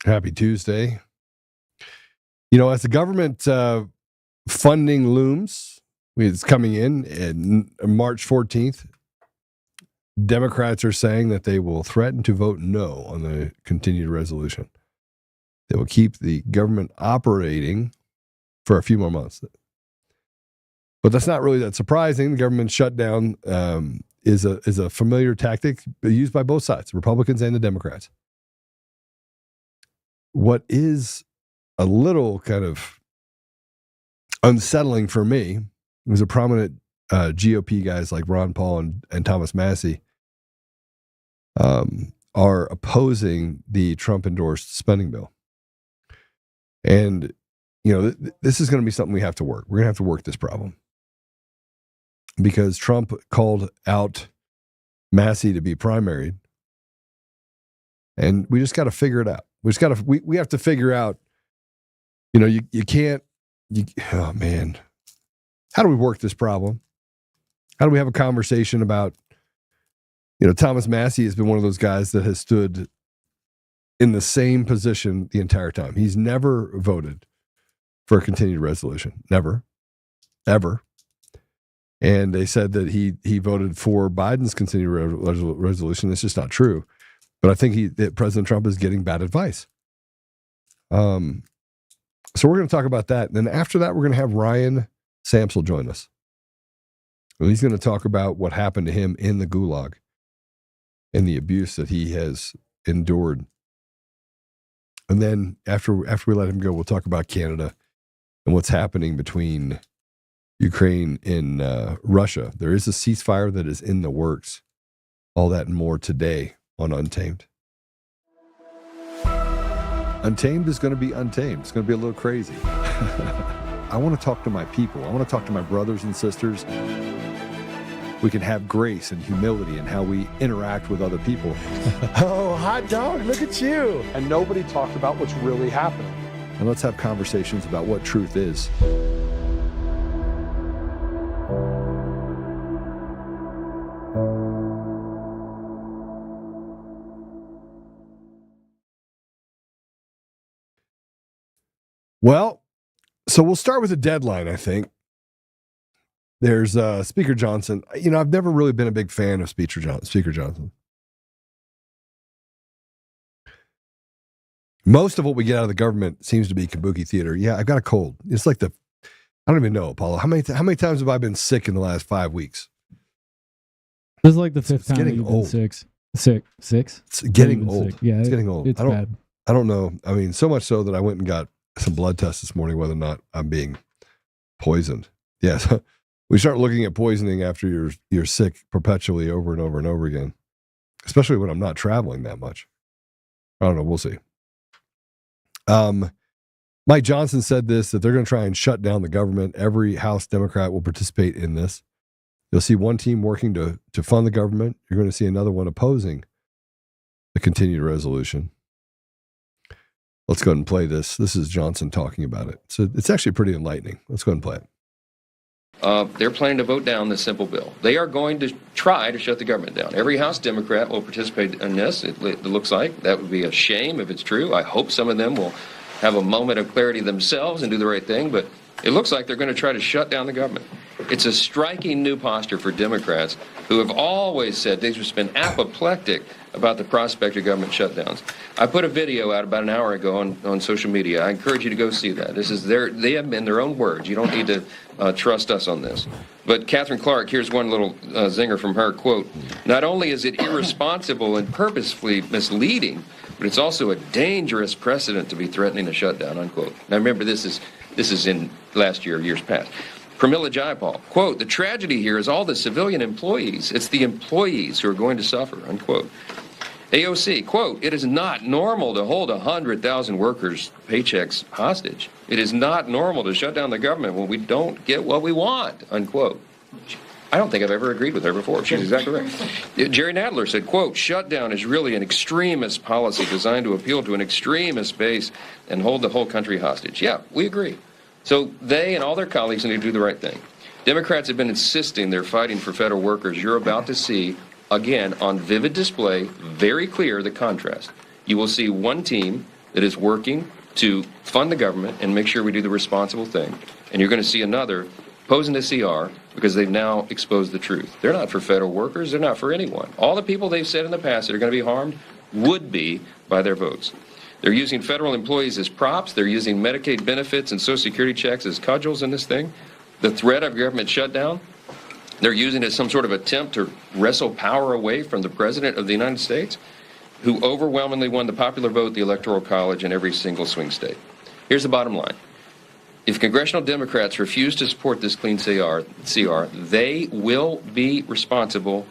Happy Tuesday. You know, as the government funding looms, it's coming in March 14th, Democrats are saying that they will threaten to vote no on the continued resolution. They will keep the government operating for a few more months. But that's not really that surprising. The government shutdown is a familiar tactic used by both sides, Republicans and the Democrats. What is a little kind of unsettling for me was a prominent GOP guys like Ron Paul and Thomas Massie are opposing the Trump-endorsed spending bill. And, you know, this is going to be something we have to work. We're going to have to work this problem. Because Trump called out Massie to be primaried. And we just got to figure it out. We have to figure out, you know, you can't, oh man, how do we work this problem? How do we have a conversation about, you know, Thomas Massie has been one of those guys that has stood in the same position the entire time. He's never voted for a continued resolution. Never. Ever. And they said that he voted for Biden's continued resolution. That's just not true. But I think that President Trump is getting bad advice. So we're going to talk about that. And then after that, we're going to have Ryan Samsel join us. And he's going to talk about what happened to him in the Gulag and the abuse that he has endured. And then after we let him go, we'll talk about Canada and what's happening between Ukraine and Russia. There is a ceasefire that is in the works. All that and more today on Untamed. Untamed is going to be untamed. It's going to be a little crazy. I want to talk to my people. I want to talk to my brothers and sisters. We can have grace and humility in how we interact with other people. Oh, hot dog, look at you. And nobody talked about what's really happening. And let's have conversations about what truth is. Well, so we'll start with a deadline, I think. There's Speaker Johnson. You know, I've never really been a big fan of Speaker Johnson. Most of what we get out of the government seems to be kabuki theater. Yeah, I've got a cold. It's like I don't even know, Apollo. How many times have I been sick in the last 5 weeks? This is like the fifth time you've old. been sick. Six? It's getting old. Sick. Yeah, it's getting old. It's bad. I don't know. I mean, so much so that I went and got some blood tests this morning, whether or not I'm being poisoned. Yeah, so we start looking at poisoning after you're sick perpetually over and over and over again, especially when I'm not traveling that much. I don't know. We'll see. Mike Johnson said this, that they're going to try and shut down the government. Every House Democrat will participate in this. You'll see one team working to fund the government. You're going to see another one opposing the continued resolution. Let's go ahead and play this. This is Johnson talking about it. So it's actually pretty enlightening. Let's go ahead and play it. They're planning to vote down this simple bill. They are going to try to shut the government down. Every House Democrat will participate in this. It looks like that would be a shame if it's true. I hope some of them will have a moment of clarity themselves and do the right thing, but it looks like they're going to try to shut down the government. It's a striking new posture for Democrats who have always said they've just been apoplectic about the prospect of government shutdowns. I put a video out about an hour ago on social media. I encourage you to go see that. This is they have in their own words. You don't need to trust us on this. But Catherine Clark, here's one little zinger from her, quote, "Not only is it irresponsible and purposefully misleading, but it's also a dangerous precedent to be threatening a shutdown," unquote. Now remember, this is in last year, years past. Pramila Jayapal, quote, "The tragedy here is all the civilian employees. It's the employees who are going to suffer," unquote. AOC, quote, "It is not normal to hold 100,000 workers' paychecks hostage. It is not normal to shut down the government when we don't get what we want," unquote. I don't think I've ever agreed with her before. She's exactly right. Jerry Nadler said, quote, "Shutdown is really an extremist policy designed to appeal to an extremist base and hold the whole country hostage." Yeah, we agree. So they and all their colleagues need to do the right thing. Democrats have been insisting they're fighting for federal workers. You're about to see, again, on vivid display, very clear the contrast. You will see one team that is working to fund the government and make sure we do the responsible thing. And you're going to see another posing the CR because they've now exposed the truth. They're not for federal workers. They're not for anyone. All the people they've said in the past that are going to be harmed would be by their votes. They're using federal employees as props. They're using Medicaid benefits and Social Security checks as cudgels in this thing. The threat of government shutdown, they're using it as some sort of attempt to wrestle power away from the President of the United States, who overwhelmingly won the popular vote, the Electoral College, in every single swing state. Here's the bottom line. If congressional Democrats refuse to support this clean CR, they will be responsible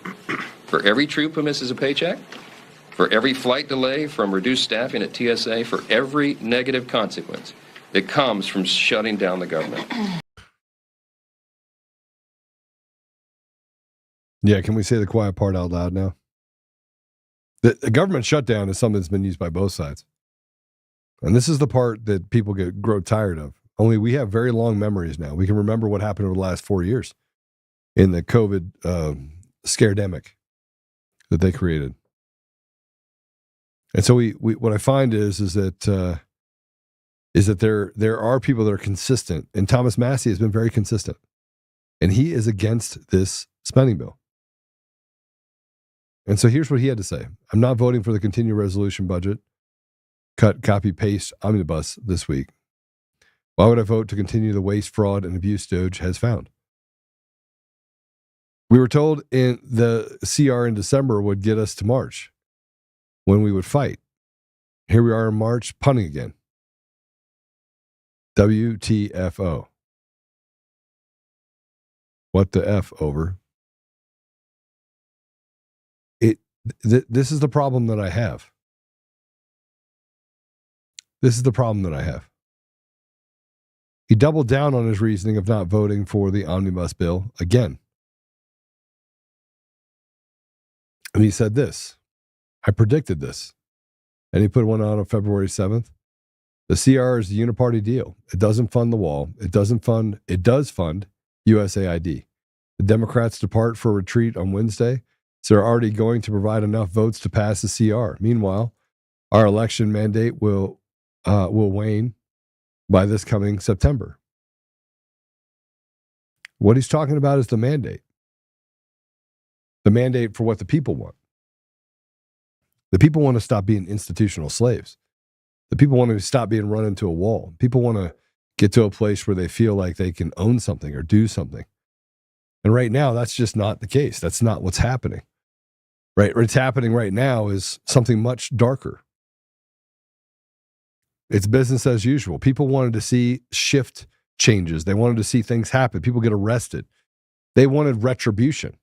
for every troop who misses a paycheck, for every flight delay from reduced staffing at TSA, for every negative consequence that comes from shutting down the government. Yeah, can we say the quiet part out loud now? The government shutdown is something that's been used by both sides. And this is the part that people grow tired of. Only we have very long memories now. We can remember what happened over the last 4 years in the COVID scaredemic that they created. And so we what I find is that there are people that are consistent, and Thomas Massie has been very consistent, and he is against this spending bill. And so here's what he had to say. I'm not voting for the continuing resolution budget, cut, copy, paste, omnibus this week. Why would I vote to continue the waste, fraud, and abuse DOJ has found? We were told in the CR in December would get us to March when we would fight. Here we are in March, punting again. WTFO. What the F over? This is the problem that I have. This is the problem that I have. He doubled down on his reasoning of not voting for the omnibus bill again. And he said this, I predicted this. And he put one out on February 7th. The CR is a uniparty deal. It doesn't fund the wall. It does fund USAID. The Democrats depart for a retreat on Wednesday, so they're already going to provide enough votes to pass the CR. Meanwhile, our election mandate will wane by this coming September. What he's talking about is the mandate. The mandate for what the people want. The people want to stop being institutional slaves. The people want to stop being run into a wall. People want to get to a place where they feel like they can own something or do something. And right now, that's just not the case. That's not what's happening. Right? What's happening right now is something much darker. It's business as usual. People wanted to see shift changes. They wanted to see things happen. People get arrested. They wanted retribution.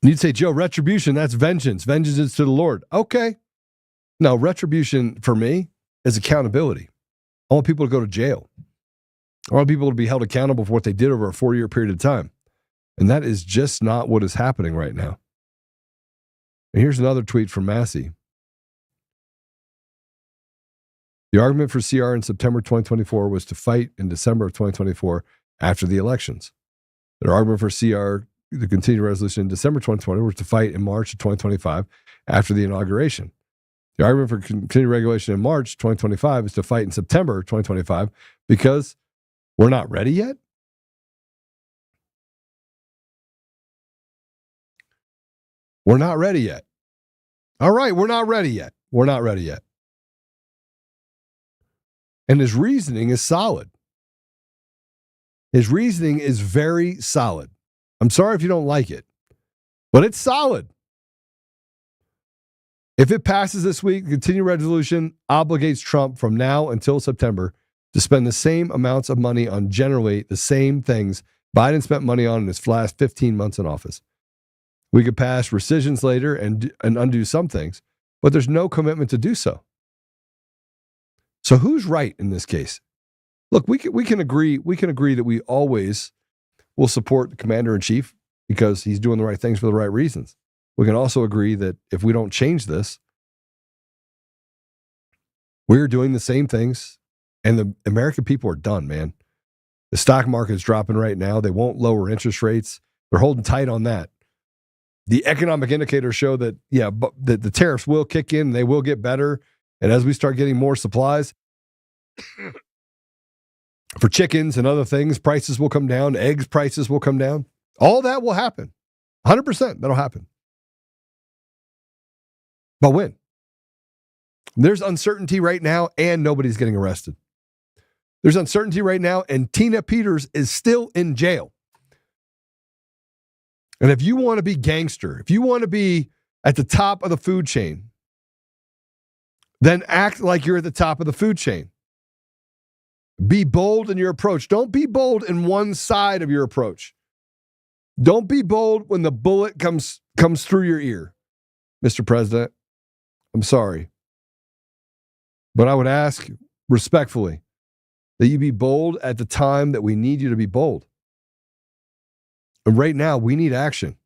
You'd say, Joe, retribution, that's vengeance. Vengeance is to the Lord. Okay. No, retribution for me is accountability. I want people to go to jail. I want people to be held accountable for what they did over a 4-year period of time. And that is just not what is happening right now. And here's another tweet from Massie. The argument for CR in September 2024 was to fight in December of 2024 after the elections. The argument for CR, the continued resolution in December 2020, was to fight in March of 2025 after the inauguration. The argument for continued regulation in March 2025 is to fight in September 2025 because we're not ready yet? We're not ready yet. All right, we're not ready yet. We're not ready yet. And his reasoning is solid. His reasoning is very solid. I'm sorry if you don't like it, but it's solid. If it passes this week, the continued resolution obligates Trump from now until September to spend the same amounts of money on generally the same things Biden spent money on in his last 15 months in office. We could pass rescissions later and undo some things, but there's no commitment to do so. So who's right in this case? Look, we can agree that we always will support the commander-in-chief because he's doing the right things for the right reasons. We can also agree that if we don't change this, we're doing the same things, and the American people are done, man. The stock market's dropping right now. They won't lower interest rates. They're holding tight on that. The economic indicators show that, but the tariffs will kick in, they will get better. And as we start getting more supplies for chickens and other things, prices will come down, eggs prices will come down. All that will happen. 100% that'll happen. But when? There's uncertainty right now and nobody's getting arrested. There's uncertainty right now and Tina Peters is still in jail. And if you want to be gangster, if you want to be at the top of the food chain, then act like you're at the top of the food chain. Be bold in your approach. Don't be bold in one side of your approach. Don't be bold when the bullet comes through your ear, Mr. President. I'm sorry. But I would ask respectfully that you be bold at the time that we need you to be bold. And right now, we need action.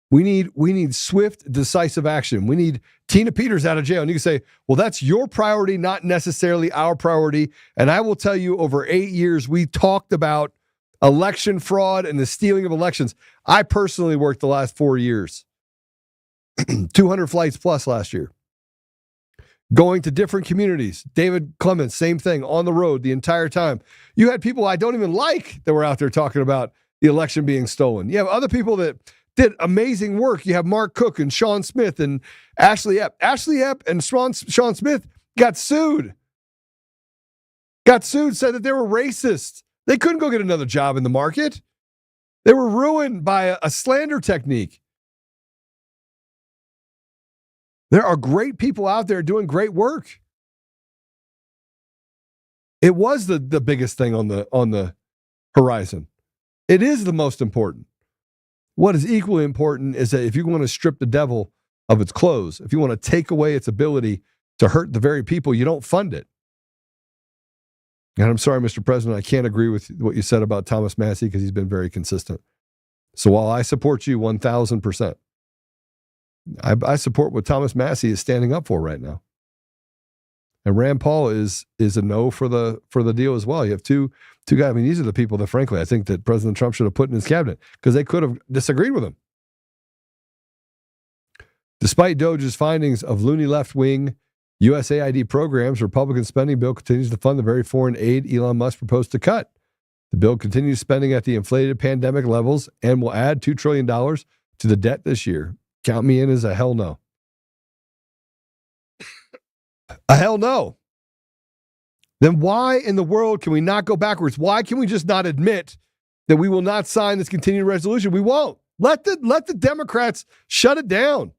We need swift, decisive action. We need Tina Peters out of jail. And you can say, well, that's your priority, not necessarily our priority. And I will tell you, over 8 years, we talked about election fraud and the stealing of elections. I personally worked the last 4 years, 200 flights plus last year, going to different communities. David Clements, same thing, on the road the entire time. You had people I don't even like that were out there talking about the election being stolen. You have other people that did amazing work. You have Mark Cook and Sean Smith and Ashley Epp. Ashley Epp and Sean Smith got sued. Said that they were racist. They couldn't go get another job in the market. They were ruined by a slander technique. There are great people out there doing great work. It was the biggest thing on the horizon. It is the most important. What is equally important is that if you want to strip the devil of its clothes, if you want to take away its ability to hurt the very people, you don't fund it. And I'm sorry, Mr. President, I can't agree with what you said about Thomas Massie because he's been very consistent. So while I support you 1,000%, I support what Thomas Massie is standing up for right now. And Rand Paul is a no for the deal as well. You have two guys. I mean, these are the people that, frankly, I think that President Trump should have put in his cabinet because they could have disagreed with him. Despite Doge's findings of loony left-wing USAID programs, Republican spending bill continues to fund the very foreign aid Elon Musk proposed to cut. The bill continues spending at the inflated pandemic levels and will add $2 trillion to the debt this year. Count me in as a hell no. A hell no. Then why in the world can we not go backwards? Why can we just not admit that we will not sign this continuing resolution? We won't. Let the Democrats shut it down.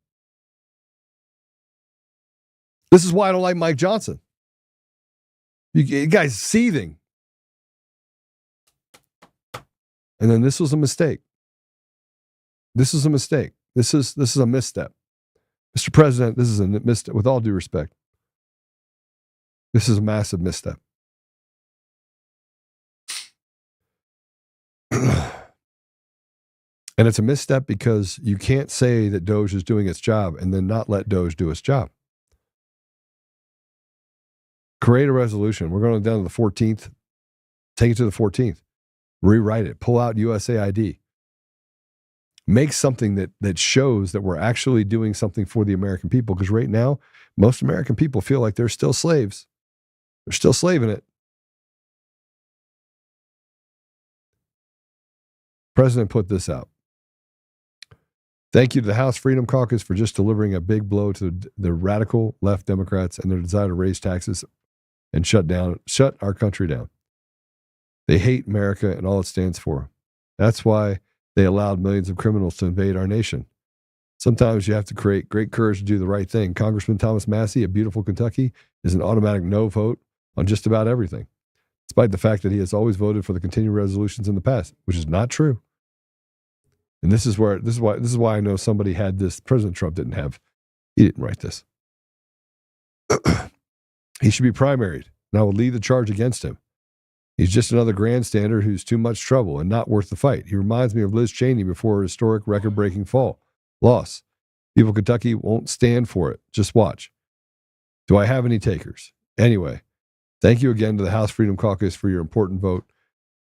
This is why I don't like Mike Johnson. You guys seething. And then this was a mistake. This is a mistake. This is a misstep. Mr. President, this is a misstep, with all due respect. This is a massive misstep. And it's a misstep because you can't say that Doge is doing its job and then not let Doge do its job. Create a resolution. We're going down to the 14th. Take it to the 14th. Rewrite it. Pull out USAID. Make something that shows that we're actually doing something for the American people. Because right now, most American people feel like they're still slaves. They're still slaving it. President put this out. Thank you to the House Freedom Caucus for just delivering a big blow to the radical left Democrats and their desire to raise taxes and shut our country down. They hate America and all it stands for. That's why they allowed millions of criminals to invade our nation. Sometimes you have to create great courage to do the right thing. Congressman Thomas Massie of beautiful Kentucky is an automatic no vote on just about everything, despite the fact that he has always voted for the continuing resolutions in the past, which is not true. And this is why I know somebody had this. President Trump didn't write this. He should be primaried, and I will lead the charge against him. He's just another grandstander who's too much trouble and not worth the fight. He reminds me of Liz Cheney before her historic record-breaking loss. People in Kentucky won't stand for it. Just watch. Do I have any takers? Anyway, thank you again to the House Freedom Caucus for your important vote.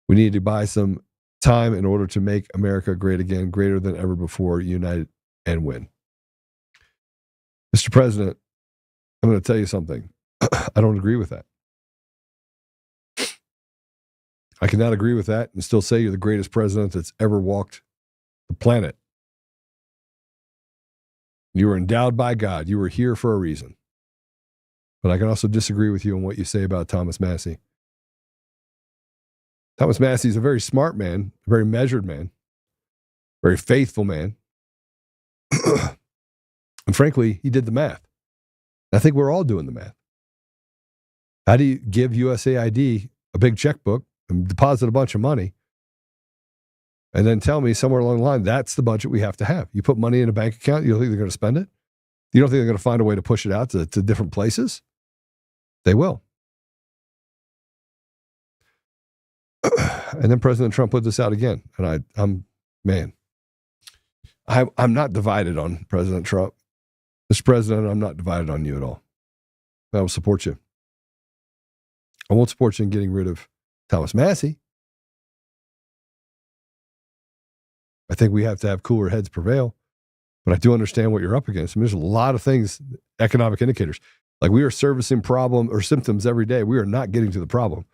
We need to buy some time in order to make America great again, greater than ever before, unite and win. Mr. President, I'm going to tell you something. I don't agree with that. I cannot agree with that and still say you're the greatest president that's ever walked the planet. You were endowed by God. You were here for a reason. But I can also disagree with you on what you say about Thomas Massie. Thomas Massie is a very smart man, a very measured man, very faithful man. And frankly, he did the math. I think we're all doing the math. How do you give USAID a big checkbook and deposit a bunch of money and then tell me somewhere along the line, that's the budget we have to have? You put money in a bank account, you don't think they're going to spend it? You don't think they're going to find a way to push it out to different places? They will. And then President Trump put this out again. And I'm not divided on President Trump. Mr. President, I'm not divided on you at all. I will support you. I won't support you in getting rid of Thomas Massie. I think we have to have cooler heads prevail. But I do understand what you're up against. I mean, there's a lot of things, economic indicators. Like we are servicing problem or symptoms every day. We are not getting to the problem.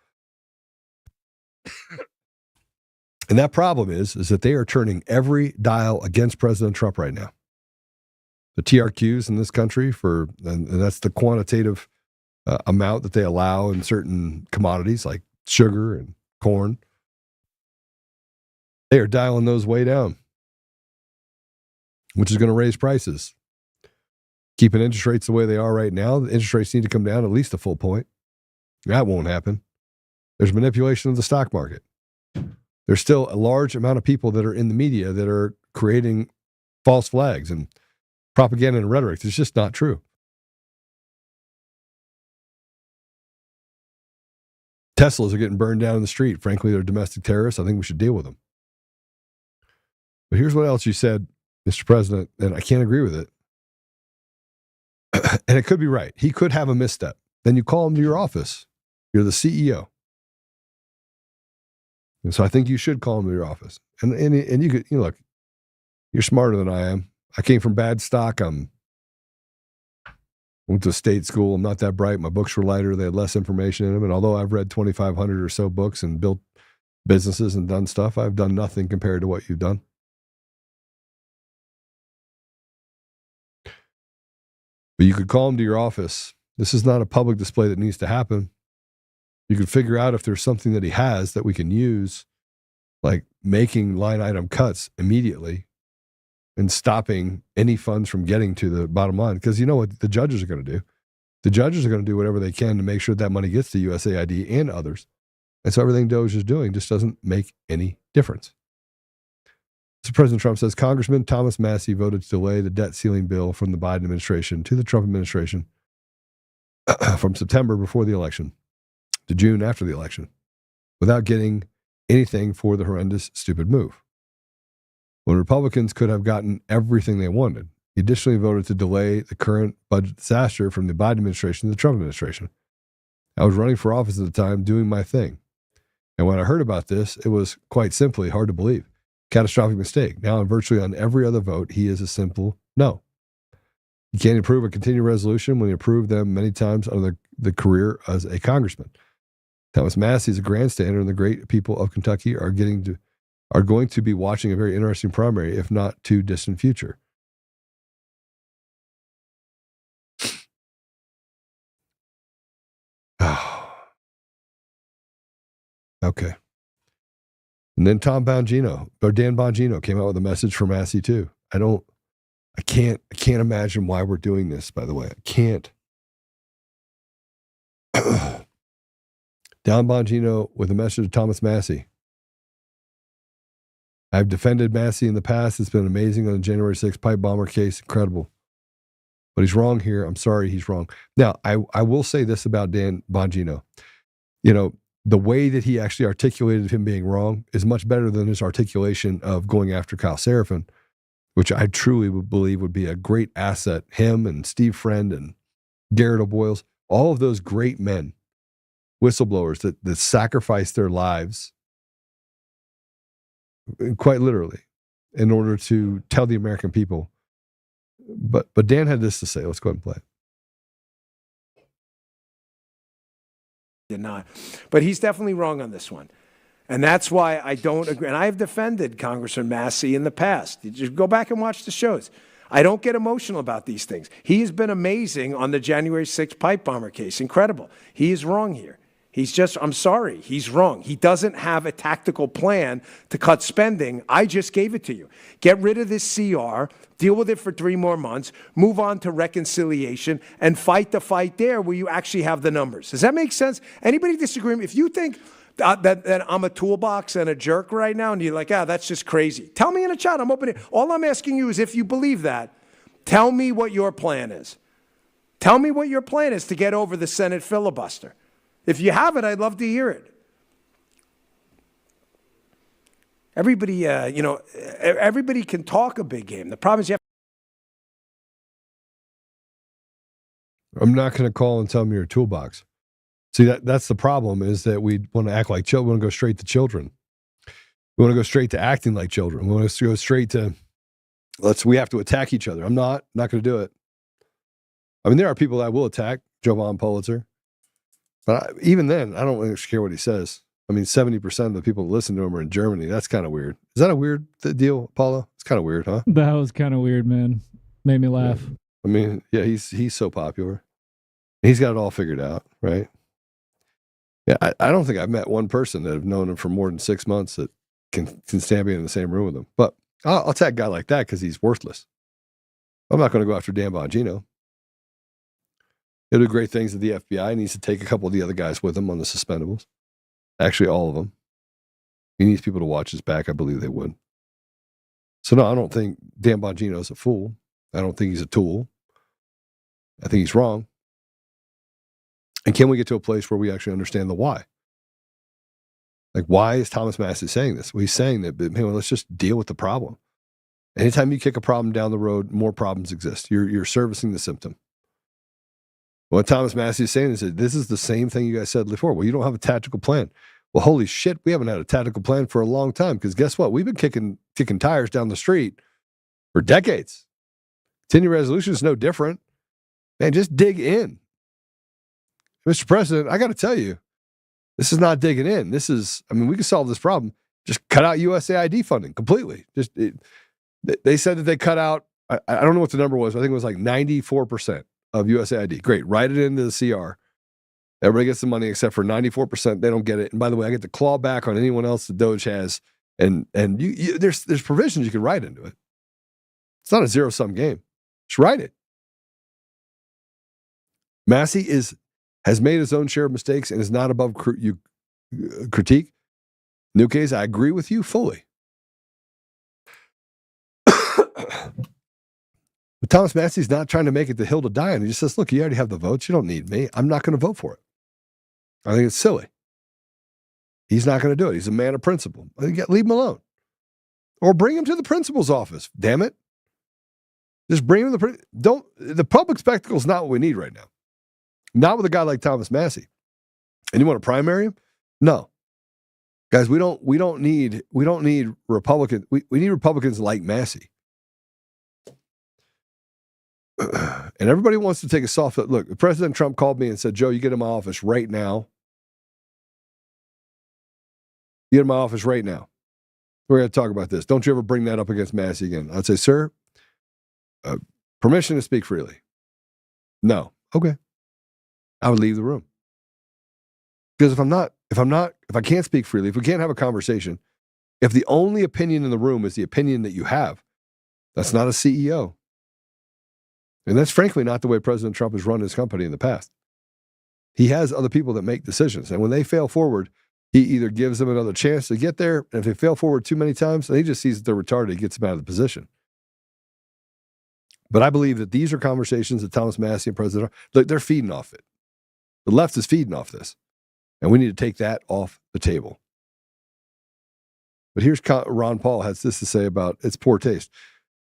And that problem is that they are turning every dial against President Trump right now. The TRQs in this country and that's the quantitative amount that they allow in certain commodities like sugar and corn. They are dialing those way down, which is going to raise prices. Keeping interest rates the way they are right now, the interest rates need to come down at least a full point. That won't happen. There's manipulation of the stock market. There's still a large amount of people that are in the media that are creating false flags and propaganda and rhetoric. It's just not true. Teslas are getting burned down in the street. Frankly, they're domestic terrorists. I think we should deal with them. But here's what else you said, Mr. President, and I can't agree with it. And it could be right. He could have a misstep. Then you call him to your office. You're the CEO. And so I think you should call him to your office. And you could, look, you're smarter than I am. I came from bad stock. I went to a state school. I'm not that bright. My books were lighter. They had less information in them. And although I've read 2,500 or so books and built businesses and done stuff, I've done nothing compared to what you've done. But you could call him to your office. This is not a public display that needs to happen. You could figure out if there's something that he has that we can use, like making line item cuts immediately and stopping any funds from getting to the bottom line. Because you know what the judges are going to do? The judges are going to do whatever they can to make sure that money gets to USAID and others. And so everything Doge is doing just doesn't make any difference. So President Trump says, Congressman Thomas Massie voted to delay the debt ceiling bill from the Biden administration to the Trump administration from September before the election to June after the election without getting anything for the horrendous, stupid move. When Republicans could have gotten everything they wanted, he additionally voted to delay the current budget disaster from the Biden administration to the Trump administration. I was running for office at the time, doing my thing. And when I heard about this, it was quite simply hard to believe. Catastrophic mistake. Now, virtually on every other vote, he is a simple no. You can't approve a continuing resolution when you approved them many times under the career as a congressman. Thomas Massie is a grandstander, and the great people of Kentucky are going to be watching a very interesting primary, if not too distant future. Okay. And then Dan Bongino came out with a message for Massie too. I can't imagine why we're doing this, by the way. I can't. Dan Bongino with a message to Thomas Massie. I've defended Massie in the past. It's been amazing on the January 6th pipe bomber case. Incredible. But he's wrong here. I'm sorry he's wrong. Now, I will say this about Dan Bongino. The way that he actually articulated him being wrong is much better than his articulation of going after Kyle Seraphin, which I truly would believe would be a great asset. Him and Steve Friend and Garrett O'Boyles, all of those great men, whistleblowers that sacrificed their lives quite literally, in order to tell the American people. But Dan had this to say. Let's go ahead and play it. Did not. But he's definitely wrong on this one. And that's why I don't agree. And I have defended Congressman Massie in the past. You just go back and watch the shows. I don't get emotional about these things. He has been amazing on the January 6th pipe bomber case. Incredible. He is wrong here. I'm sorry, he's wrong. He doesn't have a tactical plan to cut spending. I just gave it to you. Get rid of this CR, deal with it for 3 more months, move on to reconciliation, and fight the fight there where you actually have the numbers. Does that make sense? Anybody disagree? If you think that I'm a toolbox and a jerk right now, and you're like, that's just crazy, tell me in the chat. I'm open. All I'm asking you is, if you believe that, tell me what your plan is. Tell me what your plan is to get over the Senate filibuster. If you have it, I'd love to hear it. Everybody, everybody can talk a big game. The problem is I'm not going to call and tell them you're a toolbox. See, that's the problem, is that we want to act like children. We want to go straight to children. We want to go straight to acting like children. We want to go straight to, we have to attack each other. I'm not going to do it. I mean, there are people that will attack Jovan Pulitzer. But even then, I don't really care what he says. I mean, 70% of the people that listen to him are in Germany. That's kind of weird. Is that a weird deal, Paulo? It's kind of weird, huh? That was kind of weird, man. Made me laugh. Yeah. I mean, yeah, he's so popular. He's got it all figured out, right? Yeah, I don't think I've met one person that have known him for more than 6 months that can stand me in the same room with him. But I'll attack a guy like that because he's worthless. I'm not going to go after Dan Bongino. He'll do great things at the FBI. He needs to take a couple of the other guys with him on the suspendables. Actually, all of them. He needs people to watch his back. I believe they would. So no, I don't think Dan Bongino is a fool. I don't think he's a tool. I think he's wrong. And can we get to a place where we actually understand the why? Like, why is Thomas Massie saying this? Well, he's saying that, hey, well, let's just deal with the problem. Anytime you kick a problem down the road, more problems exist. You're servicing the symptom. What Thomas Massie is saying is that this is the same thing you guys said before. Well, you don't have a tactical plan. Well, holy shit, we haven't had a tactical plan for a long time, because guess what? We've been kicking tires down the street for decades. Continuing resolution is no different. Man, just dig in. Mr. President, I got to tell you, this is not digging in. This is, I mean, we can solve this problem. Just cut out USAID funding completely. They said that they cut out, I don't know what the number was. I think it was like 94% of USAID. Great. Write it into the CR. Everybody gets the money except for 94%. They don't get it. And by the way, I get to claw back on anyone else that Doge has. And there's provisions you can write into it. It's not a zero-sum game. Just write it. Massie has made his own share of mistakes and is not above critique. In new case, I agree with you fully. But Thomas Massie's not trying to make it the hill to die on. He just says, look, you already have the votes. You don't need me. I'm not going to vote for it. I think it's silly. He's not going to do it. He's a man of principle. Leave him alone. Or bring him to the principal's office. Damn it. Just bring him to the public spectacle is not what we need right now. Not with a guy like Thomas Massie. And you want to primary him? No. Guys, we don't need Republicans. We need Republicans like Massie. And everybody wants to take a soft look. President Trump called me and said, Joe, you get in my office right now. You get in my office right now. We're going to talk about this. Don't you ever bring that up against Massie again. I'd say, sir, permission to speak freely. No. Okay. I would leave the room. Because if I can't speak freely, if we can't have a conversation, if the only opinion in the room is the opinion that you have, that's not a CEO. And that's frankly not the way President Trump has run his company in the past. He has other people that make decisions. And when they fail forward, he either gives them another chance to get there. And if they fail forward too many times, then he just sees that they're retarded. He gets them out of the position. But I believe that these are conversations that Thomas Massie and President Trump, they're feeding off it. The left is feeding off this. And we need to take that off the table. But here's Ron Paul has this to say about its poor taste.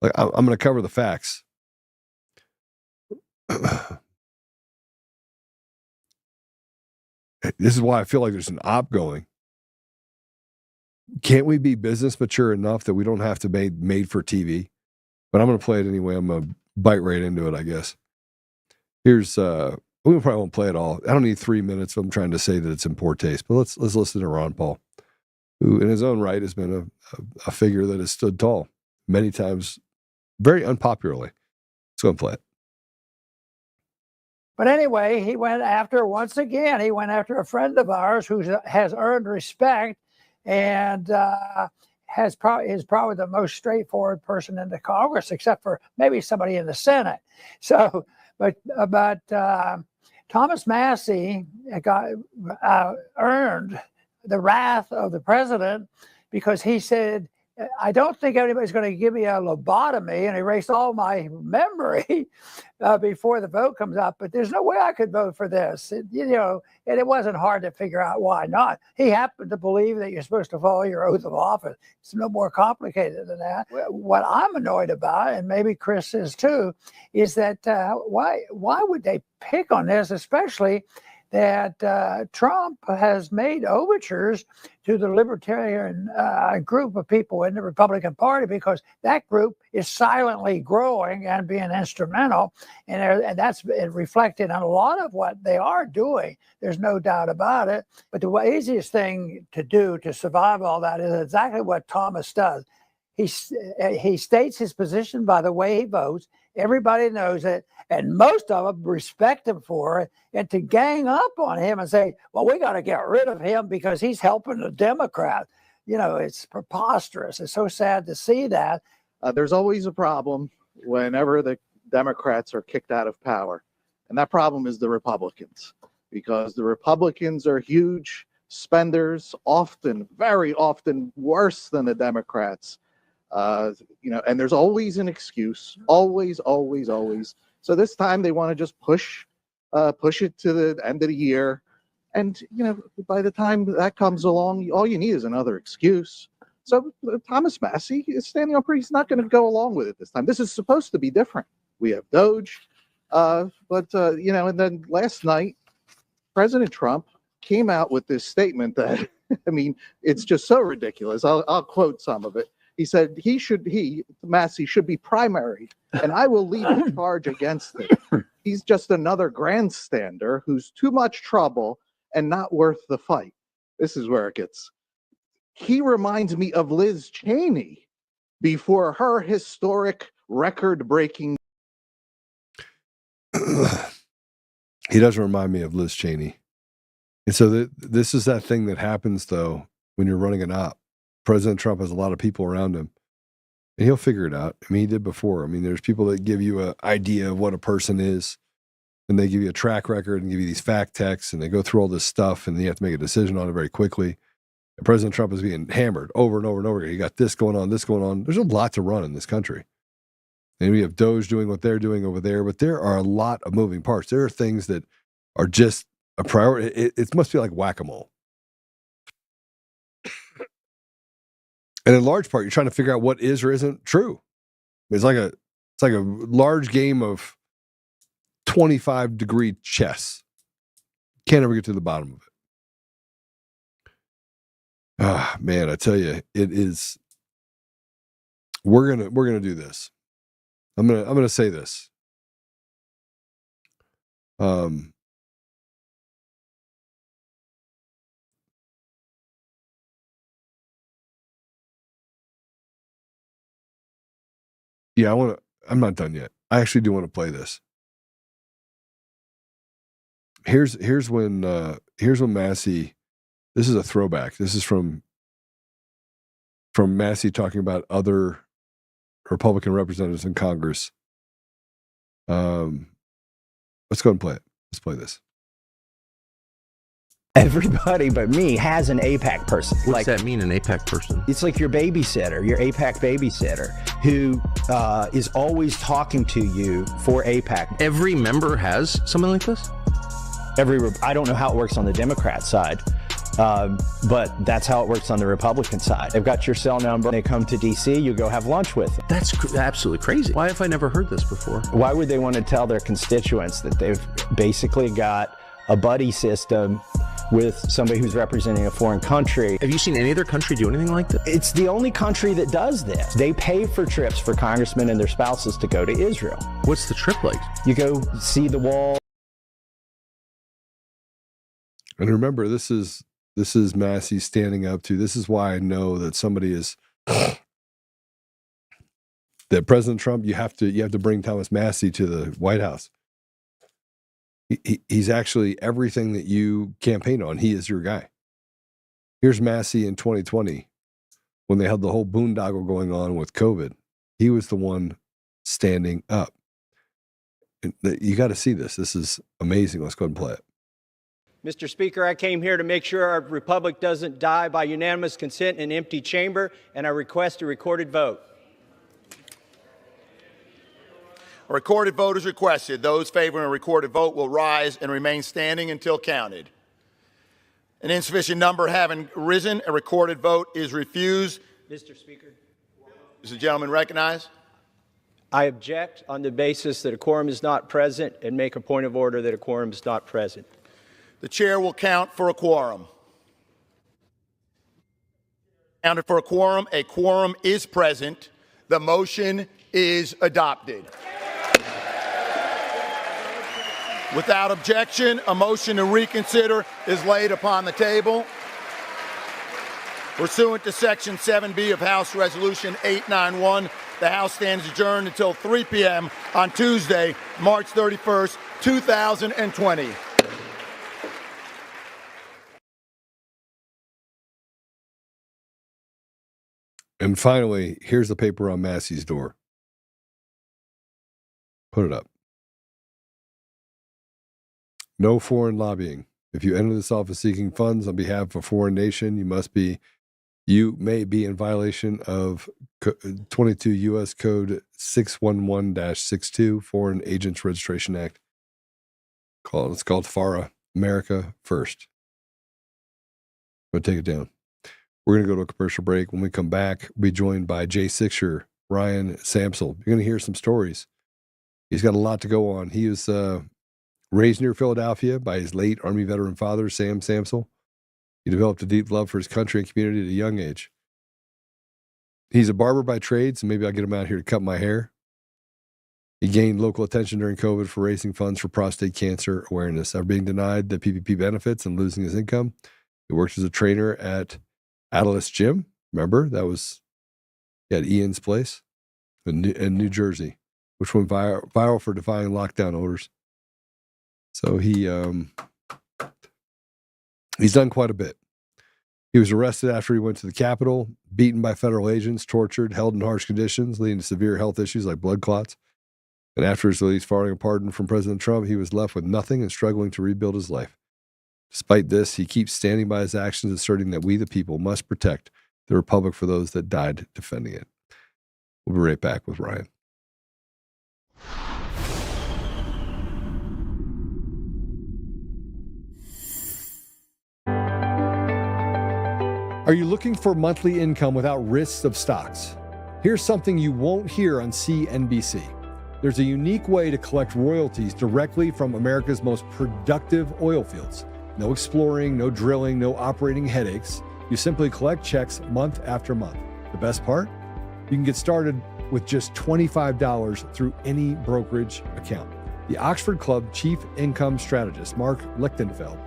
Like, I'm going to cover the facts. This is why I feel like there's an op going. can't we be business mature enough that we don't have to be made for TV? But I'm going to play it anyway. I'm going to bite right into it, I guess. Here's, we probably won't play it all. I don't need 3 minutes. I'm trying to say that it's in poor taste, but let's listen to Ron Paul, who in his own right has been a figure that has stood tall many times, very unpopularly. Let's go and play it. But anyway, he went after a friend of ours who has earned respect and is probably the most straightforward person in the Congress, except for maybe somebody in the Senate. So, but Thomas Massie earned the wrath of the president because he said, I don't think anybody's going to give me a lobotomy and erase all my memory before the vote comes up. But there's no way I could vote for this. And it wasn't hard to figure out why not. He happened to believe that you're supposed to follow your oath of office. It's no more complicated than that. What I'm annoyed about, and maybe Chris is too, is that why would they pick on this, especially that Trump has made overtures to the libertarian group of people in the Republican Party, because that group is silently growing and being instrumental. And that's reflected on a lot of what they are doing. There's no doubt about it. But the easiest thing to do to survive all that is exactly what Thomas does. He states his position by the way he votes. Everybody knows it, and most of them respect him for it. And to gang up on him and say, well, we got to get rid of him because he's helping the Democrats, it's preposterous. It's so sad to see that. There's always a problem whenever the Democrats are kicked out of power. And that problem is the Republicans, because the Republicans are huge spenders, often, very often worse than the Democrats. And there's always an excuse, always. So this time they want to just push it to the end of the year. And, by the time that comes along, all you need is another excuse. So Thomas Massie is standing up, he's not going to go along with it this time. This is supposed to be different. We have Doge, and then last night, President Trump came out with this statement that, it's just so ridiculous. I'll quote some of it. He said Massie should be primaried, and I will lead a charge against it. He's just another grandstander who's too much trouble and not worth the fight. This is where it gets. He reminds me of Liz Cheney before her historic record-breaking. He does remind me of Liz Cheney. And so this is that thing that happens, though, when you're running an op. President Trump has a lot of people around him, and he'll figure it out. He did before. There's people that give you an idea of what a person is, and they give you a track record and give you these fact texts, and they go through all this stuff, and you have to make a decision on it very quickly. And President Trump is being hammered over and over and over again. You got this going on. There's a lot to run in this country. And we have Doge doing what they're doing over there, but there are a lot of moving parts. There are things that are just a priority. It must be like whack-a-mole. And in large part, you're trying to figure out what is or isn't true. It's like a large game of 25-degree chess. Can't ever get to the bottom of it. Ah, man, I tell you, it is. We're gonna do this. I'm gonna say this. Yeah, I'm not done yet. I actually do want to play this. Here's when Massie. This is a throwback. This is from Massie talking about other Republican representatives in Congress. Let's go and play it. Let's play this. Everybody but me has an AIPAC person. What's that mean, an AIPAC person? It's like your babysitter, your AIPAC babysitter, who is always talking to you for AIPAC. Every member has something like this? I don't know how it works on the Democrat side, but that's how it works on the Republican side. They've got your cell number. They come to D.C., you go have lunch with them. That's absolutely crazy. Why have I never heard this before? Why would they want to tell their constituents that they've basically got a buddy system with somebody who's representing a foreign country. Have you seen any other country do anything like this? It's the only country that does this. They pay for trips for congressmen and their spouses to go to Israel. What's the trip like? You go see the wall. And remember, this is Massie standing up to. This is why I know that somebody is that President Trump. You have to bring Thomas Massie to the White House. He's actually everything that you campaign on. He is your guy. Here's Massie in 2020 when they had the whole boondoggle going on with COVID. He was the one standing up. And you got to see this. This is amazing. Let's go ahead and play it. Mr. Speaker, I came here to make sure our republic doesn't die by unanimous consent in an empty chamber, and I request a recorded vote. A recorded vote is requested. Those favoring a recorded vote will rise and remain standing until counted. An insufficient number having risen, a recorded vote is refused. Mr. Speaker. Is the gentleman recognized? I object on the basis that a quorum is not present and make a point of order that a quorum is not present. The chair will count for a quorum. Counted for a quorum is present. The motion is adopted. Without objection, a motion to reconsider is laid upon the table. Pursuant to Section 7B of House Resolution 891, the House stands adjourned until 3 p.m. on Tuesday, March 31st, 2020. And finally, here's the paper on Massie's door. Put it up. No foreign lobbying. If you enter this office seeking funds on behalf of a foreign nation, you may be in violation of 22 U.S. Code 611-62, Foreign Agents Registration Act. It's called FARA, America First. I'm going to take it down. We're going to go to a commercial break. When we come back, we'll be joined by Jay Sixer, Ryan Samsel. You're going to hear some stories. He's got a lot to go on. He was raised near Philadelphia by his late Army veteran father, Sam Samsel. He developed a deep love for his country and community at a young age. He's a barber by trade, so maybe I'll get him out here to cut my hair. He gained local attention during COVID for raising funds for prostate cancer awareness. After being denied the PPP benefits and losing his income, he worked as a trainer at Atlas Gym. Remember, that was at Ian's place in New Jersey, which went viral for defying lockdown orders. So he's done quite a bit. He was arrested after he went to the Capitol, beaten by federal agents, tortured, held in harsh conditions, leading to severe health issues like blood clots. And after his release following a pardon from President Trump, he was left with nothing and struggling to rebuild his life. Despite this, he keeps standing by his actions, asserting that we, the people, must protect the republic for those that died defending it. We'll be right back with Ryan. Are you looking for monthly income without risks of stocks? Here's something you won't hear on CNBC. There's a unique way to collect royalties directly from America's most productive oil fields. No exploring, no drilling, no operating headaches. You simply collect checks month after month. The best part? You can get started with just $25 through any brokerage account. The Oxford Club Chief Income Strategist, Mark Lichtenfeld,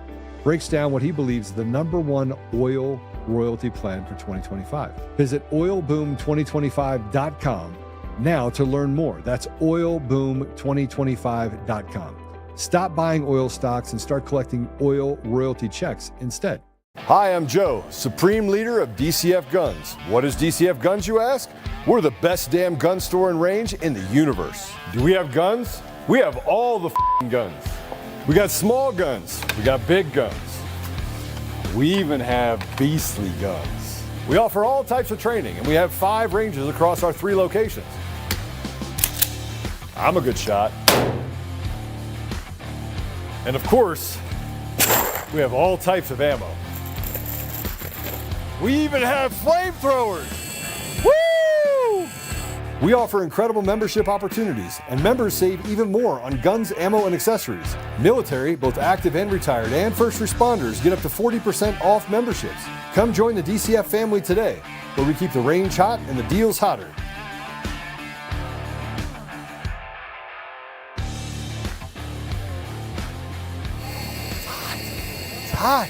breaks down what he believes is the #1 oil royalty plan for 2025. Visit oilboom2025.com now to learn more. That's oilboom2025.com. Stop buying oil stocks and start collecting oil royalty checks instead. Hi, I'm Joe, Supreme Leader of DCF Guns. What is DCF Guns, you ask? We're the best damn gun store and range in the universe. Do we have guns? We have all the guns. We got small guns. We got big guns. We even have beastly guns. We offer all types of training, and we have 5 ranges across our 3 locations. I'm a good shot. And of course, we have all types of ammo. We even have flamethrowers. Woo! We offer incredible membership opportunities, and members save even more on guns, ammo, and accessories. Military, both active and retired, and first responders get up to 40% off memberships. Come join the DCF family today, where we keep the range hot and the deals hotter. It's hot.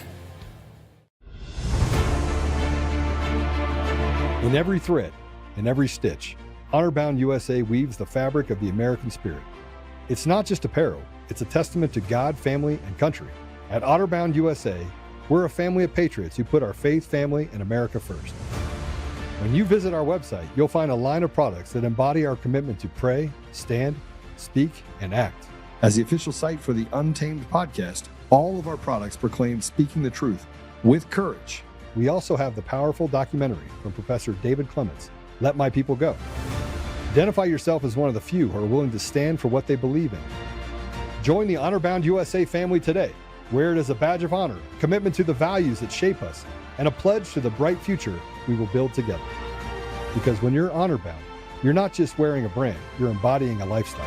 In every thread, in every stitch, Honor-Bound USA weaves the fabric of the American spirit. It's not just apparel, it's a testament to God, family, and country. At Honor-Bound USA, we're a family of patriots who put our faith, family, and America first. When you visit our website, you'll find a line of products that embody our commitment to pray, stand, speak, and act. As the official site for the Untamed podcast, all of our products proclaim speaking the truth with courage. We also have the powerful documentary from Professor David Clements, Let My People Go. Identify yourself as one of the few who are willing to stand for what they believe in. Join the Honor-Bound USA family today. Wear it as a badge of honor, commitment to the values that shape us, and a pledge to the bright future we will build together. Because when you're honor-bound, you're not just wearing a brand, you're embodying a lifestyle.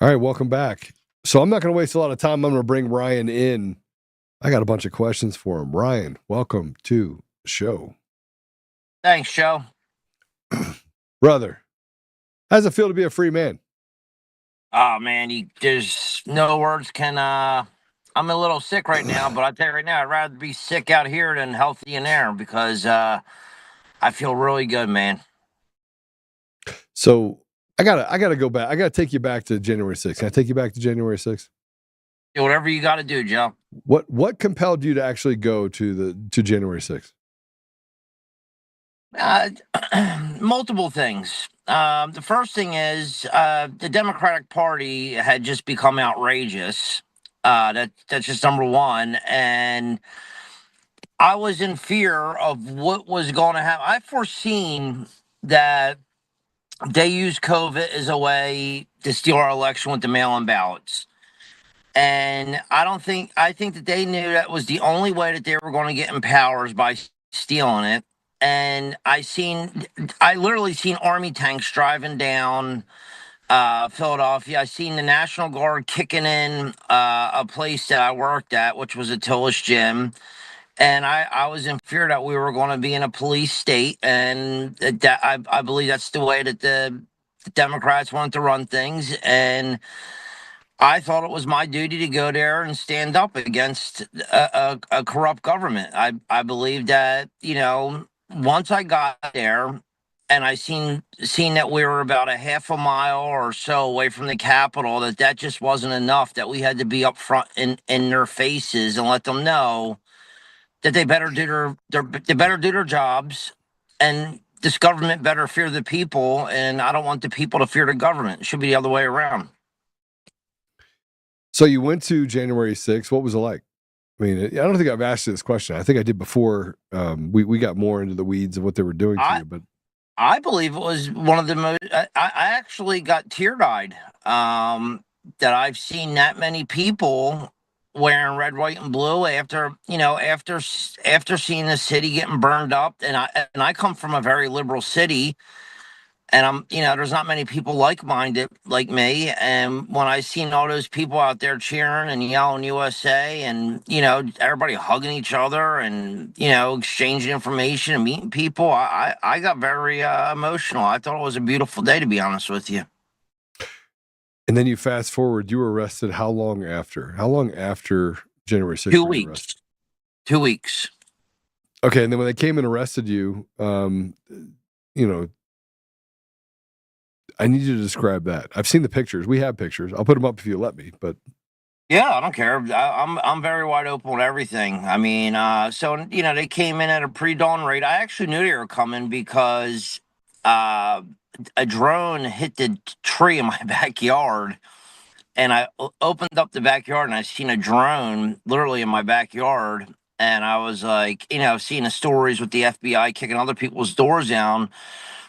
All right, welcome back. So I'm not going to waste a lot of time. I'm going to bring Ryan in. I got a bunch of questions for him. Ryan, welcome to the show. Thanks, Joe. Brother, how does it feel to be a free man? Oh, man, there's no words can... I'm a little sick right now, but I tell you right now, I'd rather be sick out here than healthy in there because I feel really good, man. So I gotta go back. I gotta take you back to January 6th. Can I take you back to January 6th? Do whatever you got to do, Joe. What compelled you to actually go to January 6th? Multiple things. The first thing is the Democratic Party had just become outrageous. That's just number one. And I was in fear of what was going to happen. I foreseen that they used COVID as a way to steal our election with the mail-in ballots. And I think that they knew that was the only way that they were going to get in power is by stealing it. And I literally seen Army tanks driving down Philadelphia. I seen the National Guard kicking in a place that I worked at, which was a Tillis gym. And I was in fear that we were going to be in a police state, and that I believe that's the way that the Democrats want to run things. And I thought it was my duty to go there and stand up against a corrupt government. I believe that, once I got there and I seen that we were about a half a mile or so away from the Capitol, that just wasn't enough, that we had to be up front in their faces and let them know that they better do their jobs, and this government better fear the people, and I don't want the people to fear the government. It should be the other way around. So you went to January 6th. What was it like? I mean, I don't think I've asked you this question. I think I did before. We got more into the weeds of what they were doing to you, but I believe it was one of the most. I actually got tear-eyed that I've seen that many people wearing red, white, and blue after seeing the city getting burned up. And I come from a very liberal city, and there's not many people like-minded like me. And when I seen all those people out there cheering and yelling USA, and everybody hugging each other and exchanging information and meeting people, I got very emotional. I thought it was a beautiful day, to be honest with you. And then you fast forward, you were arrested how long after? How long after January 6th? 2 weeks. 2 weeks. Okay, and then when they came and arrested you, I need you to describe that. I've seen the pictures. We have pictures. I'll put them up if you let me, but yeah, I don't care. I'm very wide open with everything. I mean, so they came in at a pre-dawn rate. I actually knew they were coming because a drone hit the tree in my backyard, and I opened up the backyard and I seen a drone literally in my backyard, and I was like, seeing the stories with the FBI kicking other people's doors down.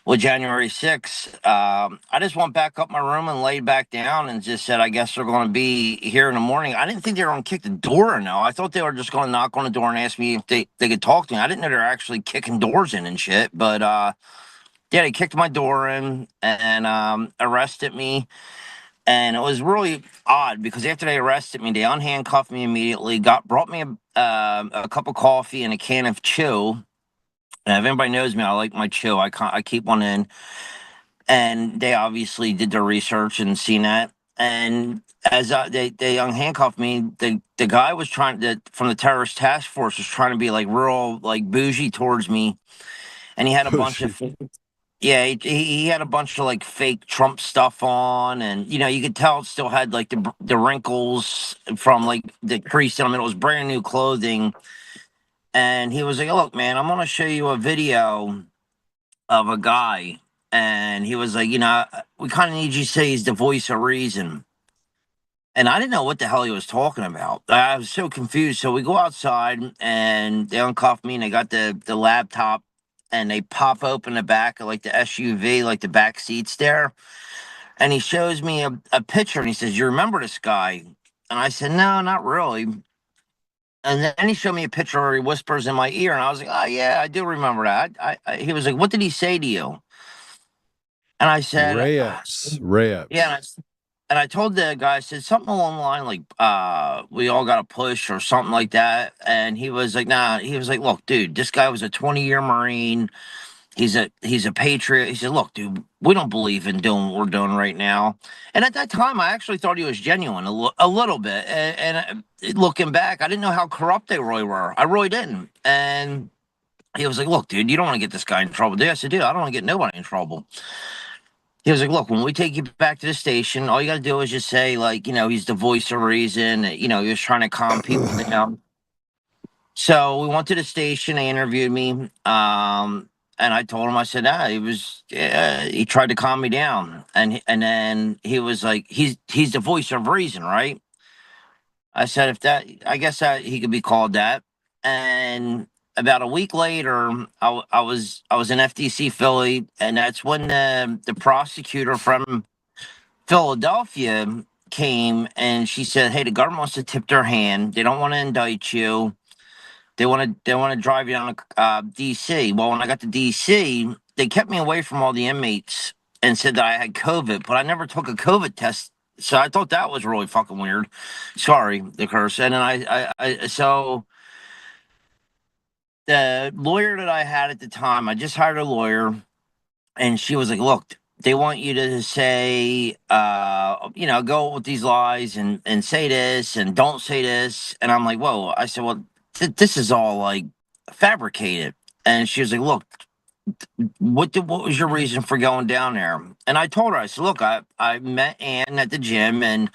with January 6th, I just went back up my room and laid back down and just said, I guess they're going to be here in the morning. I didn't think they were going to kick the door in, though. I thought they were just going to knock on the door and ask me if they could talk to me. I didn't know they were actually kicking doors in and shit. But yeah, they kicked my door in and arrested me. And it was really odd because after they arrested me, they unhandcuffed me immediately, brought me a cup of coffee and a can of chew. And if anybody knows me, I like my chew. I keep one in. And they obviously did their research and seen that. And as they unhandcuffed me, the guy was from the terrorist task force was trying to be like real like bougie towards me, and he had a bunch of yeah, he had a bunch of like fake Trump stuff on, and you could tell it still had like the wrinkles from like the crease in them. It was brand new clothing, and he was like, "Look, man, I'm gonna show you a video of a guy." And he was like, we kind of need you to say he's the voice of reason. And I didn't know what the hell he was talking about. I was so confused. So we go outside and they uncuff me and they got the laptop and they pop open the back of like the SUV, like the back seats there. And he shows me a picture and he says, "You remember this guy?" And I said, "No, not really." And then he showed me a picture where he whispers in my ear. And I was like, "Oh, yeah, I do remember that." He was like, "What did he say to you?" And I said, Reyes. Yeah, and I told the guy, I said something along the line like, we all got to push or something like that. And he was like, nah, he was like, "Look, dude, this guy was a 20-year Marine. He's a patriot." He said, "Look, dude, we don't believe in doing what we're doing right now." And at that time, I actually thought he was genuine a little bit. And looking back, I didn't know how corrupt they really were. I really didn't. And he was like, "Look, dude, you don't want to get this guy in trouble, do you?" I said, "Dude, I don't want to get nobody in trouble." He was like, "Look, when we take you back to the station, all you got to do is just say, like, he's the voice of reason. He was trying to calm people down." So we went to the station. They interviewed me. And I told him, I said, he tried to calm me down. And then he was like, he's the voice of reason, right? I said, I guess that he could be called that. And about a week later, I was in FDC Philly, and that's when the prosecutor from Philadelphia came and she said, "Hey, the government wants to tip their hand. They don't want to indict you. They want to drive you down to DC." Well, when I got to DC, they kept me away from all the inmates and said that I had COVID, but I never took a COVID test. So I thought that was really fucking weird. Sorry, the curse. And then so the lawyer that I had at the time, I just hired a lawyer, and she was like, "Look, they want you to say, go with these lies and say this and don't say this." And I'm like, "Whoa." I said, "Well, this is all like fabricated." And she was like, "Look, what was your reason for going down there?" And I told her, I said, "Look, I met Ann at the gym and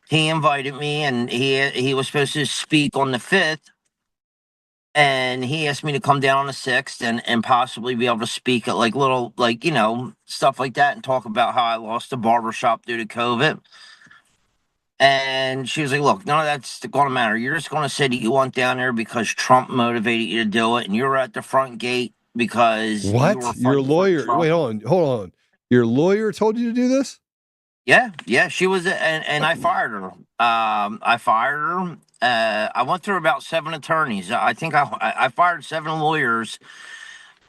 he invited me and he was supposed to speak on the 5th. And he asked me to come down on the 6th and possibly be able to speak at like little, like, stuff like that and talk about how I lost the barbershop due to COVID." And she was like, "Look, none of that's going to matter. You're just going to say that you went down there because Trump motivated you to do it. And you were at the front gate because What? Your lawyer? Wait, hold on. Your lawyer told you to do this? Yeah. She was, and I fired her. I fired her. I went through about 7 attorneys. I think I fired 7 lawyers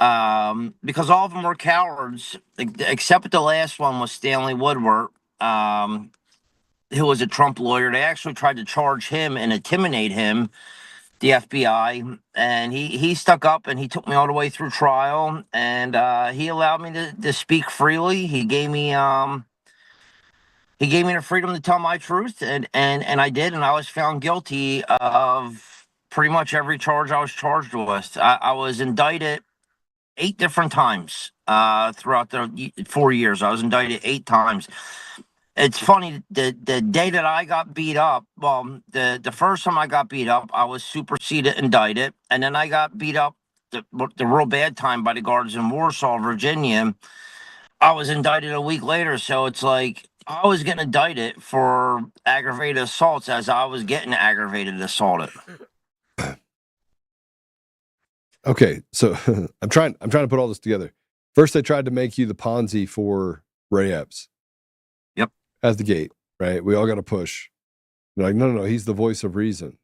because all of them were cowards, except the last one was Stanley Woodward, who was a Trump lawyer. They actually tried to charge him and intimidate him, the FBI, and he stuck up and he took me all the way through trial, and he allowed me to speak freely. He gave me the freedom to tell my truth, and I did, and I was found guilty of pretty much every charge I was charged with. I was indicted 8 different times throughout the 4 years. I was indicted 8 times. It's funny, the day that I got beat up, well, the first time I got beat up, I was superseded, indicted, and then I got beat up the real bad time by the guards in Warsaw, Virginia. I was indicted a week later, so it's like I was getting indicted for aggravated assaults as I was getting aggravated assaulted. Okay, so I'm trying to put all this together. First, they tried to make you the Ponzi for Ray Epps. Yep. As the gate, right? We all got to push. They're like, no, he's the voice of reason.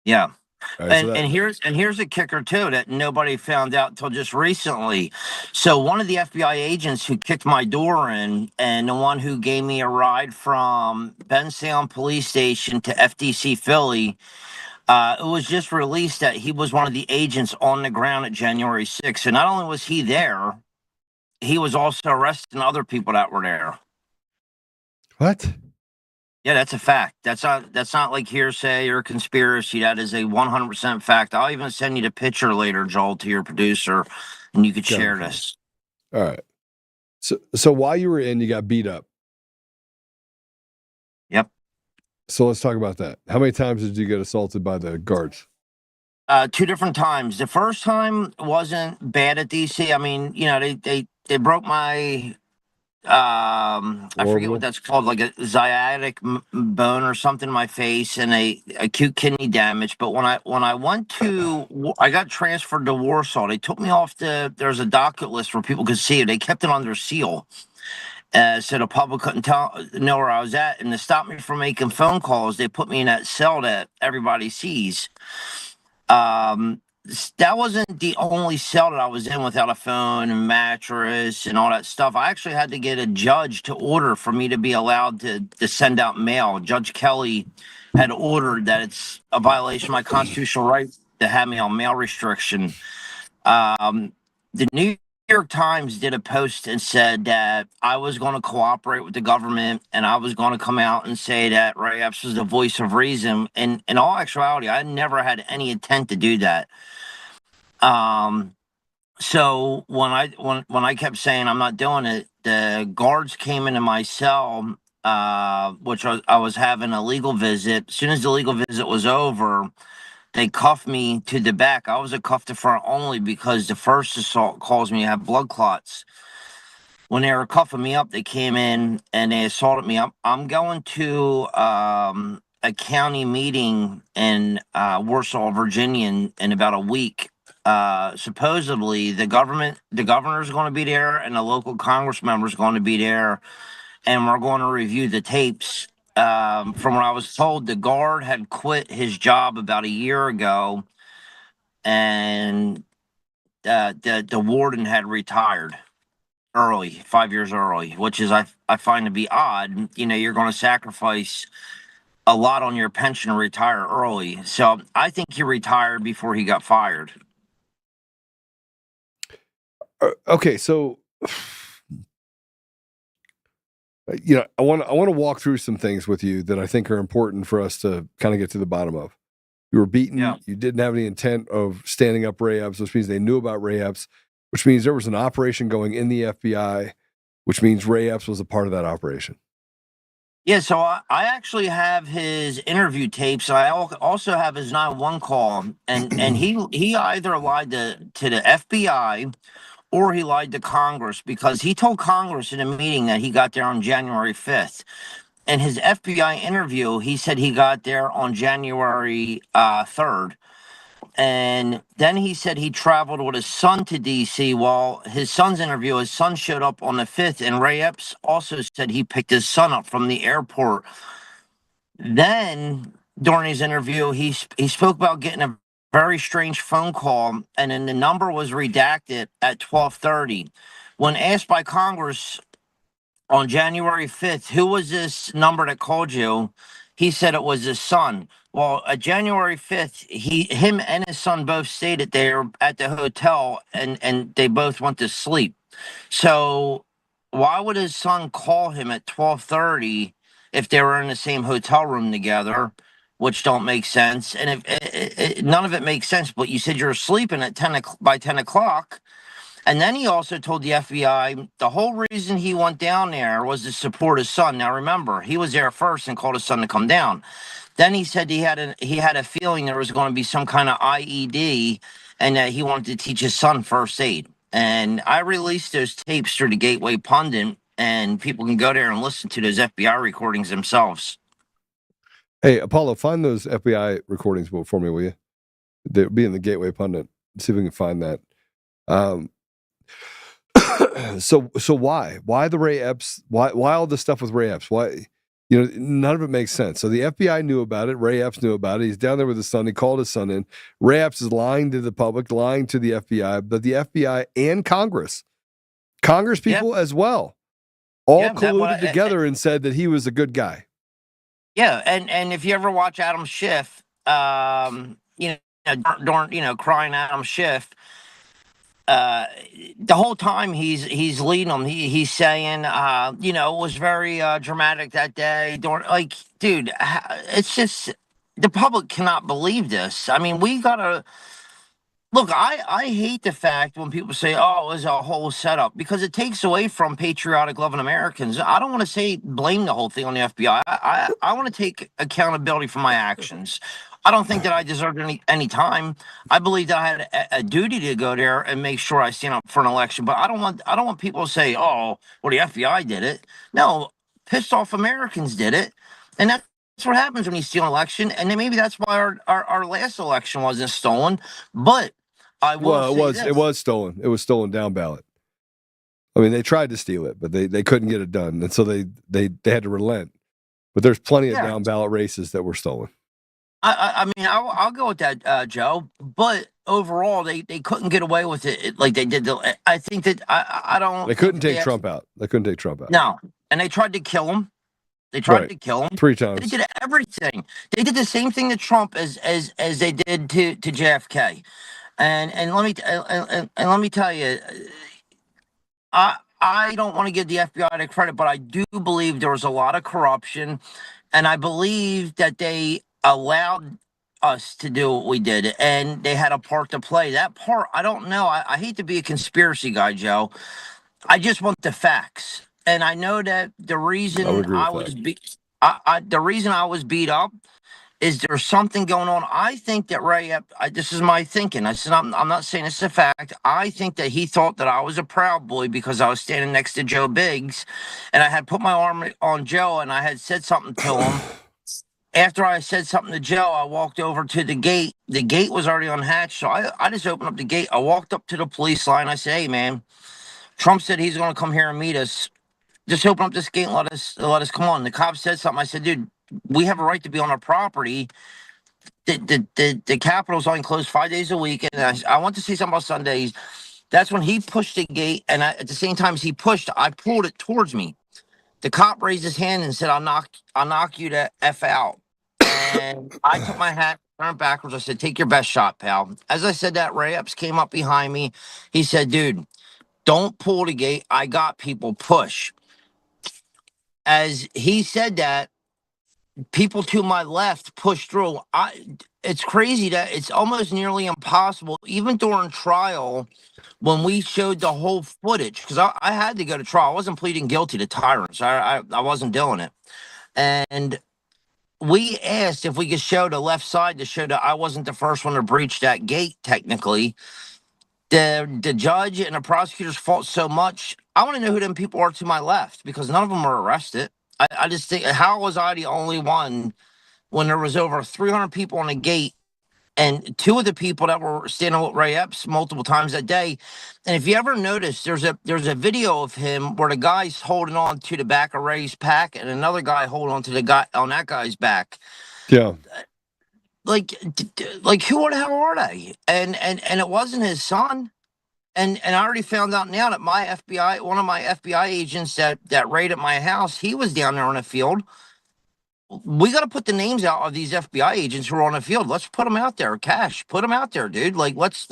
Yeah. Right, and here's a kicker too that nobody found out until just recently. So one of the FBI agents who kicked my door in, and the one who gave me a ride from Ben Salem Police Station to FDC Philly, it was just released that he was one of the agents on the ground at January 6th. And not only was he there, he was also arresting other people that were there. What? Yeah, that's a fact. That's not like hearsay or conspiracy. That is a 100% fact. I'll even send you the picture later, Joel, to your producer, and you could share this. All right. So while you were in, you got beat up. Yep. So let's talk about that. How many times did you get assaulted by the guards? 2 different times. The first time wasn't bad at DC. I mean, they broke my I forget what that's called, like a sciatic bone or something in my face, and acute kidney damage. But when I went to, I got transferred to Warsaw. They took me off there's a docket list where people could see it. They kept it under seal, so the public couldn't know where I was at. And to stop me from making phone calls, they put me in that cell that everybody sees. That wasn't the only cell that I was in without a phone and mattress and all that stuff. I actually had to get a judge to order for me to be allowed to send out mail. Judge Kelly had ordered that it's a violation of my constitutional right to have me on mail restriction. The New York Times did a post and said that I was going to cooperate with the government and I was going to come out and say that Ray Epps was the voice of reason. And in all actuality, I never had any intent to do that. So when I kept saying I'm not doing it, the guards came into my cell, which I was having a legal visit. As soon as the legal visit was over, they cuffed me to the back. I was a cuff to front only because the first assault caused me to have blood clots. When they were cuffing me up, they came in and they assaulted me. I'm going to a county meeting in Warsaw, Virginia in about a week. Supposedly the governor is going to be there and the local congress member is going to be there, and we're going to review the tapes. From what I was told, the guard had quit his job about a year ago, and the warden had retired early, 5 years early, which is I find to be odd. You're going to sacrifice a lot on your pension to retire early. So I think he retired before he got fired. Okay, so I want to walk through some things with you that I think are important for us to kind of get to the bottom of. You were beaten. Yeah. You didn't have any intent of standing up Ray Epps, which means they knew about Ray Epps, which means there was an operation going in the FBI, which means Ray Epps was a part of that operation. Yeah, so I actually have his interview tapes. I also have his 911 call, and he either lied to the FBI or he lied to Congress, because he told Congress in a meeting that he got there on January 5th. In his FBI interview, he said he got there on January 3rd. And then he said he traveled with his son to D.C. While his son's interview, his son showed up on the 5th, and Ray Epps also said he picked his son up from the airport. Then, during his interview, he spoke about getting a very strange phone call, and then the number was redacted at 12:30. When asked by Congress on January 5th, who was this number that called you, he said it was his son. Well, at January 5th, him and his son both stayed there at the hotel, and they both went to sleep. So why would his son call him at 12:30 if they were in the same hotel room together, which don't make sense? And if none of it makes sense, but you said you're sleeping at by 10 o'clock. And then he also told the FBI the whole reason he went down there was to support his son. Now, remember, he was there first and called his son to come down. Then he said he had a feeling there was going to be some kind of IED and that he wanted to teach his son first aid. And I released those tapes through the Gateway Pundit, and people can go there and listen to those FBI recordings themselves. Hey, Apollo, find those FBI recordings for me, will you? They'll be in the Gateway Pundit. See if we can find that. So why the Ray Epps? Why all this stuff with Ray Epps? Why? None of it makes sense. So the FBI knew about it. Ray Epps knew about it. He's down there with his son. He called his son in. Ray Epps is lying to the public, lying to the FBI, but the FBI and Congress people as well, all colluded together and said that he was a good guy. Yeah, and if you ever watch Adam Schiff, during crying Adam Schiff, the whole time he's leading them, he's saying, it was very dramatic that day. Dude, it's just the public cannot believe this. I mean, we gotta look. I hate the fact when people say, "Oh, it was a whole setup," because it takes away from patriotic, loving Americans. I don't want to say blame the whole thing on the FBI. I want to take accountability for my actions. I don't think that I deserved any time. I believe that I had a duty to go there and make sure I stand up for an election. But I don't want people to say, "Oh, well, the FBI did it." No, pissed off Americans did it, and that's what happens when you steal an election. And then maybe that's why our last election wasn't stolen. But I will it was stolen. It was stolen down ballot. I mean, they tried to steal it, but they couldn't get it done, and so they had to relent. But there's plenty of down ballot races that were stolen. I mean, I'll go with that, Joe. But overall, they couldn't get away with it like they did. I think that I don't. They couldn't take Trump out. They couldn't take Trump out. No, and they tried to kill him. They tried to kill him 3 times. They did everything. They did the same thing to Trump as they did to JFK. And let me tell you, I don't want to give the FBI the credit, but I do believe there was a lot of corruption, and I believe that they allowed us to do what we did, and they had a part to play. That part, I don't know. I hate to be a conspiracy guy, Joe. I just want the facts, and I know that the reason the reason I was beat up is there's something going on. I think that Ray Epps, this is my thinking. I'm not saying this is a fact. I think that he thought that I was a Proud Boy because I was standing next to Joe Biggs, and I had put my arm on Joe, and I had said something to him. After I said something to Joe, I walked over to the gate. The gate was already unhatched, so I just opened up the gate. I walked up to the police line. I said, "Hey, man, Trump said he's going to come here and meet us. Just open up this gate and let us come on." The cop said something. I said, "Dude, we have a right to be on our property. The Capitol's only closed 5 days a week, and I want to see something about Sundays." That's when he pushed the gate, and at the same time as he pushed, I pulled it towards me. The cop raised his hand and said, I'll knock you the F out." And I took my hat, turned backwards. I said, "Take your best shot, pal." As I said that, Ray Epps came up behind me. He said, "Dude, don't pull the gate. I got people. Push." As he said that, people to my left pushed through. It's crazy that it's almost nearly impossible, even during trial, when we showed the whole footage, because I had to go to trial. I wasn't pleading guilty to tyrants. I wasn't doing it. And we asked if we could show the left side to show that I wasn't the first one to breach that gate, technically. The judge and the prosecutors fought so much. I want to know who them people are to my left, because none of them were arrested. I just think, how was I the only one when there was over 300 people on the gate, and 2 of the people that were standing with Ray Epps multiple times that day? And if you ever notice, there's a video of him where the guy's holding on to the back of Ray's pack, and another guy holding on to the guy on that guy's back. Yeah. Like who the hell are they? And it wasn't his son. And I already found out now that one of my FBI agents that raided my house, he was down there on the field. We got to put the names out of these FBI agents who are on the field. Let's put them out there. Cash, put them out there, dude. Like, let's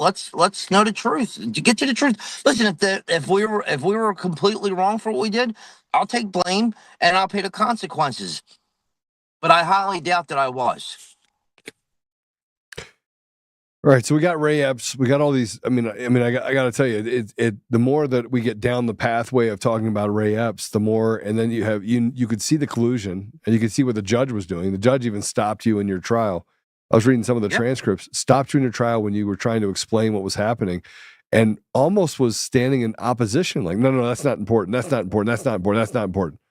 know the truth. To get to the truth. Listen, if we were completely wrong for what we did, I'll take blame and I'll pay the consequences. But I highly doubt that I was. All right, so we got Ray Epps, we got all these. I mean, I got to tell you, the more that we get down the pathway of talking about Ray Epps, the more, and then you could see the collusion, and you could see what the judge was doing. The judge even stopped you in your trial. I was reading some of the transcripts. Stopped you in your trial when you were trying to explain what was happening, and almost was standing in opposition, like, no, that's not important. That's not important. That's not important. That's not important.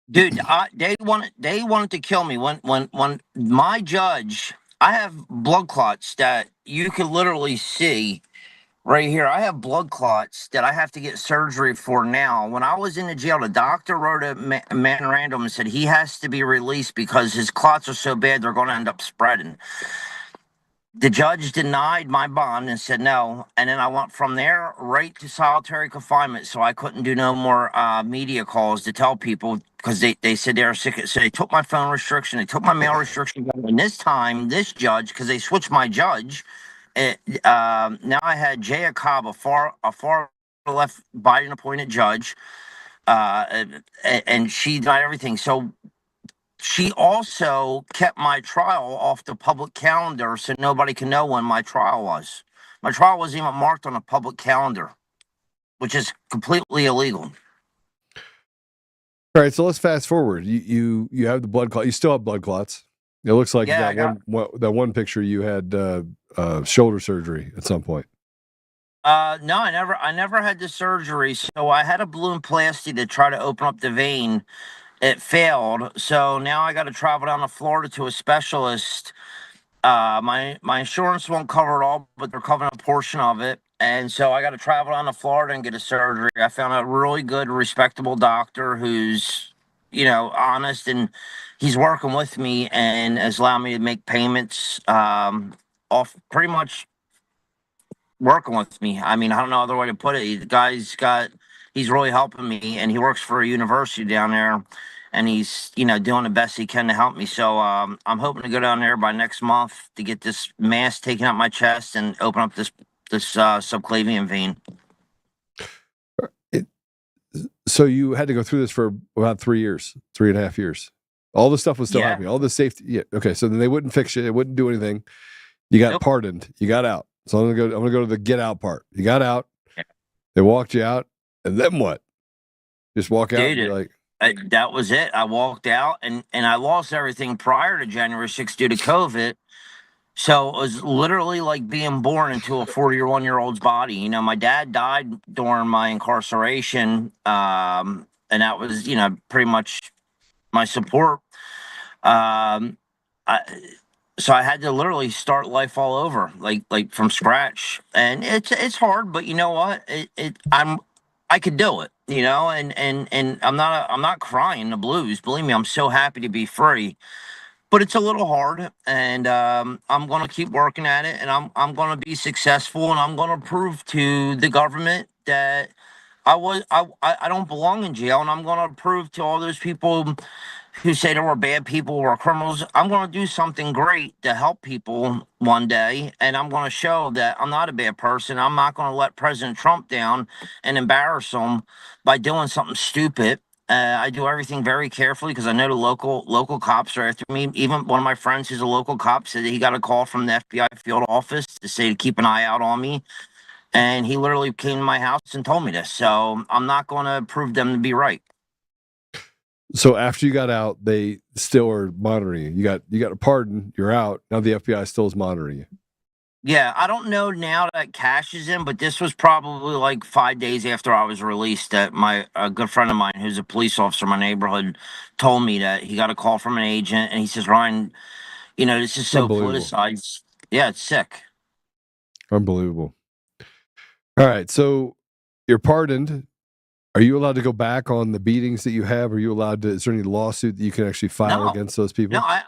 Dude, they wanted to kill me when my judge. I have blood clots that you can literally see right here. I have blood clots that I have to get surgery for now. When I was in the jail, the doctor wrote a memorandum and said he has to be released because his clots are so bad they're going to end up spreading. The judge denied my bond and said no, and then I went from there right to solitary confinement, so I couldn't do no more media calls to tell people because they said they were sick. So they took my phone restriction, they took my mail restriction, and this time, this judge, because they switched my judge, now I had Jay Cobb, a far left Biden appointed judge, and she denied everything. So she also kept my trial off the public calendar so nobody can know when my trial was. My trial wasn't even marked on a public calendar, which is completely illegal. All right, so let's fast forward. You have the blood clot. You still have blood clots. It looks like that one picture you had shoulder surgery at some point. No, I never had the surgery. So I had a balloonplasty to try to open up the vein. It failed, so now I got to travel down to Florida to a specialist. My insurance won't cover it all, but they're covering a portion of it, and so I got to travel down to Florida and get a surgery. I found a really good, respectable doctor who's, honest, and he's working with me and has allowed me to make payments off pretty much working with me. I mean, I don't know other way to put it. The guy's he's really helping me, and he works for a university down there, and he's, doing the best he can to help me. So I'm hoping to go down there by next month to get this mass taken out my chest and open up this subclavian vein. So you had to go through this for about 3.5 years. All the stuff was still happening. All the safety. Yeah. Okay. So then they wouldn't fix you. They wouldn't do anything. You got pardoned. You got out. So I'm gonna go to the get out part. You got out. They walked you out, and then what? Just walk out. Dude, and you're like, that was it. I walked out, and I lost everything prior to January 6th due to COVID. So it was literally like being born into a 41-year-old's body. My dad died during my incarceration, and that was, pretty much my support. So I had to literally start life all over, like from scratch, and it's hard, but you know what? I could do it, and I'm not crying the blues. Believe me, I'm so happy to be free. But it's a little hard, and I'm going to keep working at it, and I'm going to be successful, and I'm going to prove to the government that I don't belong in jail, and I'm going to prove to all those people who say there were bad people or criminals, I'm going to do something great to help people one day, and I'm going to show that I'm not a bad person. I'm not going to let President Trump down and embarrass him by doing something stupid. I do everything very carefully because I know the local cops are after me. Even one of my friends who's a local cop said that he got a call from the FBI field office to say to keep an eye out on me. And he literally came to my house and told me this. So I'm not going to prove them to be right. So after you got out, they still are monitoring you. You got a pardon. You're out. Now the FBI still is monitoring you. Yeah, I don't know now that cash is in, but this was probably like 5 days after I was released that a good friend of mine who's a police officer in my neighborhood told me that he got a call from an agent, and he says, Ryan, this is so politicized. Yeah, it's sick. Unbelievable. All right, so you're pardoned. Are you allowed to go back on the beatings that you have? Are you allowed to? Is there any lawsuit that you can actually file against those people? No,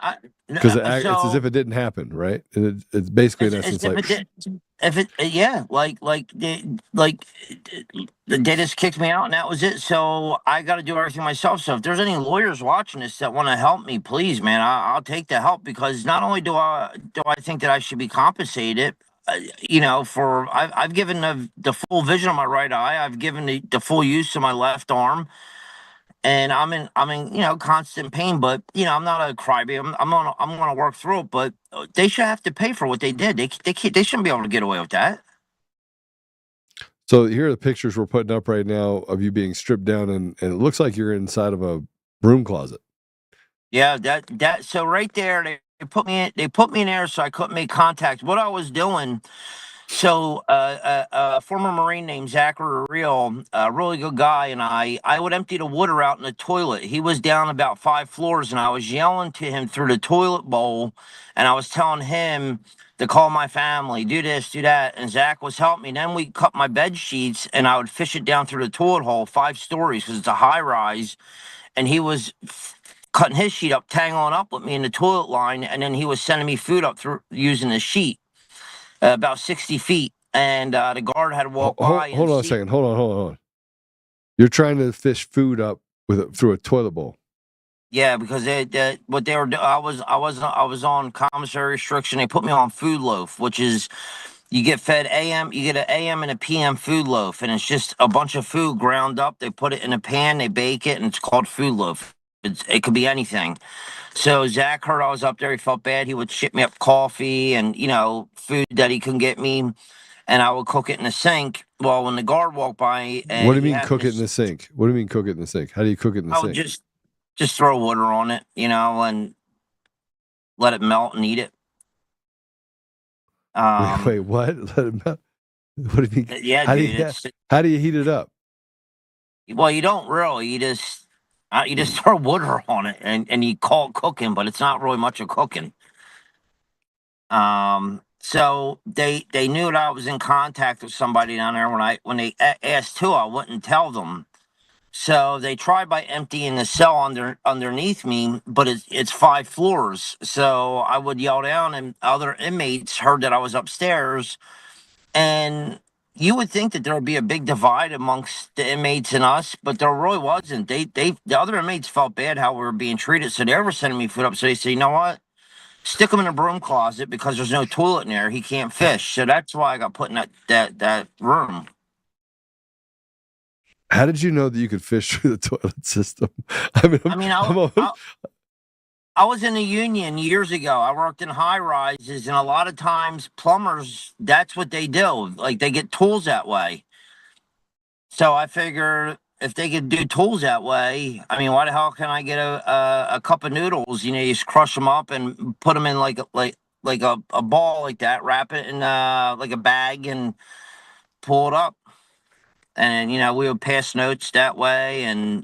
because it's as if it didn't happen, right? And it's basically in essence they just kicked me out and that was it. So I got to do everything myself. So if there's any lawyers watching this that want to help me, please, man, I'll take the help, because not only do I think that I should be compensated. I've given the full vision of my right eye. I've given the full use of my left arm, and I'm in constant pain. But I'm not a crybaby. I'm gonna work through it. But they should have to pay for what they did. They shouldn't be able to get away with that. So here are the pictures we're putting up right now of you being stripped down, and it looks like you're inside of a broom closet. Yeah, that. So right there, they put me in there so I couldn't make contact. What I was doing So, a former Marine named Zachary Real, a really good guy, and I would empty the water out in the toilet. He was down about 5 floors, and I was yelling to him through the toilet bowl, and I was telling him to call my family, do this, do that, and Zach was helping me. Then we cut my bed sheets, and I would fish it down through the toilet hole, 5 stories, because it's a high rise, and he was cutting his sheet up, tangling up with me in the toilet line, and then he was sending me food up through using the sheet. About 60 feet, and the guard had to walk by. Hold on a second. Hold on. You're trying to fish food up through a toilet bowl. Yeah, because what they were. I was on commissary restriction. They put me on food loaf, which is you get fed AM. You get an AM and a PM food loaf, and it's just a bunch of food ground up. They put it in a pan, they bake it, and it's called food loaf. It could be anything. So Zach heard I was up there. He felt bad. He would ship me up coffee and food that he couldn't get me, and I would cook it in the sink. Well, when the guard walked by, What do you mean cook it in the sink? What do you mean cook it in the sink? How do you cook it in the I sink? would just throw water on it, and let it melt and eat it. Wait, what? Let it melt? What do you mean? Yeah, how do you heat it up? Well, you don't really. You just throw water on it and you call it cooking, but it's not really much of cooking. So they knew that I was in contact with somebody down there. When they asked who, I wouldn't tell them. So they tried by emptying the cell underneath me, but it's 5 floors. So I would yell down, and other inmates heard that I was upstairs. And you would think that there would be a big divide amongst the inmates and us, but there really wasn't. The other inmates felt bad how we were being treated, so they were sending me food up. So they said, you know what? Stick him in a broom closet because there's no toilet in there. He can't fish. So that's why I got put in that room. How did you know that you could fish through the toilet system? I was in a union years ago. I worked in high rises, and a lot of times plumbers, that's what they do. Like they get tools that way. So I figure if they could do tools that way, I mean, why the hell can I get a cup of noodles? You just crush them up and put them in like a ball like that, wrap it in like a bag and pull it up. And we would pass notes that way, and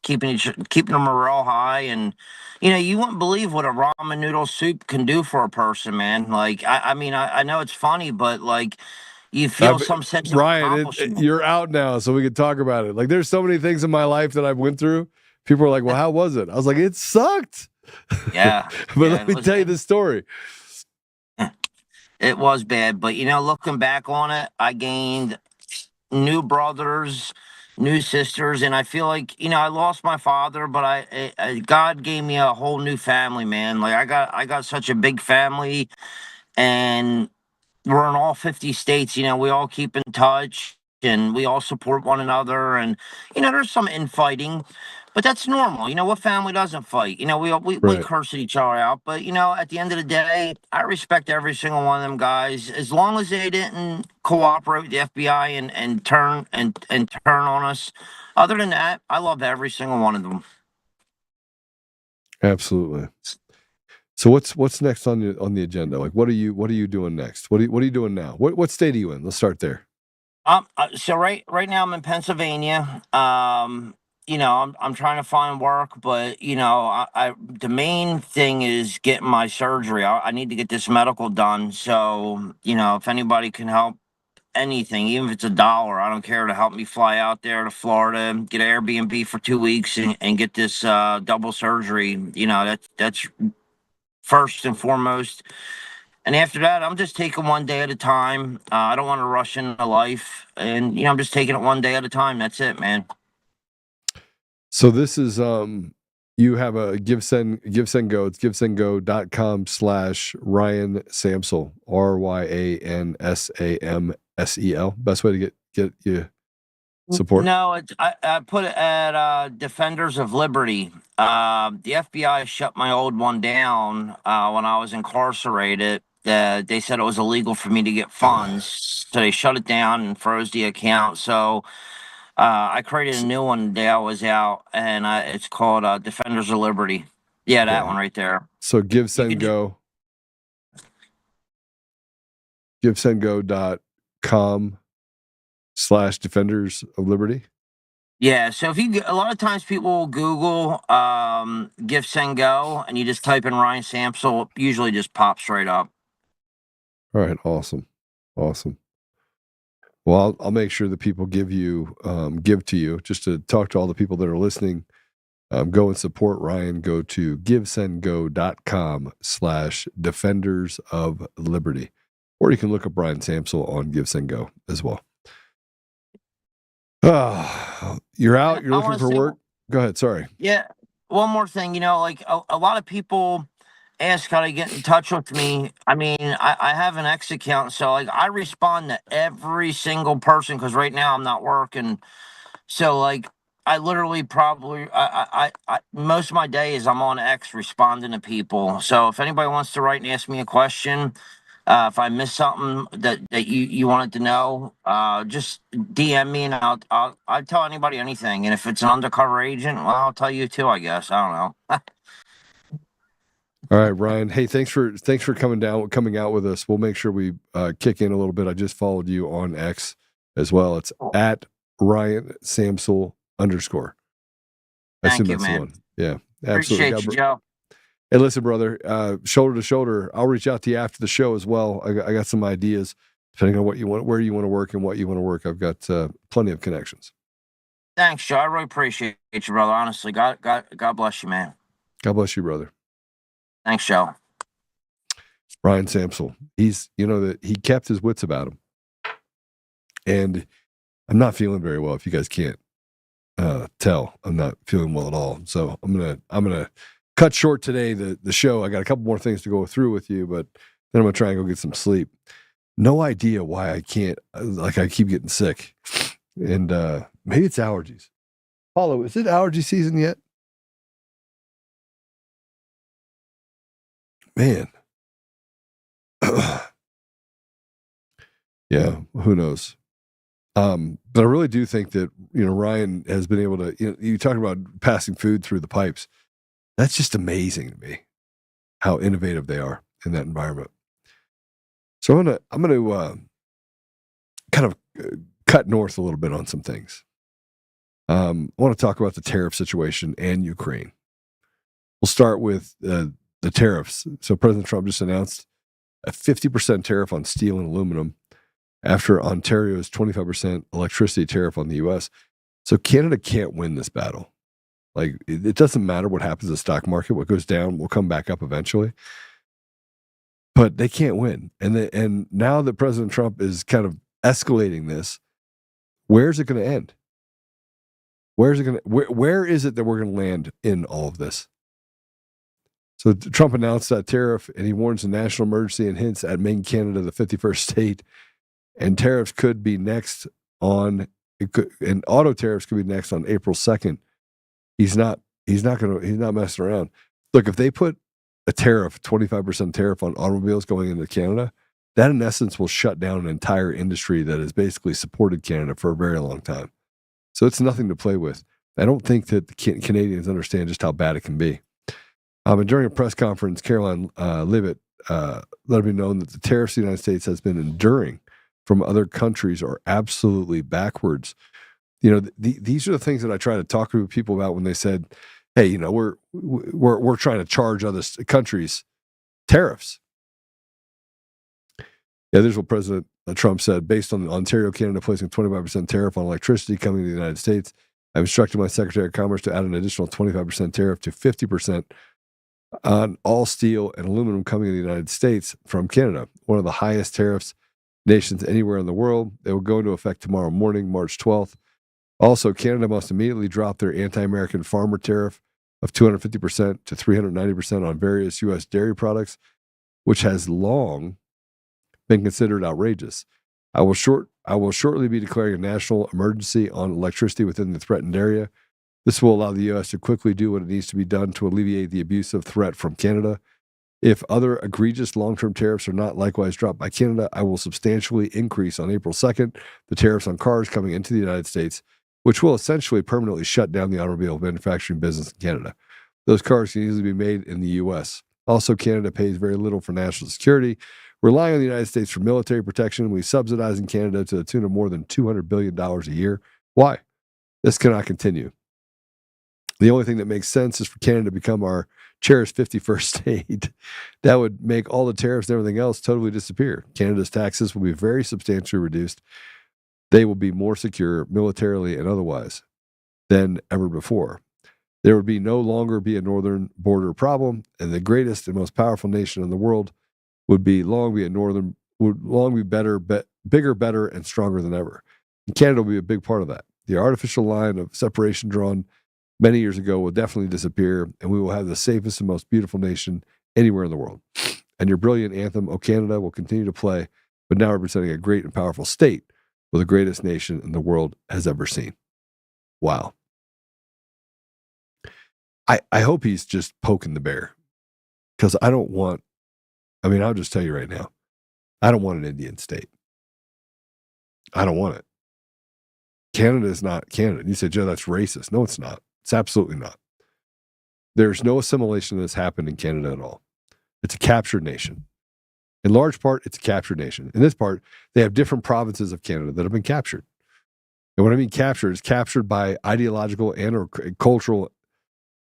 keeping the morale high. And you wouldn't believe what a ramen noodle soup can do for a person, man. Like I mean I know it's funny, but like you feel some sense of accomplishment. You're out now, so we can talk about it. Like there's so many things in my life that I've went through. People are like, well, how was it? I was like, it sucked. Yeah. But let me tell you the story. It was bad, but looking back on it, I gained new brothers, new sisters, and I feel like I lost my father, but God gave me a whole new family, man. Like I got such a big family, and we're in all 50 states. We all keep in touch, and we all support one another. And there's some infighting, but that's normal. What family doesn't fight? We curse each other out, but at the end of the day, I respect every single one of them guys, as long as they didn't cooperate with the FBI and turn on us. Other than that, I love every single one of them. Absolutely. So what's next on the agenda? Like what are you doing next? What are you doing now? What state are you in? Let's start there. So right now I'm in Pennsylvania. I'm trying to find work, but the main thing is getting my surgery. I need to get this medical done. So if anybody can help, anything, even if it's $1, I don't care, to help me fly out there to Florida, get an Airbnb for 2 weeks, and get this double surgery. That's first and foremost. And after that, I'm just taking one day at a time. I don't want to rush into life. And, I'm just taking it one day at a time. That's it, man. So this is, you have a Give Send Go. It's givesendgo.com/Ryan Samsel, RyanSamsel. Best way to get you support? No, I put it at Defenders of Liberty. The FBI shut my old one down when I was incarcerated. They said it was illegal for me to get funds, so they shut it down and froze the account. So I created a new one the day I was out, and it's called Defenders of Liberty. Yeah, that one right there. So Give Send Go. givesendgo.com/defenders of liberty. Yeah, so if you, a lot of times people will Google Give Send Go, and you just type in Ryan Samsel, it usually just pops right up. All right, awesome. Well, I'll make sure that people give to you, just to talk to all the people that are listening. Go and support Ryan. Go to givesendgo.com/defenders of liberty, or you can look up Ryan Samsel on Give Send Go as well. You're out. You're looking for work. Go ahead. Sorry. Yeah. One more thing, like a lot of people ask how to get in touch with me. I mean, I have an X account, so like I respond to every single person because right now I'm not working. So like I literally probably I most of my day is I'm on X responding to people. So if anybody wants to write and ask me a question, if I missed something that you wanted to know, just DM me and I'll tell anybody anything. And if it's an undercover agent, well, I'll tell you too, I guess. I don't know. All right, Ryan. Hey, thanks for coming out with us. We'll make sure we kick in a little bit. I just followed you on X as well. It's at Ryan Samsel _. Thank you, man. Yeah, absolutely. Appreciate you, Joe. Hey, listen, brother, shoulder to shoulder, I'll reach out to you after the show as well. I got some ideas depending on what you want, where you want to work and what you want to work. I've got plenty of connections. Thanks, Joe. I really appreciate you, brother. Honestly, God bless you, man. God bless you, brother. Thanks, Joe. Ryan Samsel. He's, that he kept his wits about him. And I'm not feeling very well. If you guys can't tell, I'm not feeling well at all. So I'm gonna cut short today the show. I got a couple more things to go through with you, but then I'm gonna try and go get some sleep. No idea why I can't. I keep getting sick, and maybe it's allergies. Paulo, is it allergy season yet? Man. Yeah, who knows? But I really do think that, Ryan has been able to, you talk about passing food through the pipes. That's just amazing to me, how innovative they are in that environment. So I'm gonna kind of cut north a little bit on some things. I want to talk about the tariff situation and Ukraine. We'll start with the tariffs. So President Trump just announced a 50% tariff on steel and aluminum after Ontario's 25% electricity tariff on the U.S. So Canada can't win this battle. Like, it doesn't matter what happens in the stock market. What goes down will come back up eventually. But they can't win. And now that President Trump is kind of escalating this, where's it going to end? Where is it that we're going to land in all of this? So Trump announced that tariff, and he warns a national emergency and hints at making Canada the 51st state. And tariffs could be next and auto tariffs could be next on April 2nd. He's not messing around. Look, if they put a tariff, 25% tariff on automobiles going into Canada, that in essence will shut down an entire industry that has basically supported Canada for a very long time. So it's nothing to play with. I don't think that the Canadians understand just how bad it can be. And during a press conference, Caroline Leavitt let it be known that the tariffs the United States has been enduring from other countries are absolutely backwards. These are the things that I try to talk to people about when they said, "Hey, we're trying to charge other countries tariffs." Yeah, there's what President Trump said. Based on Ontario, Canada placing 25% tariff on electricity coming to the United States, I've instructed my Secretary of Commerce to add an additional 25% tariff to 50% on all steel and aluminum coming to the United States from Canada, one of the highest tariffs nations anywhere in the world. They will go into effect tomorrow morning, March 12th. Also, Canada must immediately drop their anti-American farmer tariff of 250% to 390% on various U.S. dairy products, which has long been considered outrageous. I will shortly be declaring a national emergency on electricity within the threatened area. This will allow the U.S. to quickly do what it needs to be done to alleviate the abusive threat from Canada. If other egregious long-term tariffs are not likewise dropped by Canada, I will substantially increase on April 2nd the tariffs on cars coming into the United States, which will essentially permanently shut down the automobile manufacturing business in Canada. Those cars can easily be made in the U.S. Also, Canada pays very little for national security, relying on the United States for military protection. We subsidize in Canada to the tune of more than $200 billion a year. Why? This cannot continue. The only thing that makes sense is for Canada to become our cherished 51st state. That would make all the tariffs and everything else totally disappear. Canada's taxes will be very substantially reduced. They will be more secure militarily and otherwise than ever before. There would no longer be a northern border problem, and the greatest and most powerful nation in the world would long be better, bigger, better, and stronger than ever. And Canada will be a big part of that. The artificial line of separation drawn many years ago will definitely disappear, and we will have the safest and most beautiful nation anywhere in the world. And your brilliant anthem, O Canada, will continue to play, but now representing a great and powerful state with the greatest nation in the world has ever seen. Wow. I hope he's just poking the bear, because I'll just tell you right now, I don't want an Indian state. I don't want it. Canada is not Canada. And you said, Joe, that's racist. No, it's not. It's absolutely not. There's no assimilation that's happened in Canada at all. It's a captured nation. In large part, it's a captured nation. In this part, they have different provinces of Canada that have been captured. And what I mean captured is captured by ideological and or cultural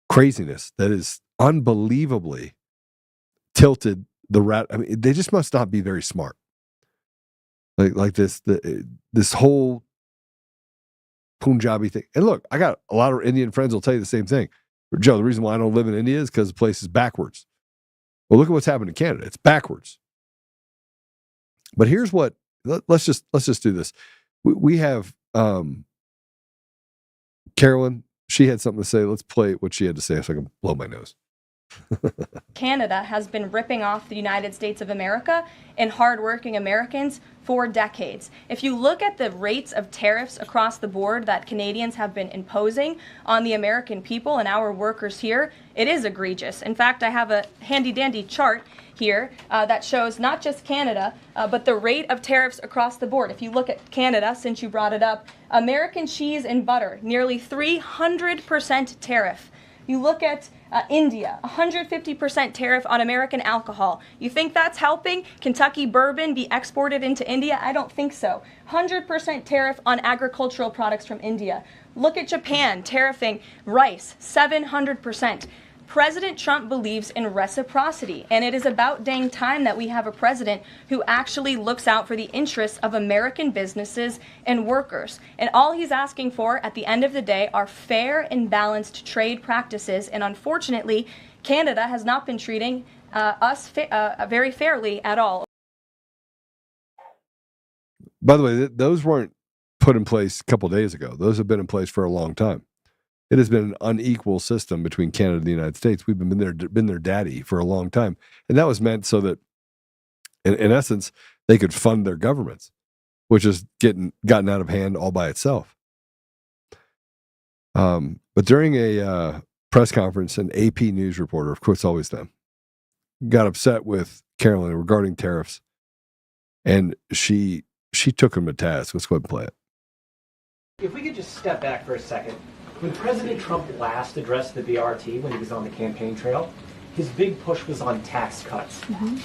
craziness that is unbelievably tilted they just must not be very smart. Like this whole Punjabi thing. And look, I got a lot of Indian friends will tell you the same thing. Joe, the reason why I don't live in India is because the place is backwards. Well, look at what's happened in Canada. It's backwards. But here's what, let's just do this. We have Carolyn, she had something to say. Let's play what she had to say so I can blow my nose. Canada has been ripping off the United States of America and hardworking Americans for decades. If you look at the rates of tariffs across the board that Canadians have been imposing on the American people and our workers here, it is egregious. In fact, I have a handy-dandy chart here that shows not just Canada, but the rate of tariffs across the board. If you look at Canada, since you brought it up, American cheese and butter, nearly 300% tariff. You look at India, 150% tariff on American alcohol. You think that's helping Kentucky bourbon be exported into India? I don't think so. 100% tariff on agricultural products from India. Look at Japan, tariffing rice, 700%. President Trump believes in reciprocity, and it is about dang time that we have a president who actually looks out for the interests of American businesses and workers. And all he's asking for at the end of the day are fair and balanced trade practices, and unfortunately, Canada has not been treating us very fairly at all. By the way, those weren't put in place a couple of days ago. Those have been in place for a long time. It has been an unequal system between Canada and the United States. We've been their daddy for a long time. And that was meant so that, in essence, they could fund their governments, which has gotten out of hand all by itself. But during a press conference, an AP News reporter, of course, always them, got upset with Carolyn regarding tariffs. And she took him to task. Let's go ahead and play it. If we could just step back for a second. When President Trump last addressed the BRT when he was on the campaign trail, his big push was on tax cuts.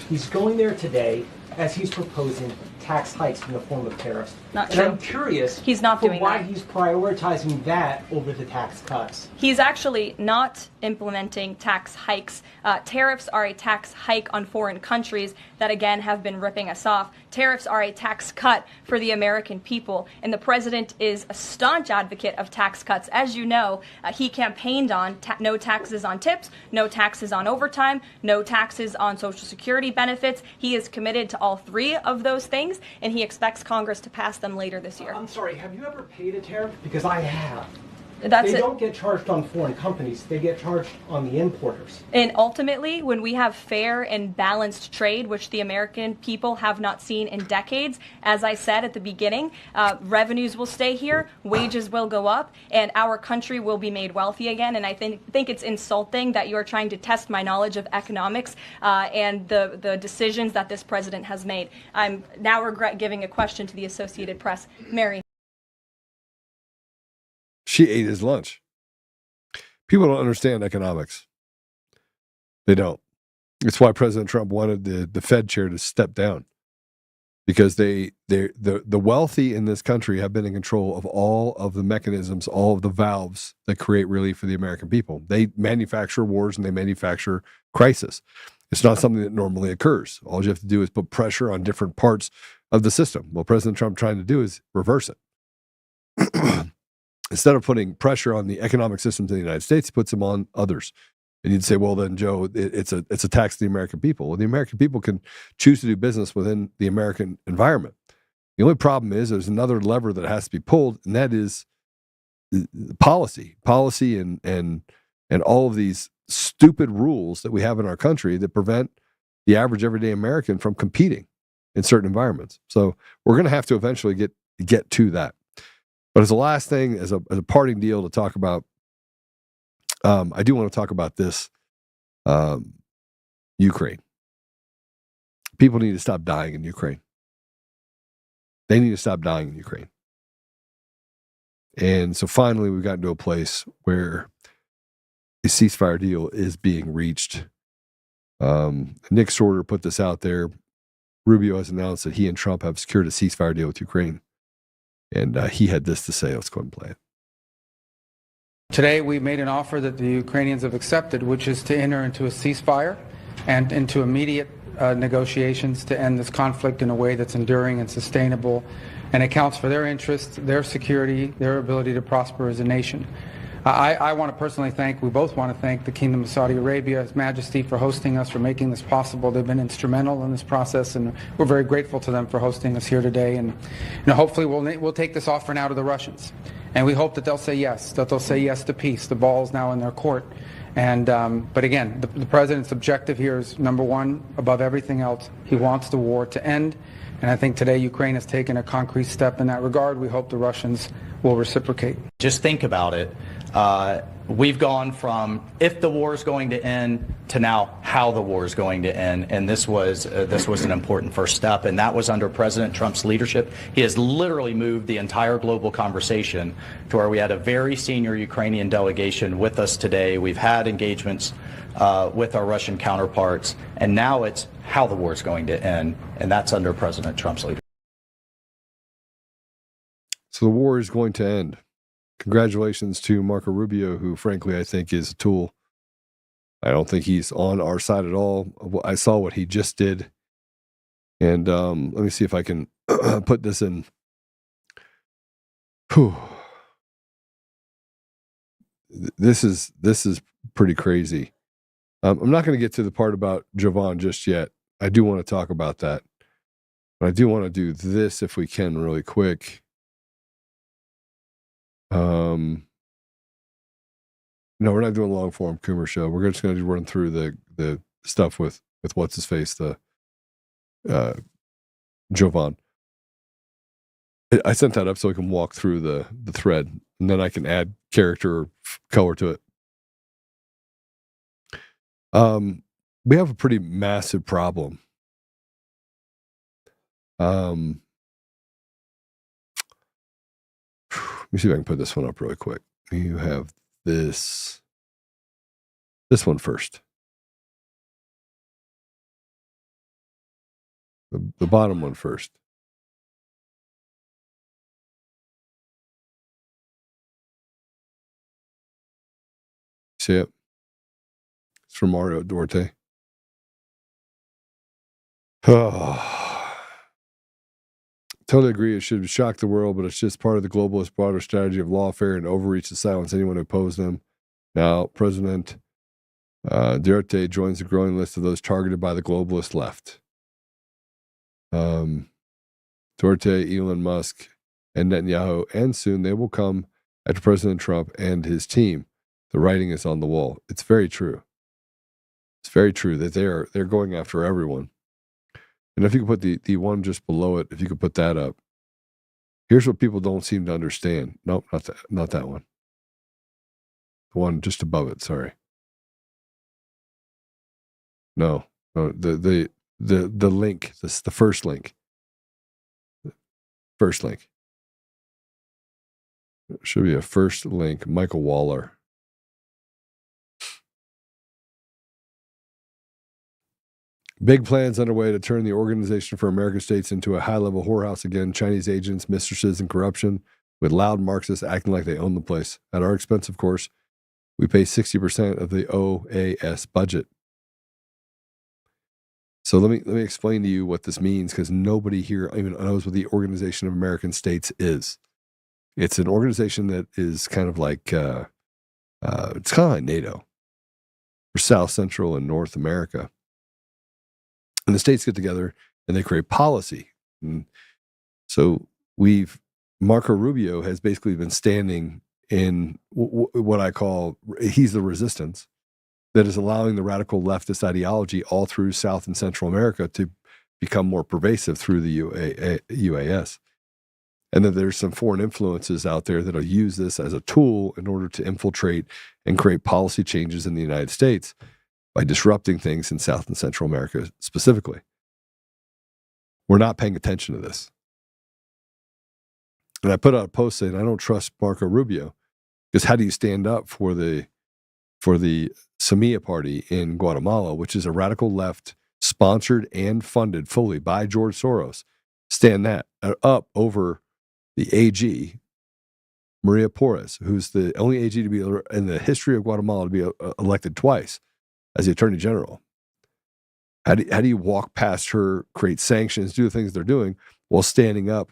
He's going there today as he's proposing tax hikes in the form of tariffs. Not true. I'm curious he's not doing why that. He's prioritizing that over the tax cuts. He's actually not implementing tax hikes. Tariffs are a tax hike on foreign countries that, again, have been ripping us off. Tariffs are a tax cut for the American people, and the president is a staunch advocate of tax cuts. As you know, he campaigned on no taxes on tips, no taxes on overtime, no taxes on Social Security benefits. He is committed to all three of those things, and he expects Congress to pass them later this year. I'm sorry, have you ever paid a tariff? Because I have. They don't get charged on foreign companies. They get charged on the importers. And ultimately, when we have fair and balanced trade, which the American people have not seen in decades, as I said at the beginning, revenues will stay here, wages will go up, and our country will be made wealthy again. And I think it's insulting that you are trying to test my knowledge of economics and the decisions that this president has made. I'm now regret giving a question to the Associated Press. Mary. She ate his lunch. People don't understand economics. They don't. It's why President Trump wanted the Fed chair to step down, because the wealthy in this country have been in control of all of the mechanisms, all of the valves that create relief for the American people. They manufacture wars and they manufacture crisis. It's not something that normally occurs. All you have to do is put pressure on different parts of the system. What President Trump trying to do is reverse it. Instead of putting pressure on the economic systems in the United States, he puts them on others. And you'd say, well, then, Joe, it's a tax to the American people. Well, the American people can choose to do business within the American environment. The only problem is there's another lever that has to be pulled, and that is policy, and all of these stupid rules that we have in our country that prevent the average everyday American from competing in certain environments. So we're going to have to eventually get to that. But as a last thing, as a parting deal to talk about, I do want to talk about this, Ukraine. People need to stop dying in Ukraine. They need to stop dying in Ukraine. And so finally, we've gotten to a place where a ceasefire deal is being reached. Nick Sorter put this out there. Rubio has announced that he and Trump have secured a ceasefire deal with Ukraine. And he had this to say. Let's go ahead and play it. Today, we made an offer that the Ukrainians have accepted, which is to enter into a ceasefire and into immediate negotiations to end this conflict in a way that's enduring and sustainable and accounts for their interests, their security, their ability to prosper as a nation. I want to personally we both want to thank the Kingdom of Saudi Arabia, His Majesty, for hosting us, for making this possible. They've been instrumental in this process, and we're very grateful to them for hosting us here today. And hopefully we'll take this offer now to the Russians. And we hope that they'll say yes, to peace. The ball is now in their court. And but again, the president's objective here is, number one, above everything else, he wants the war to end. And I think today Ukraine has taken a concrete step in that regard. We hope the Russians will reciprocate. Just think about it. We've gone from if the war is going to end to now how the war is going to end, and this was an important first step, and that was under President Trump's leadership. He has literally moved the entire global conversation to where we had a very senior Ukrainian delegation with us today. We've had engagements with our Russian counterparts, and now it's how the war is going to end, and that's under President Trump's leadership. So the war is going to end. Congratulations to Marco Rubio, who frankly I think is a tool. I don't think he's on our side at all. I saw what he just did. And let me see if I can put this in. Whew. This is pretty crazy. I'm not going to get to the part about Jovan just yet. I do want to talk about that. But I do want to do this if we can really quick. No, we're not doing a long form Coomer show. We're just going to run through the stuff with what's his face, the Jovan. I sent that up so I can walk through the thread, and then I can add character or color to it. We have a pretty massive problem. Let me see if I can put this one up really quick. You have this one first. The bottom one first. See it? It's from Mario Duarte. Totally agree. It should shock the world, but it's just part of the globalist broader strategy of lawfare and overreach to silence anyone who opposed them. Now, President Duarte joins the growing list of those targeted by the globalist left. Duarte, Elon Musk, and Netanyahu, and soon they will come after President Trump and his team. The writing is on the wall. It's very true. It's very true that they're going after everyone. And if you could put the one just below it, if you could put that up. Here's what people don't seem to understand. Nope, not that one. The one just above it, sorry. No, the link, the first link. First link. It should be a first link, Michael Waller. Big plans underway to turn the Organization for American States into a high-level whorehouse again. Chinese agents, mistresses, and corruption, with loud Marxists acting like they own the place. At our expense, of course. We pay 60% of the OAS budget. So let me explain to you what this means, because nobody here even knows what the Organization of American States is. It's an organization that is kind of like it's kind of like NATO for South, Central, and North America. And the states get together and they create policy. And so Marco Rubio has basically been standing in what I call, he's the resistance that is allowing the radical leftist ideology all through South and Central America to become more pervasive through the UAS. And then there's some foreign influences out there that'll use this as a tool in order to infiltrate and create policy changes in the United States by disrupting things in South and Central America specifically. We're not paying attention to this. And I put out a post saying, I don't trust Marco Rubio, because how do you stand up for the Semilla party in Guatemala, which is a radical left sponsored and funded fully by George Soros? Stand that up over the AG, Maria Porras, who's the only AG to be in the history of Guatemala to be elected twice as the Attorney General. How do you walk past her, create sanctions, do the things they're doing while standing up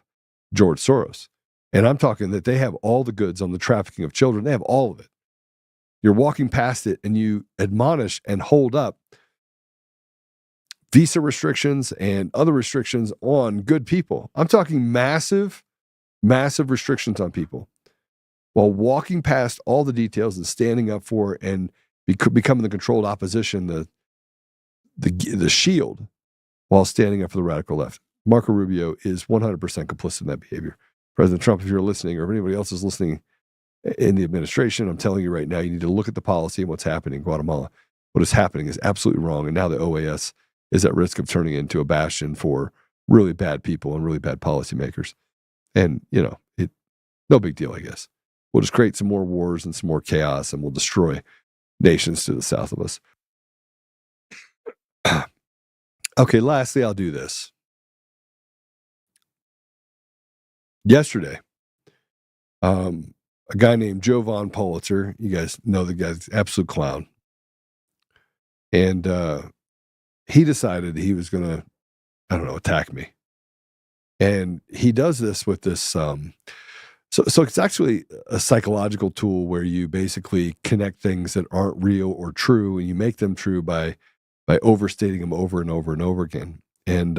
George Soros? And I'm talking that they have all the goods on the trafficking of children. They have all of it. You're walking past it and you admonish and hold up visa restrictions and other restrictions on good people. I'm talking massive, massive restrictions on people while walking past all the details and standing up for and becoming the controlled opposition, the shield, while standing up for the radical left. Marco Rubio is 100% complicit in that behavior. President Trump, if you're listening, or if anybody else is listening in the administration, I'm telling you right now, you need to look at the policy and what's happening in Guatemala. What is happening is absolutely wrong. And now the OAS is at risk of turning into a bastion for really bad people and really bad policymakers. And, no big deal, I guess. We'll just create some more wars and some more chaos, and we'll destroy nations to the south of us. Okay, lastly, I'll do this. Yesterday, a guy named Jovan Pulitzer, you guys know the guy's an absolute clown. And he decided he was going to, attack me. And he does this with this, so it's actually a psychological tool where you basically connect things that aren't real or true, and you make them true by overstating them over and over and over again. And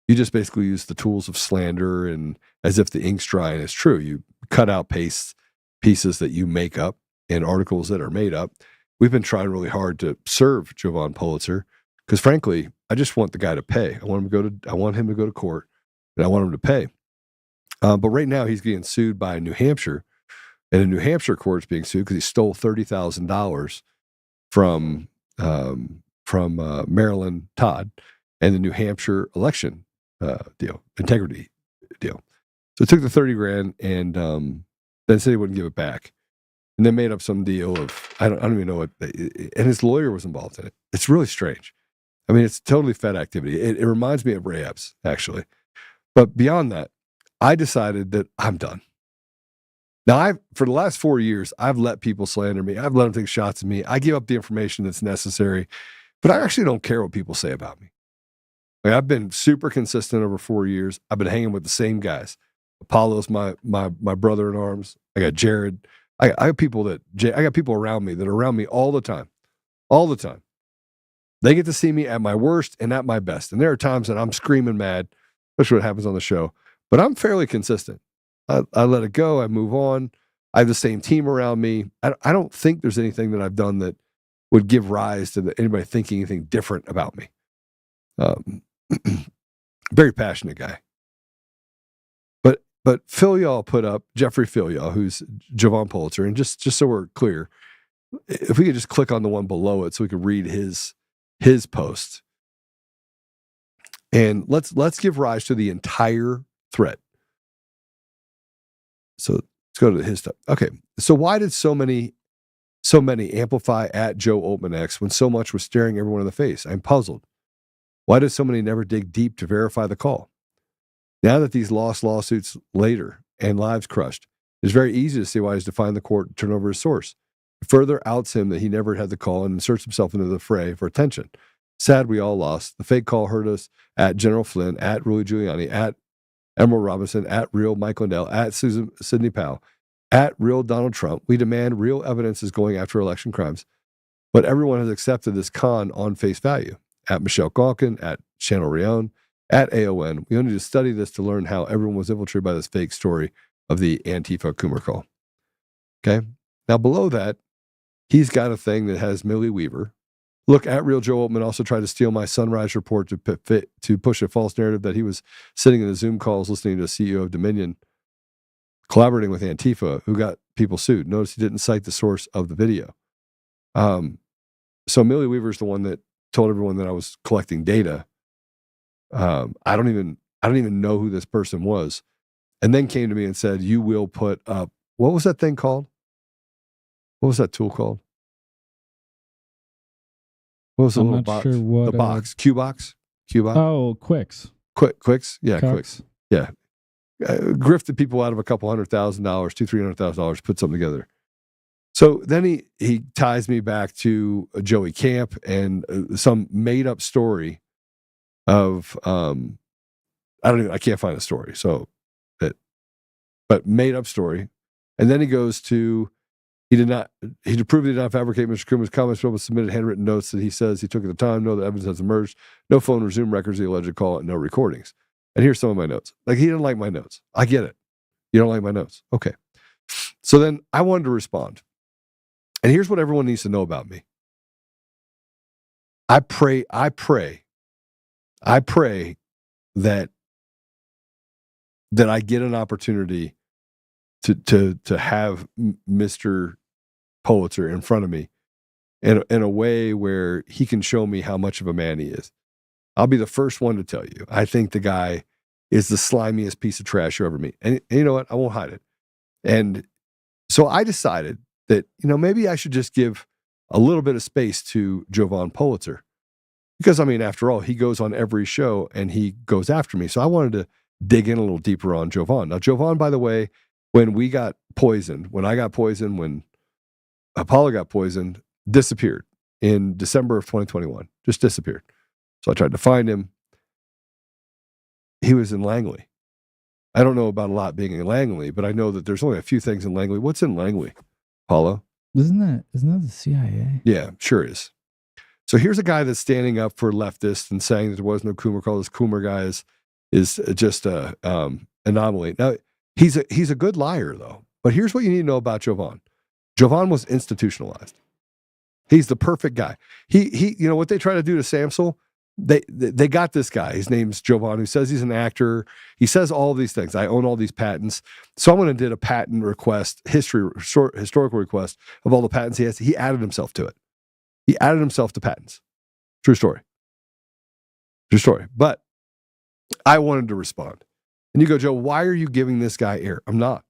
you just basically use the tools of slander, and as if the ink's dry and it's true. You cut out, paste pieces that you make up and articles that are made up. We've been trying really hard to serve Jovan Pulitzer because, frankly, I just want the guy to pay. I want him to go to court, and I want him to pay. But right now he's getting sued by New Hampshire, and a New Hampshire court's being sued because he stole $30,000 from Maryland Todd and the New Hampshire election integrity deal. So it took the $30,000 and then said he wouldn't give it back, and then made up some deal of I don't even know what. And his lawyer was involved in it. It's really strange. I mean, it's totally Fed activity. It reminds me of Ray Epps, actually. But beyond that, I decided that I'm done. Now, for the last 4 years, I've let people slander me. I've let them take shots at me. I give up the information that's necessary, but I actually don't care what people say about me. Like, I've been super consistent over 4 years. I've been hanging with the same guys. Apollo's my brother in arms. I got Jared. I got people around me that are around me all the time. All the time. They get to see me at my worst and at my best. And there are times that I'm screaming mad, especially what happens on the show. But I'm fairly consistent. I let it go. I move on. I have the same team around me. I don't think there's anything that I've done that would give rise to anybody thinking anything different about me. Very passionate guy. But Filial put up, Jeffrey Filial, who's Jovan Pulitzer, and just so we're clear, if we could just click on the one below it so we could read his post. And let's give rise to the entire thread. So let's go to his stuff. Okay, so why did so many amplify at Joe Altman X when so much was staring everyone in the face? I'm puzzled. Why do so many never dig deep to verify the call? Now that these lost lawsuits later and lives crushed, it's very easy to see why he's defying the court to turn over his source. It further outs him that he never had the call and inserts himself into the fray for attention. Sad we all lost. The fake call hurt us at General Flynn, at Rudy Giuliani, at Emerald Robinson, at real Mike Lindell, at Sidney Powell, at real Donald Trump. We demand real evidence is going after election crimes. But everyone has accepted this con on face value. At Michelle Gawkin, at Channel Rion, at AON. We only need to study this to learn how everyone was infiltrated by this fake story of the Antifa Coomer call. Okay? Now, below that, he's got a thing that has Millie Weaver. Look, at Real Joe Altman also tried to steal my Sunrise report to push a false narrative that he was sitting in the Zoom calls listening to a CEO of Dominion collaborating with Antifa, who got people sued. Notice he didn't cite the source of the video. So Millie Weaver's the one that told everyone that I was collecting data. I don't even know who this person was, and then came to me and said, "You will put up." What was that thing called? What was that tool called? What was the little box? Sure what, the box, Q-box. Oh, Quicks. Quicks. Yeah, Cucks. Quicks. Yeah, grifted people out of a couple $100,000, $200,000-$300,000 to put something together. So then he ties me back to Joey Camp and some made up story of I can't find the story. But made up story, and then he goes to he to prove he did not fabricate Mr. Coomer's comments. But submitted handwritten notes that he says he took at the time. No, the evidence has emerged. No phone resume records of the alleged call, and no recordings. And here's some of my notes. Like, he didn't like my notes. I get it. You don't like my notes, okay? So then I wanted to respond. And here's what everyone needs to know about me. I pray that I get an opportunity to have Mr. Pulitzer in front of me in a way where he can show me how much of a man he is. I'll be the first one to tell you, I think the guy is the slimiest piece of trash you ever meet. And you know what? I won't hide it. And so I decided that, maybe I should just give a little bit of space to Jovan Pulitzer. Because, after all, he goes on every show and he goes after me. So I wanted to dig in a little deeper on Jovan. Now, Jovan, by the way, when I got poisoned, when Apollo got poisoned, disappeared in December of 2021. Just disappeared. So I tried to find him. He was in Langley. I don't know about a lot being in Langley, but I know that there's only a few things in Langley. What's in Langley, Paulo? Isn't that the CIA? Yeah, sure is. So here's a guy that's standing up for leftists and saying that there was no Coomer call. This Coomer guy is just a anomaly. Now, he's a good liar, though. But here's what you need to know about Jovan. Jovan was institutionalized. He's the perfect guy. He what they try to do to Samsel, they got this guy. His name's Jovan, who says he's an actor. He says all these things. I own all these patents. Someone did a patent request, historical request of all the patents he has. He added himself to it. He added himself to patents. True story. But I wanted to respond. And you go, Joe, why are you giving this guy air? I'm not.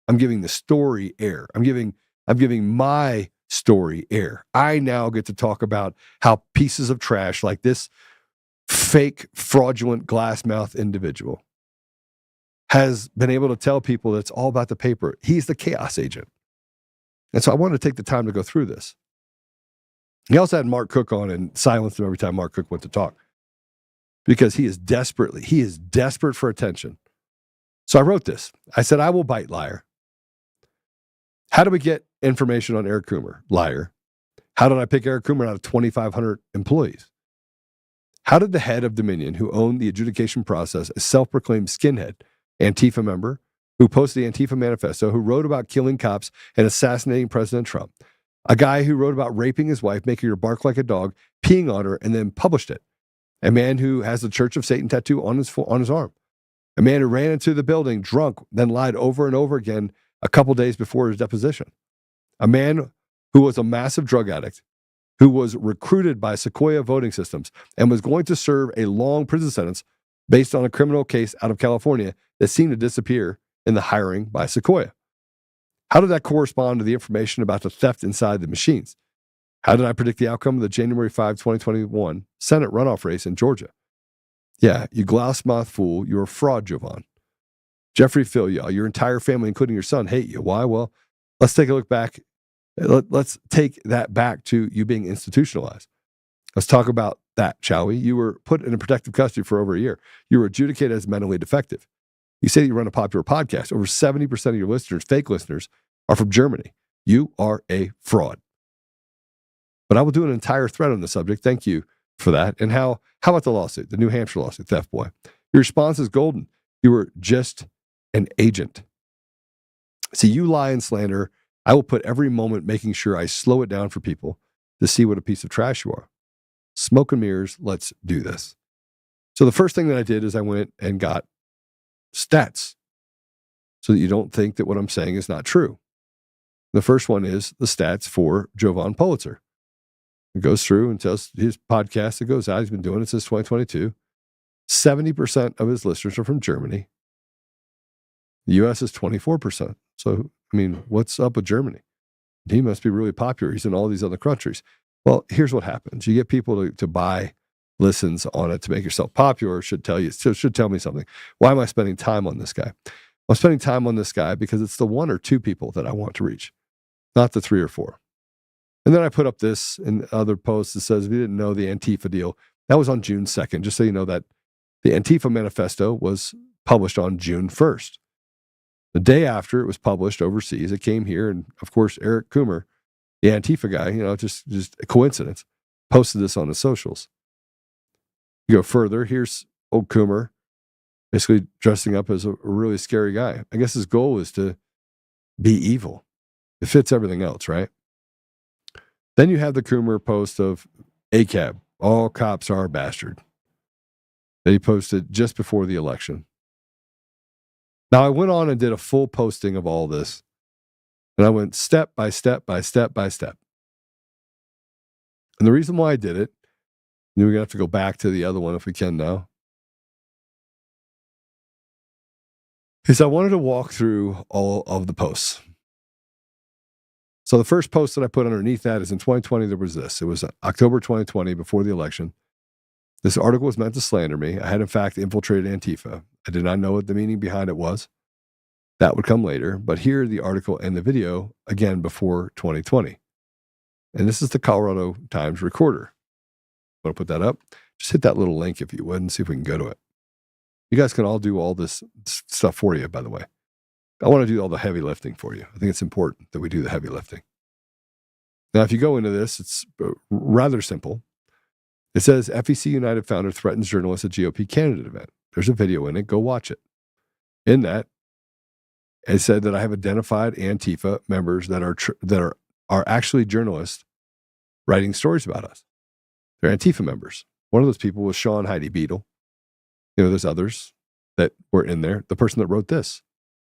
I'm giving the story air. I'm giving my story air. I now get to talk about how pieces of trash like this fake, fraudulent, glass-mouthed individual has been able to tell people that it's all about the paper. He's the chaos agent. And so I wanted to take the time to go through this. He also had Mark Cook on and silenced him every time Mark Cook went to talk because he is desperate for attention. So I wrote this. I said, I will bite, liar. How do we get information on Eric Coomer? Liar. How did I pick Eric Coomer out of 2,500 employees? How did the head of Dominion, who owned the adjudication process, a self-proclaimed skinhead, Antifa member, who posted the Antifa manifesto, who wrote about killing cops and assassinating President Trump, a guy who wrote about raping his wife, making her bark like a dog, peeing on her, and then published it, a man who has the Church of Satan tattoo on his arm, a man who ran into the building drunk, then lied over and over again a couple days before his deposition, a man who was a massive drug addict, who was recruited by Sequoia voting systems and was going to serve a long prison sentence based on a criminal case out of California that seemed to disappear in the hiring by Sequoia. How did that correspond to the information about the theft inside the machines? How did I predict the outcome of the January 5, 2021 Senate runoff race in Georgia? Yeah, you glass-mouthed fool. You're a fraud, Jovan. Jeffrey Filial, your entire family, including your son, hate you. Why? Well, let's take a look back. Let's take that back to you being institutionalized. Let's talk about that, shall we? You were put in protective custody for over a year. You were adjudicated as mentally defective. You say that you run a popular podcast. Over 70% of your listeners, fake listeners, are from Germany. You are a fraud. But I will do an entire thread on the subject. Thank you for that. And how about the lawsuit, the New Hampshire lawsuit, Theft Boy? Your response is golden. You were just an agent. See, you lie and slander. I will put every moment making sure I slow it down for people to see what a piece of trash you are. Smoke and mirrors, let's do this. So the first thing that I did is I went and got stats so that you don't think that what I'm saying is not true. The first one is the stats for Jovan Pulitzer. It goes through and tells his podcast that goes out. He's been doing it since 2022. 70% of his listeners are from Germany. The U.S. is 24%. So, I mean, what's up with Germany? He must be really popular. He's in all these other countries. Well, here's what happens. You get people to buy listens on it to make yourself popular. Should tell me something. Why am I spending time on this guy? I'm spending time on this guy because it's the 1 or 2 people that I want to reach, not the 3 or 4. And then I put up this in other posts that says, if you didn't know the Antifa deal, that was on June 2nd, just so you know that the Antifa manifesto was published on June 1st. The day after it was published overseas, it came here, and of course, Eric Coomer, the Antifa guy, just a coincidence, posted this on his socials. You go further, here's old Coomer, basically dressing up as a really scary guy. I guess his goal is to be evil. It fits everything else, right? Then you have the Coomer post of ACAB, all cops are a bastard, that he posted just before the election. Now, I went on and did a full posting of all this, and I went step by step by step by step. And the reason why I did it, we're going to have to go back to the other one if we can now, is I wanted to walk through all of the posts. So the first post that I put underneath that is in 2020, there was this. It was October 2020, before the election. This article was meant to slander me. I had, in fact, infiltrated Antifa. I did not know what the meaning behind it was. That would come later. But here, the article and the video, again, before 2020. And this is the Colorado Times Recorder. Want to put that up? Just hit that little link if you would and see if we can go to it. You guys can all do all this stuff for you, by the way. I want to do all the heavy lifting for you. I think it's important that we do the heavy lifting. Now, if you go into this, it's rather simple. It says, FEC United founder threatens journalists at GOP candidate event. There's a video in it. Go watch it. In that, it said that I have identified Antifa members that are actually journalists writing stories about us. They're Antifa members. One of those people was Sean Heidi Beadle. There's others that were in there. The person that wrote this,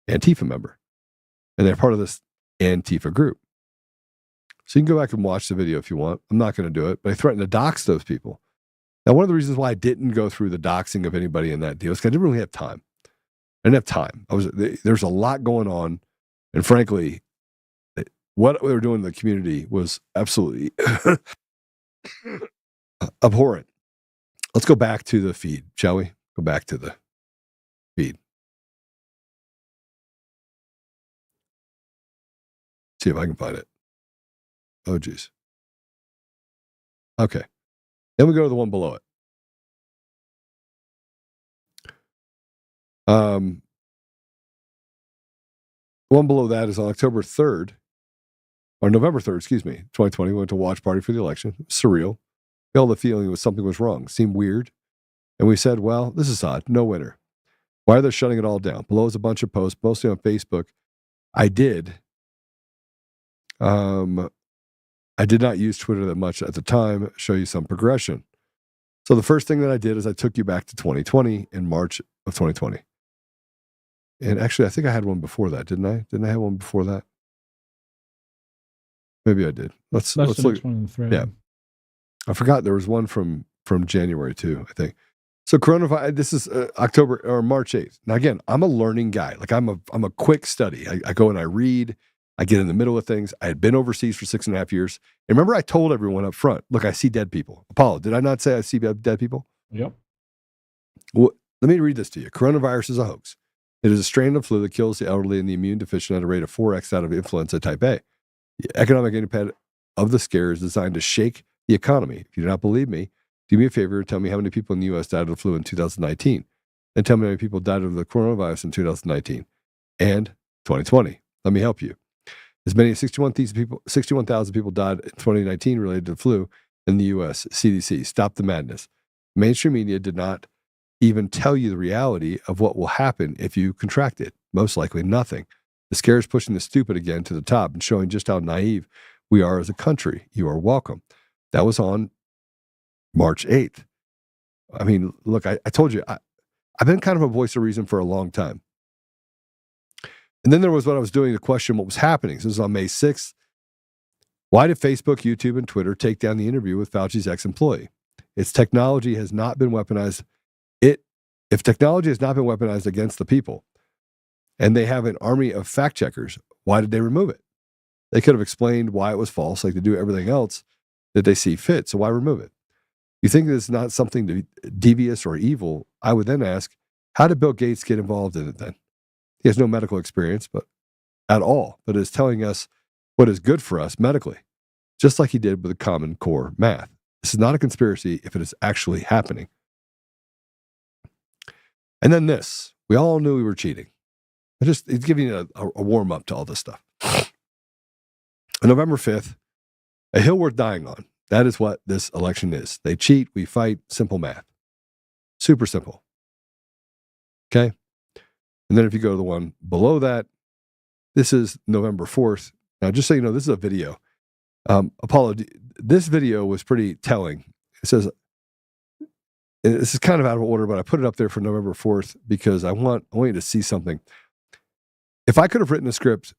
Antifa member. And they're part of this Antifa group. So you can go back and watch the video if you want. I'm not going to do it, but I threatened to dox those people. Now, one of the reasons why I didn't go through the doxing of anybody in that deal is because I didn't really have time. I didn't have time. There's a lot going on. And frankly, what they were doing in the community was absolutely abhorrent. Let's go back to the feed, shall we? Go back to the feed. See if I can find it. Oh, geez. Okay. Then we go to the one below it. The one below that is on October 3rd, or November 3rd, 2020. We went to a watch party for the election. Surreal. We all had the feeling something was wrong. Seemed weird. And we said, well, this is odd. No winner. Why are they shutting it all down? Below is a bunch of posts, mostly on Facebook. I did not use Twitter that much at the time. Show you some progression. So the first thing that I did is I took you back to 2020 in March of 2020. And actually, I think I had one before that, didn't I? Didn't I have one before that? Maybe I did. Let's look. One in the thread. Yeah, I forgot there was one from January too, I think. So coronavirus. This is October or March 8th. Now again, I'm a learning guy. Like I'm a quick study. I go and I read. I get in the middle of things. I had been overseas for 6.5 years. And remember, I told everyone up front, look, I see dead people. Apollo, did I not say I see dead people? Yep. Well, let me read this to you. Coronavirus is a hoax. It is a strain of flu that kills the elderly and the immune deficient at a rate of 4x out of influenza type A. The economic impact of the scare is designed to shake the economy. If you do not believe me, do me a favor and tell me how many people in the U.S. died of the flu in 2019. And tell me how many people died of the coronavirus in 2019 and 2020. Let me help you. As many as 61,000 people died in 2019 related to the flu in the U.S. CDC. Stop the madness. Mainstream media did not even tell you the reality of what will happen if you contract it. Most likely nothing. The scare is pushing the stupid again to the top and showing just how naive we are as a country. You are welcome. That was on March 8th. I mean, look, I told you, I've been kind of a voice of reason for a long time. And then there was what I was doing to question what was happening. So this was on May 6th. Why did Facebook, YouTube, and Twitter take down the interview with Fauci's ex-employee? Its technology has not been weaponized. If technology has not been weaponized against the people, and they have an army of fact checkers, why did they remove it? They could have explained why it was false, like they do everything else that they see fit. So why remove it? You think it's not something devious or evil? I would then ask, how did Bill Gates get involved in it then? He has no medical experience, but at all, but is telling us what is good for us medically, just like he did with the Common Core math. This is not a conspiracy if it is actually happening. And then this, we all knew we were cheating. It's giving you a warm up to all this stuff. On November 5th, a hill worth dying on. That is what this election is. They cheat, we fight, simple math. Super simple. Okay? And then if you go to the one below that, this is November 4th. Now, just so you know, this is a video. Apollo, this video was pretty telling. It says, this is kind of out of order, but I put it up there for November 4th because I want you to see something. If I could have written a script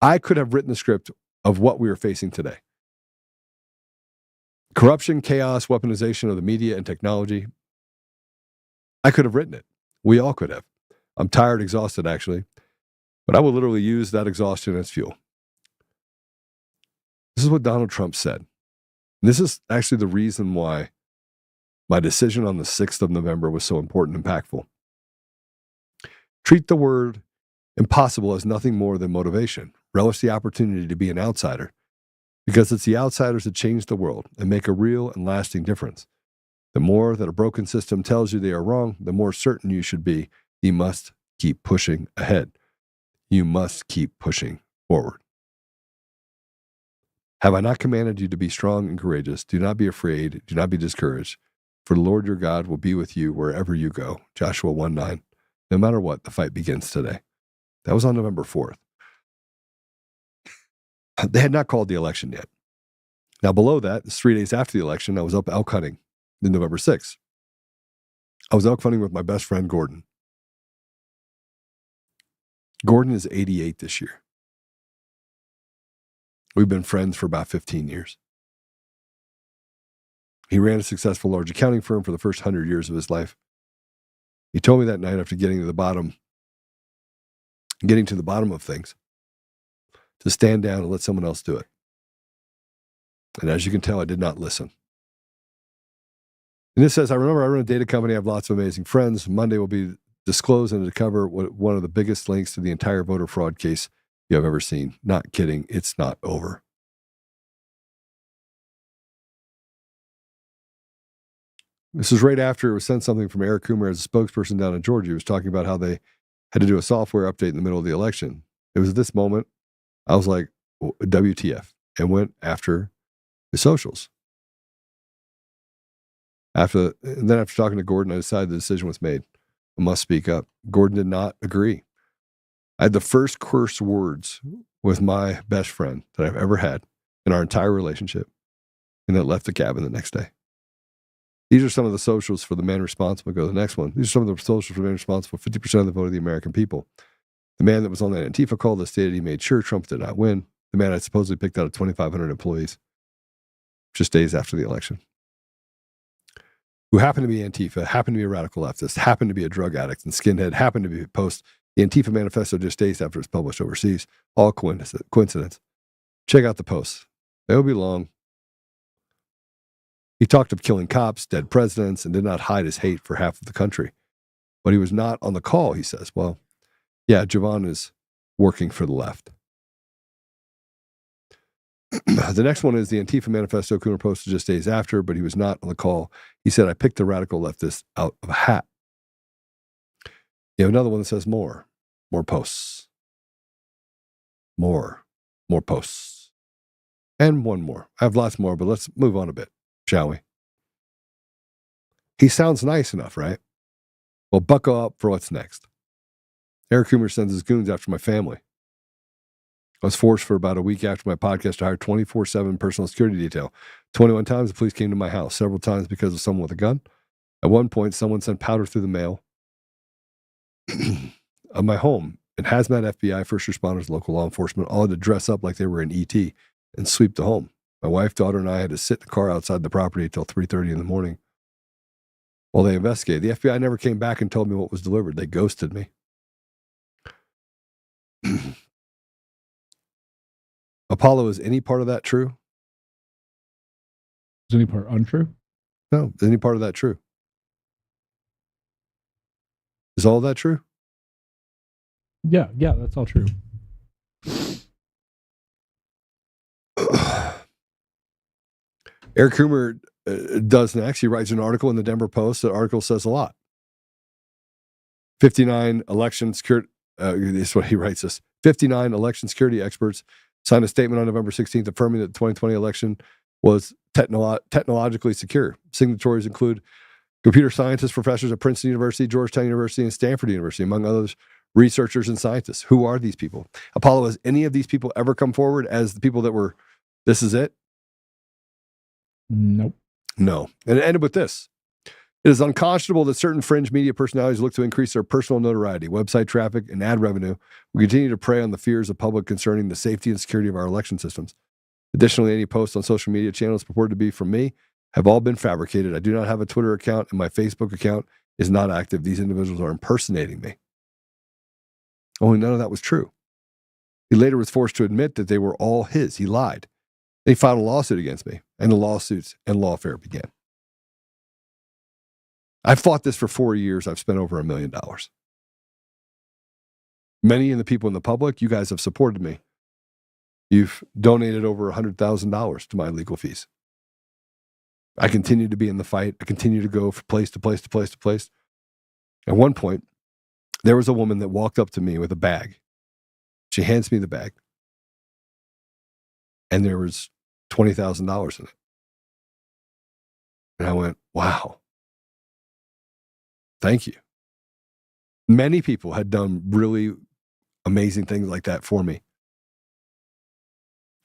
I could have written the script of what we are facing today. Corruption, chaos, weaponization of the media and technology. I could have written it. We all could have. I'm tired, exhausted, actually. But I will literally use that exhaustion as fuel. This is what Donald Trump said. And this is actually the reason why my decision on the 6th of November was so important and impactful. Treat the word impossible as nothing more than motivation. Relish the opportunity to be an outsider, because it's the outsiders that change the world and make a real and lasting difference. The more that a broken system tells you they are wrong, the more certain you should be. You must keep pushing ahead. You must keep pushing forward. Have I not commanded you to be strong and courageous? Do not be afraid. Do not be discouraged. For the Lord your God will be with you wherever you go. Joshua 1:9. No matter what, the fight begins today. That was on November 4th. They had not called the election yet. Now below that, it's 3 days after the election, I was up elk hunting on November 6th. I was elk hunting with my best friend, Gordon. Gordon is 88 this year. We've been friends for about 15 years. He ran a successful large accounting firm for the first 100 years of his life. He told me that night after getting to the bottom of things, to stand down and let someone else do it. And as you can tell, I did not listen. And this says, I remember I run a data company. I have lots of amazing friends. Monday will be disclosed and to cover one of the biggest links to the entire voter fraud case you have ever seen. Not kidding. It's not over. This is right after it was sent something from Eric Coomer as a spokesperson down in Georgia. He was talking about how they had to do a software update in the middle of the election. It was at this moment, I was like, WTF, and went after the socials. After talking to Gordon, I decided the decision was made. I must speak up. Gordon did not agree. I had the first curse words with my best friend that I've ever had in our entire relationship, and then left the cabin the next day. These are some of the socials for the man responsible. Go to the next one. These are some of the socials for the man responsible for 50% of the vote of the American people. The man that was on that Antifa call that stated he made sure Trump did not win. The man I supposedly picked out of 2,500 employees just days after the election, who happened to be Antifa, happened to be a radical leftist, happened to be a drug addict and skinhead, happened to be post The Antifa manifesto just days after it's published overseas. All coincidence. Check out the posts. They will be long. He talked of killing cops, dead presidents, and did not hide his hate for half of the country. But he was not on the call, he says. Well, yeah, Javon is working for the left. The next one is the Antifa manifesto. Coomer posted just days after, but he was not on the call. He said, I picked the radical leftist out of a hat. You have another one that says more posts. More posts. And one more. I have lots more, but let's move on a bit, shall we? He sounds nice enough, right? Well, buckle up for what's next. Eric Coomer sends his goons after my family. I was forced for about a week after my podcast to hire 24/7 personal security detail. 21 times the police came to my house, several times because of someone with a gun. At one point, someone sent powder through the mail of my home. And hazmat, FBI, first responders, local law enforcement all had to dress up like they were in ET and sweep the home. My wife, daughter, and I had to sit in the car outside the property until 3:30 in the morning while they investigated. The FBI never came back and told me what was delivered. They ghosted me. Apollo, is any part of that true? Is any part untrue? No. Is any part of that true? Is all of that true? Yeah, that's all true. Eric Coomer does next. He writes an article in the Denver Post. The article says a lot. 59 election security, this is what he writes this. 59 election security experts signed a statement on November 16th affirming that the 2020 election was technologically secure. Signatories include computer scientists, professors at Princeton University, Georgetown University, and Stanford University, among others, researchers and scientists. Who are these people? Apollo, has any of these people ever come forward as the people that were, this is it? Nope. No. And it ended with this. It is unconscionable that certain fringe media personalities look to increase their personal notoriety, website traffic, and ad revenue will continue to prey on the fears of public concerning the safety and security of our election systems. Additionally, any posts on social media channels purported to be from me have all been fabricated. I do not have a Twitter account, and my Facebook account is not active. These individuals are impersonating me. Only none of that was true. He later was forced to admit that they were all his. He lied. They filed a lawsuit against me, and the lawsuits and lawfare began. I've fought this for 4 years. I've spent over $1 million. Many of the people in the public, you guys have supported me. You've donated over $100,000 to my legal fees. I continue to be in the fight. I continue to go from place to place to place to place. At one point, there was a woman that walked up to me with a bag. She hands me the bag. And there was $20,000 in it. And I went, wow. Thank you. Many people had done really amazing things like that for me.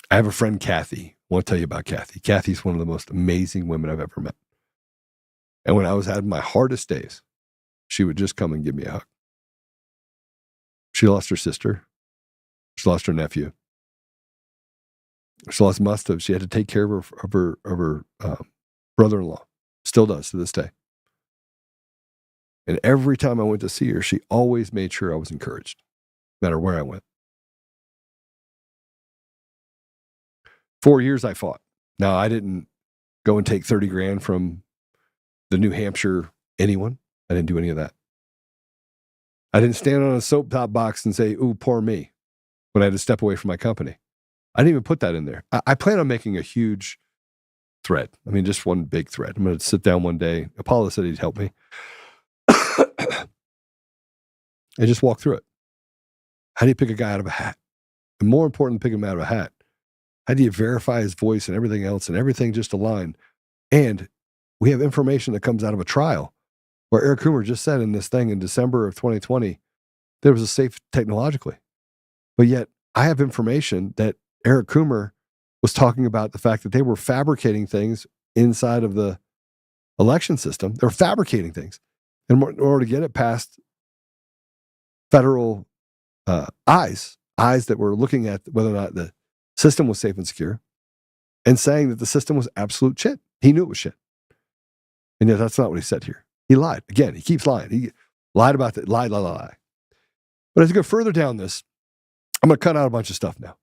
I have a friend, Kathy. I want to tell you about Kathy. Kathy's one of the most amazing women I've ever met. And when I was having my hardest days, she would just come and give me a hug. She lost her sister. She lost her nephew. She she had to take care of her brother-in-law. Still does to this day. And every time I went to see her, she always made sure I was encouraged, no matter where I went. 4 years I fought. Now, I didn't go and take 30 grand from the New Hampshire anyone. I didn't do any of that. I didn't stand on a soap top box and say, ooh, poor me, when I had to step away from my company. I didn't even put that in there. I plan on making a huge thread. I mean, just one big thread. I'm going to sit down one day. Apollo said he'd help me. And just walk through it. How do you pick a guy out of a hat? And more important than picking him out of a hat, how do you verify his voice and everything else and everything just aligned? And we have information that comes out of a trial where Eric Coomer just said in this thing in December of 2020, there was a safe technologically. But yet I have information that Eric Coomer was talking about the fact that they were fabricating things inside of the election system. They're fabricating things in order to get it past federal eyes that were looking at whether or not the system was safe and secure, and saying that the system was absolute shit. He knew it was shit. And yet that's not what he said here. He lied. Again, he keeps lying. He lied about that. Lie. But as I go further down this, I'm going to cut out a bunch of stuff now.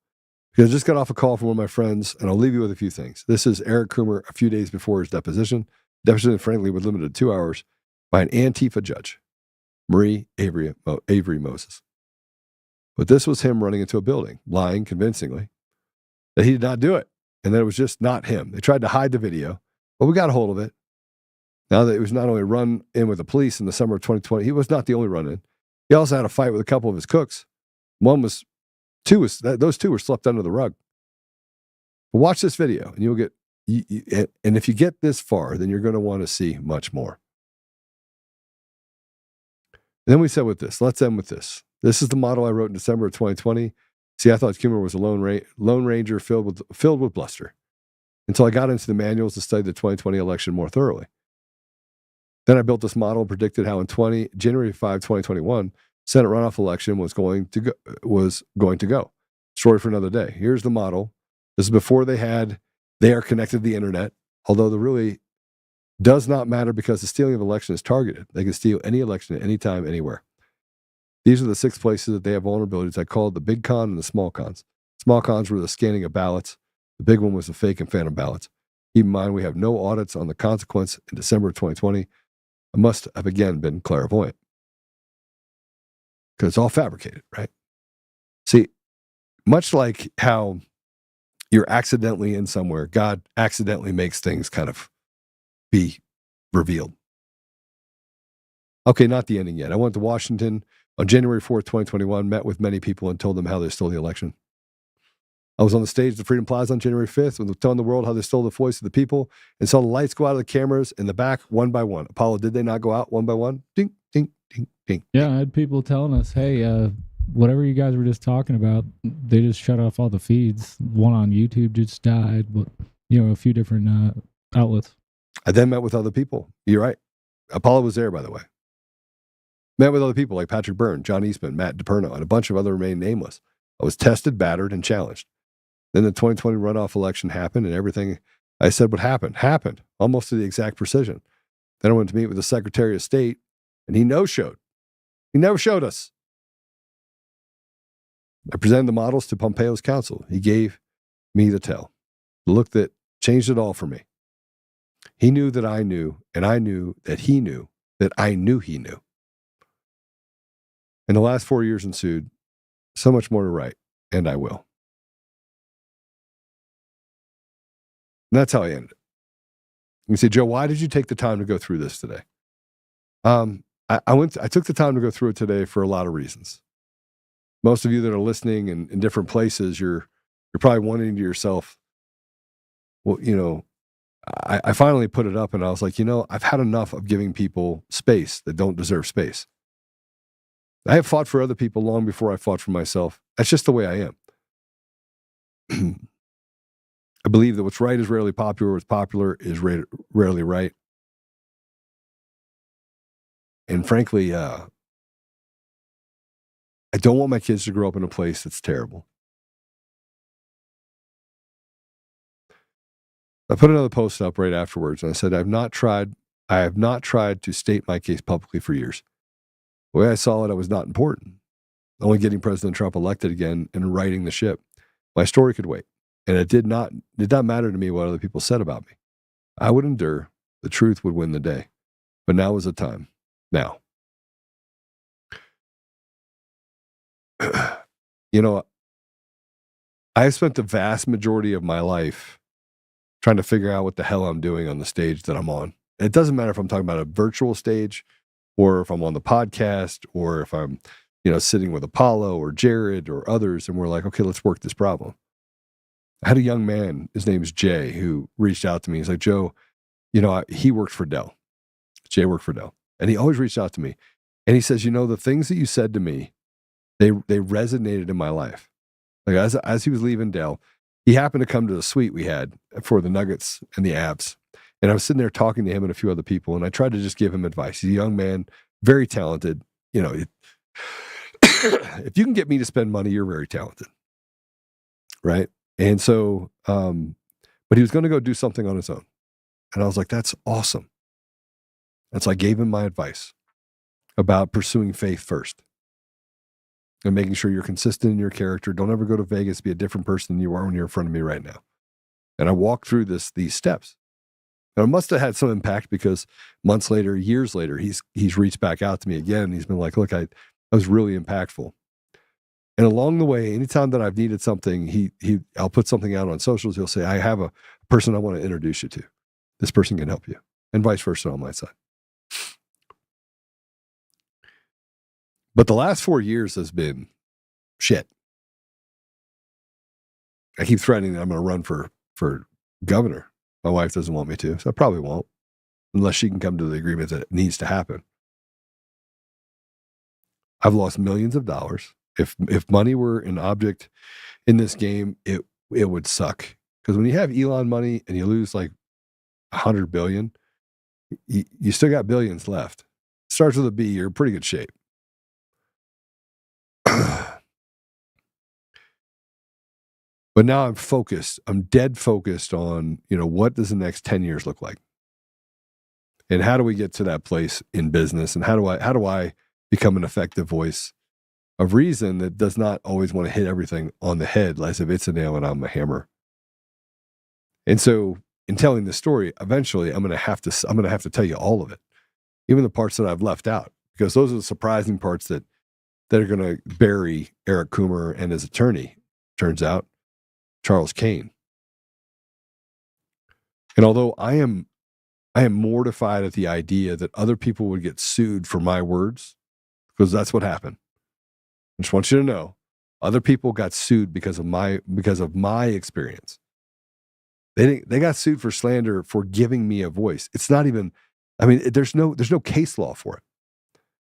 Because I just got off a call from one of my friends, and I'll leave you with a few things. This is Eric Coomer a few days before his deposition. Deposition, frankly, was limited to 2 hours by an Antifa judge, Marie Avery Moses. But this was him running into a building, lying convincingly that he did not do it, and that it was just not him. They tried to hide the video, but we got a hold of it. Now that it was not only run in with the police in the summer of 2020, he was not the only run in. He also had a fight with a couple of his cooks. Those two were swept under the rug. But watch this video, and you'll get. And if you get this far, then you're going to want to see much more. And then we said with this. Let's end with this. This is the model I wrote in December of 2020. See, I thought Coomer was a lone ranger filled with bluster until I got into the manuals to study the 2020 election more thoroughly. Then I built this model and predicted how in January 5, 2021, Senate runoff election was going to go. Story for another day. Here's the model. This is before they are connected to the internet, although the really does not matter because the stealing of election is targeted. They can steal any election at any time, anywhere. These are the 6 places that they have vulnerabilities. I call it the big con and the small cons. Small cons were the scanning of ballots. The big one was the fake and phantom ballots. Keep in mind, we have no audits on the consequence in December of 2020. I must have again been clairvoyant. Because it's all fabricated, right? See, much like how you're accidentally in somewhere, God accidentally makes things kind of be revealed. Okay, not the ending yet. I went to Washington on January 4th, 2021, met with many people and told them how they stole the election. I was on the stage at the Freedom Plaza on January 5th, telling the world how they stole the voice of the people and saw the lights go out of the cameras in the back one by one. Apollo, did they not go out one by one? Ding, ding, ding, ding. Yeah, I had people telling us, hey, whatever you guys were just talking about, they just shut off all the feeds. One on YouTube just died, but, a few different outlets. I then met with other people. You're right. Apollo was there, by the way. Met with other people like Patrick Byrne, John Eastman, Matt DiPerno, and a bunch of other remain nameless. I was tested, battered, and challenged. Then the 2020 runoff election happened, and everything I said would happened, almost to the exact precision. Then I went to meet with the Secretary of State, and he no-showed. He never showed us. I presented the models to Pompeo's counsel. He gave me the tell, the look that changed it all for me. He knew that I knew, and I knew that he knew that I knew he knew. And the last 4 years ensued, so much more to write, and I will. And that's how I ended it. You say, Joe, why did you take the time to go through this today? I took the time to go through it today for a lot of reasons. Most of you that are listening in different places, you're probably wondering to yourself, well, I finally put it up and I was like, I've had enough of giving people space that don't deserve space. I have fought for other people long before I fought for myself. That's just the way I am. I believe that what's right is rarely popular. What's popular is rarely right. And frankly, I don't want my kids to grow up in a place that's terrible. I put another post up right afterwards, and I said, I have not tried to state my case publicly for years. The way I saw it, I was not important. Only getting President Trump elected again and righting the ship. My story could wait. And it did not matter to me what other people said about me. I would endure. The truth would win the day. But now is the time. Now. I spent the vast majority of my life trying to figure out what the hell I'm doing on the stage that I'm on. And it doesn't matter if I'm talking about a virtual stage or if I'm on the podcast or if I'm, sitting with Apollo or Jared or others and we're like, okay, let's work this problem. I had a young man, his name is Jay, who reached out to me. He's like, Joe, he worked for Dell. Jay worked for Dell. And he always reached out to me. And he says, the things that you said to me, they resonated in my life. Like as he was leaving Dell, he happened to come to the suite we had for the Nuggets and the Abs. And I was sitting there talking to him and a few other people. And I tried to just give him advice. He's a young man, very talented. If you can get me to spend money, you're very talented. Right? And so, but he was going to go do something on his own. And I was like, that's awesome. And so I gave him my advice about pursuing faith first. and making sure you're consistent in your character. Don't ever go to Vegas, be a different person than you are when you're in front of me right now. And I walked through these steps. And it must have had some impact because months later, years later, he's reached back out to me again. And he's been like, look, I was really impactful. And along the way, anytime that I've needed something, I'll put something out on socials. He'll say, I have a person I want to introduce you to. This person can help you. And vice versa on my side. But the last 4 years has been shit. I keep threatening that I'm going to run for governor. My wife doesn't want me to, so I probably won't, unless she can come to the agreement that it needs to happen. I've lost millions of dollars. If money were an object in this game, it would suck. Because when you have Elon money and you lose like 100 billion, you still got billions left. Starts with a B, you're in pretty good shape. But now I'm focused. I'm dead focused on, what does the next 10 years look like? And how do we get to that place in business? And how do I become an effective voice of reason that does not always want to hit everything on the head as if it's a nail and I'm a hammer? And so in telling this story, eventually I'm going to have to tell you all of it, even the parts that I've left out, because those are the surprising parts that are going to bury Eric Coomer and his attorney, turns out, Charles Kane. And although I am mortified at the idea that other people would get sued for my words, because that's what happened. I just want you to know, other people got sued because of my experience. They got sued for slander for giving me a voice. It's not even, there's no case law for it.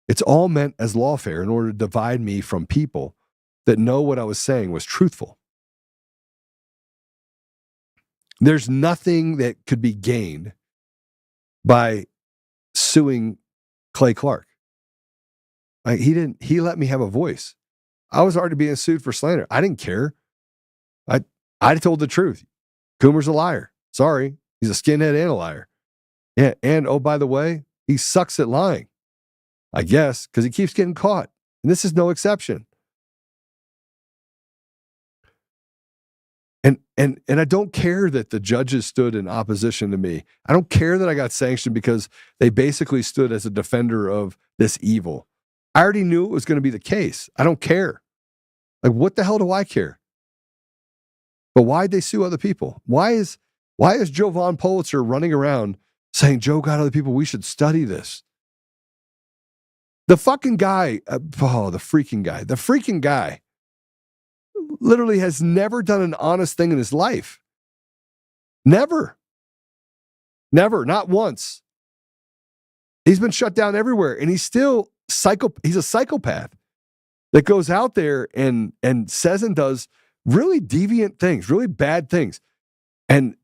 It's all meant as lawfare in order to divide me from people that know what I was saying was truthful. There's nothing that could be gained by suing Clay Clark. He let me have a voice. I was already being sued for slander. I didn't care. I told the truth. Coomer's a liar. Sorry. He's a skinhead and a liar. Yeah, and oh, by the way, he sucks at lying. I guess, because he keeps getting caught. And this is no exception. And I don't care that the judges stood in opposition to me. I don't care that I got sanctioned because they basically stood as a defender of this evil. I already knew it was going to be the case. I don't care. Like, what the hell do I care? But why'd they sue other people? Why is Jovan Pulitzer running around saying, Joe got other people, we should study this? The fucking guy, the freaking guy literally has never done an honest thing in his life. Never, not once. He's been shut down everywhere, and he's still he's a psychopath that goes out there and says and does really deviant things, really bad things, and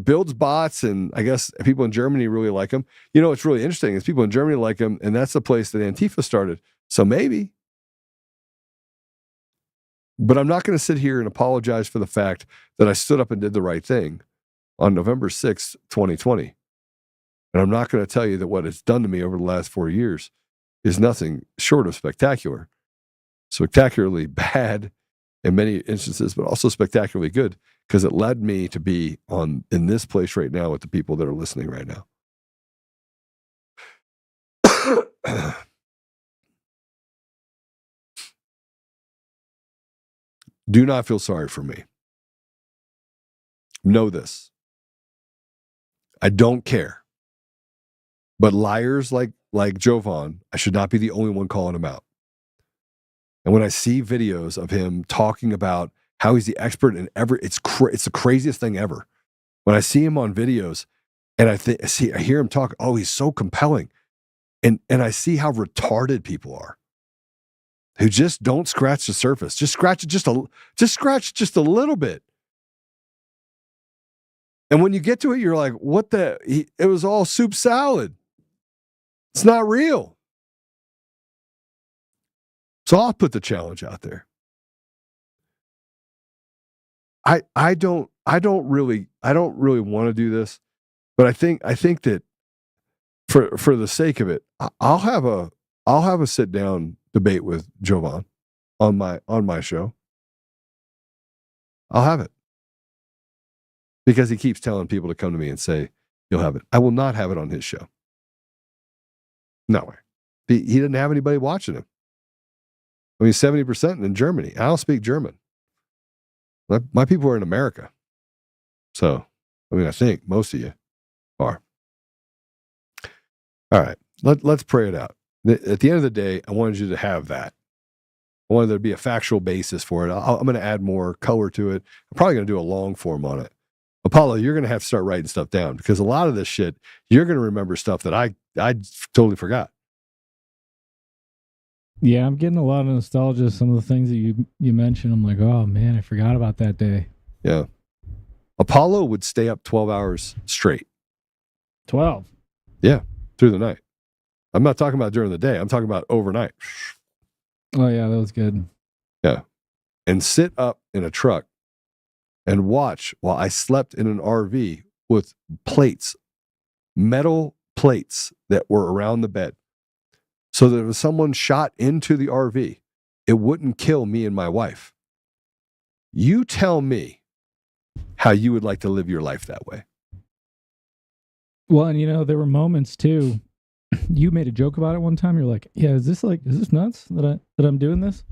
builds bots. And I guess people in Germany really like him. What's really interesting is people in Germany like him, and that's the place that Antifa started. So maybe. But I'm not going to sit here and apologize for the fact that I stood up and did the right thing on November 6th, 2020. And I'm not going to tell you that what it's done to me over the last 4 years is nothing short of spectacular. Spectacularly bad in many instances, but also spectacularly good, because it led me to be in this place right now with the people that are listening right now. Do not feel sorry for me. Know this. I don't care. But liars like Jovan, I should not be the only one calling him out. And when I see videos of him talking about how he's the expert in it's the craziest thing ever. When I see him on videos and I hear him talk, oh, he's so compelling. And I see how retarded people are, who just don't scratch the surface. Just scratch it just a little bit. And when you get to it, you're like, it was all soup salad. It's not real. So I'll put the challenge out there. I don't really want to do this, but I think that for the sake of it, I'll have a sit down debate with Jovan. on my show, I'll have it. Because he keeps telling people to come to me and say, you'll have it. I will not have it on his show. No way. He didn't have anybody watching him. I mean, 70% in Germany. I don't speak German. My people are in America. So, I mean, I think most of you are. All right. Let's pray it out. At the end of the day, I wanted you to have that. I wanted there to be a factual basis for it. I'm going to add more color to it. I'm probably going to do a long form on it. Apollo, you're going to have to start writing stuff down because a lot of this shit, you're going to remember stuff that I totally forgot. Yeah, I'm getting a lot of nostalgia. Some of the things that you mentioned, I'm like, oh man, I forgot about that day. Yeah. Apollo would stay up 12 hours straight. 12? Yeah, through the night. I'm not talking about during the day. I'm talking about overnight. Oh yeah, that was good. Yeah. And sit up in a truck and watch while I slept in an RV with plates, metal plates that were around the bed. So that if someone shot into the RV, it wouldn't kill me and my wife. You tell me how you would like to live your life that way. Well, and there were moments too. You made a joke about it one time. You're like, yeah, is this nuts that I'm doing this?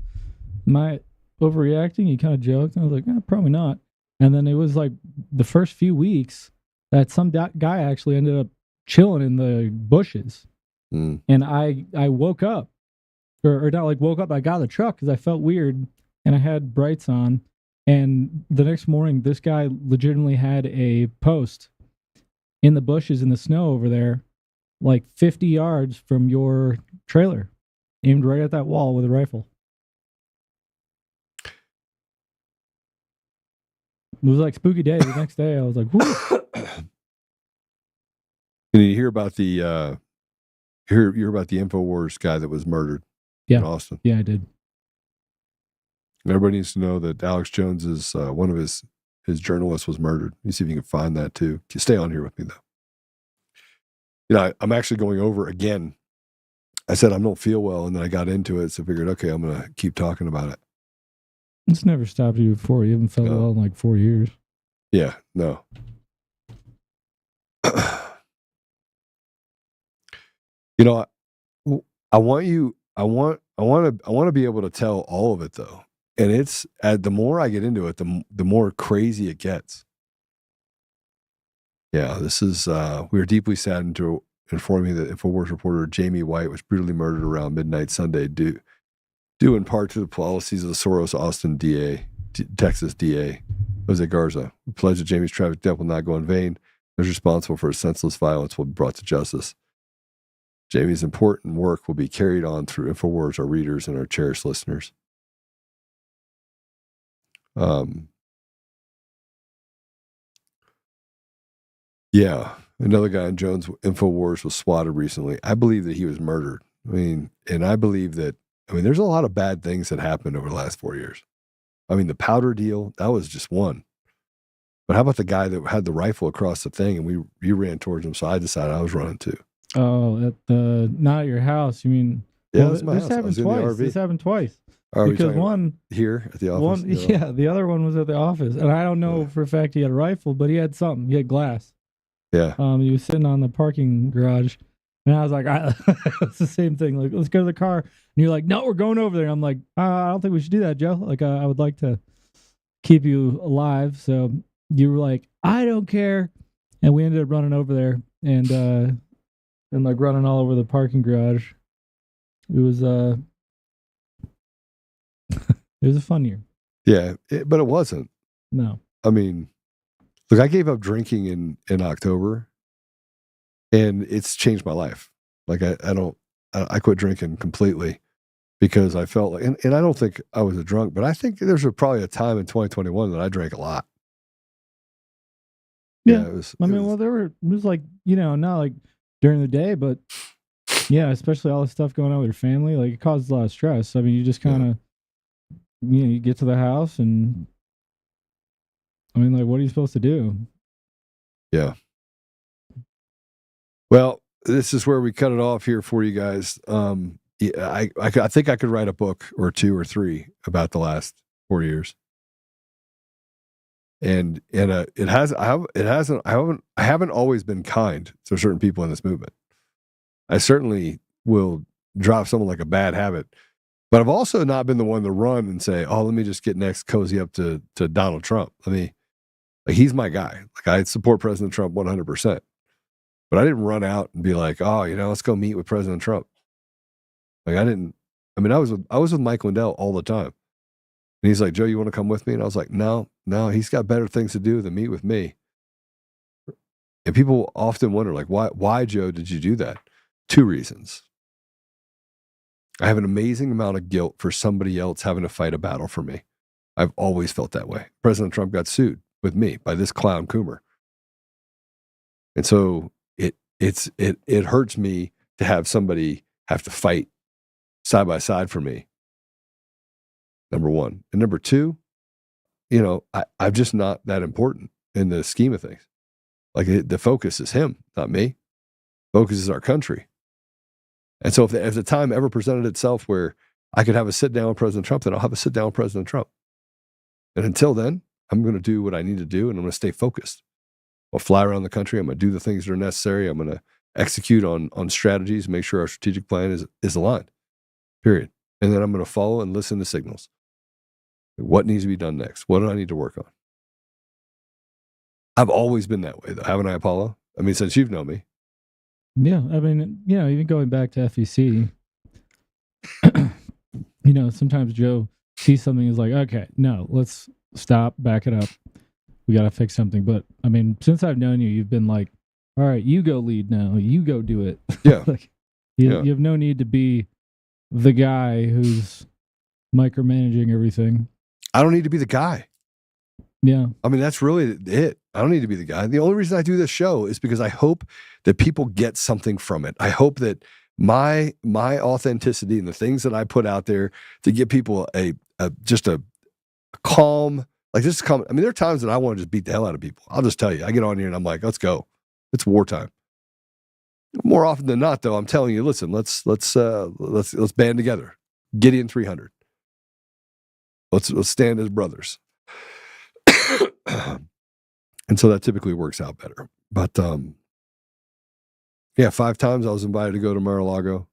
Am I overreacting? You kind of joked. And I was like, probably not. And then it was like the first few weeks that some guy actually ended up chilling in the bushes. Mm. And I woke up, or not like woke up, I got in the truck because I felt weird and I had brights on. And the next morning, this guy legitimately had a post in the bushes in the snow over there, like 50 yards from your trailer, aimed right at that wall with a rifle. It was like spooky day. The next day, I was like, whoo. And you hear about the hear about the InfoWars guy that was murdered in Austin. Yeah, I did. Everybody needs to know that Alex Jones is one of his journalists was murdered. You see if you can find that too. Stay on here with me though. I'm actually going over again. I said I don't feel well, and then I got into it, so I figured, okay, I'm going to keep talking about it. It's never stopped you before. You haven't felt well in like 4 years. Yeah, no. I want to be able to tell all of it though. And it's the more I get into it, the more crazy it gets. Yeah, this is we are deeply saddened to inform you that InfoWars reporter Jamie White was brutally murdered around midnight Sunday due in part to the policies of the Soros Austin Texas DA, Jose Garza. We pledge that Jamie's tragic death will not go in vain. Those responsible for his senseless violence will be brought to justice. Jamie's important work will be carried on through InfoWars, our readers, and our cherished listeners. Yeah, another guy in Jones InfoWars was swatted recently. I believe that he was murdered. And I believe that, there's a lot of bad things that happened over the last 4 years. The powder deal, that was just one. But how about the guy that had the rifle across the thing and you ran towards him, so I decided I was running too. Oh, not at your house. You mean? Yeah, well, that's my house. Happened twice. This happened twice. Because one here at the office. The other one was at the office, and I don't know for a fact he had a rifle, but he had something. He had glass. Yeah. He was sitting on the parking garage, and I was like, it's the same thing. Like, let's go to the car. And you're like, no, we're going over there. And I'm like, I don't think we should do that, Joe. Like, I would like to keep you alive. So you were like, I don't care. And we ended up running over there and like running all over the parking garage. It was it was a fun year. Yeah, but it wasn't. No. Look, I gave up drinking in October, and it's changed my life. Like I quit drinking completely because I felt like, and I don't think I was a drunk, but I think there's probably a time in 2021 that I drank a lot. Yeah, it was like, not like during the day, but yeah, especially all the stuff going on with your family, like it causes a lot of stress. You just kind of, you get to the house and what are you supposed to do? Yeah. Well, this is where we cut it off here for you guys. I think I could write a book or two or three about the last 4 years. And I haven't always been kind to certain people in this movement. I certainly will drop someone like a bad habit, but I've also not been the one to run and say, "Oh, let me just get next cozy up to Donald Trump." He's my guy. Like, I support President Trump 100%, but I didn't run out and be like, "Oh, let's go meet with President Trump." Like, I didn't. I mean, I was with Mike Lindell all the time, and he's like, "Joe, you want to come with me?" And I was like, "No, he's got better things to do than meet with me." And people often wonder, like, why, Joe, did you do that? 2 reasons. I have an amazing amount of guilt for somebody else having to fight a battle for me. I've always felt that way. President Trump got sued with me by this clown Coomer. And so it hurts me to have somebody have to fight side by side for me. Number one. And number two, I'm just not that important in the scheme of things. Like, the focus is him, not me. Focus is our country. And so if the time ever presented itself where I could have a sit down with President Trump, then I'll have a sit down with President Trump. And until then, I'm going to do what I need to do, and I'm going to stay focused. I'll fly around the country. I'm going to do the things that are necessary. I'm going to execute on strategies, make sure our strategic plan is aligned, period. And then I'm going to follow and listen to signals. What needs to be done next? What do I need to work on? I've always been that way, though, haven't I, Apollo? I mean, since you've known me. Yeah, I mean, even going back to FEC, sometimes Joe sees something, is like, okay, no, let's stop, back it up. We got to fix something. But I mean, since I've known you, you've been like, all right, you go lead now. You go do it. Yeah. You have no need to be the guy who's micromanaging everything. I don't need to be the guy. Yeah. I mean, that's really it. I don't need to be the guy. The only reason I do this show is because I hope that people get something from it. I hope that my authenticity and the things that I put out there to give people a calm, like, this is calm. I mean, there are times that I want to just beat the hell out of people. I'll just tell you, I get on here and I'm like, let's go. It's wartime. More often than not, though, I'm telling you, listen, let's band together. Gideon 300. Let's stand as brothers. And so that typically works out better. But 5 times I was invited to go to Mar-a-Lago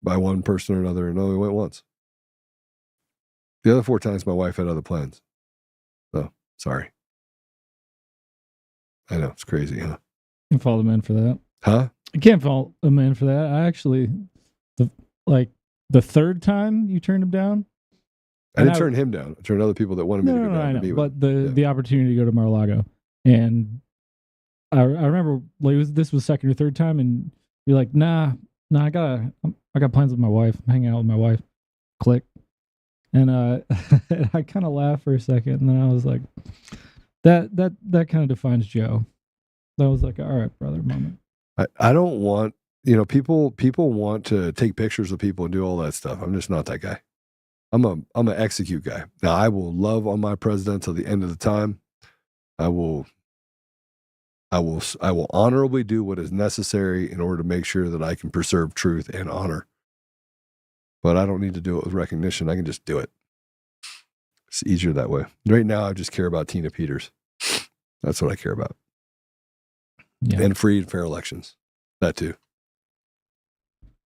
by one person or another, and only went once. The other 4 times my wife had other plans. So, sorry. I know, it's crazy, huh? You can fault a man for that. Huh? I can't fault a man for that. I actually, the third time you turned him down. I didn't turn him down. I turned other people that wanted me to go down. I know, to meet but with the opportunity to go to Mar-a-Lago, and I remember this was second or third time, and you're like, nah, I got plans with my wife. I'm hanging out with my wife. Click, and I kind of laughed for a second, and then I was like, that kind of defines Joe. That was like, all right, brother moment. I don't want, people want to take pictures of people and do all that stuff. I'm just not that guy. I'm an execute guy. Now, I will love on my president till the end of the time. I will honorably do what is necessary in order to make sure that I can preserve truth and honor. But I don't need to do it with recognition. I can just do it. It's easier that way. Right now, I just care about Tina Peters. That's what I care about. Yeah. And free and fair elections. That too.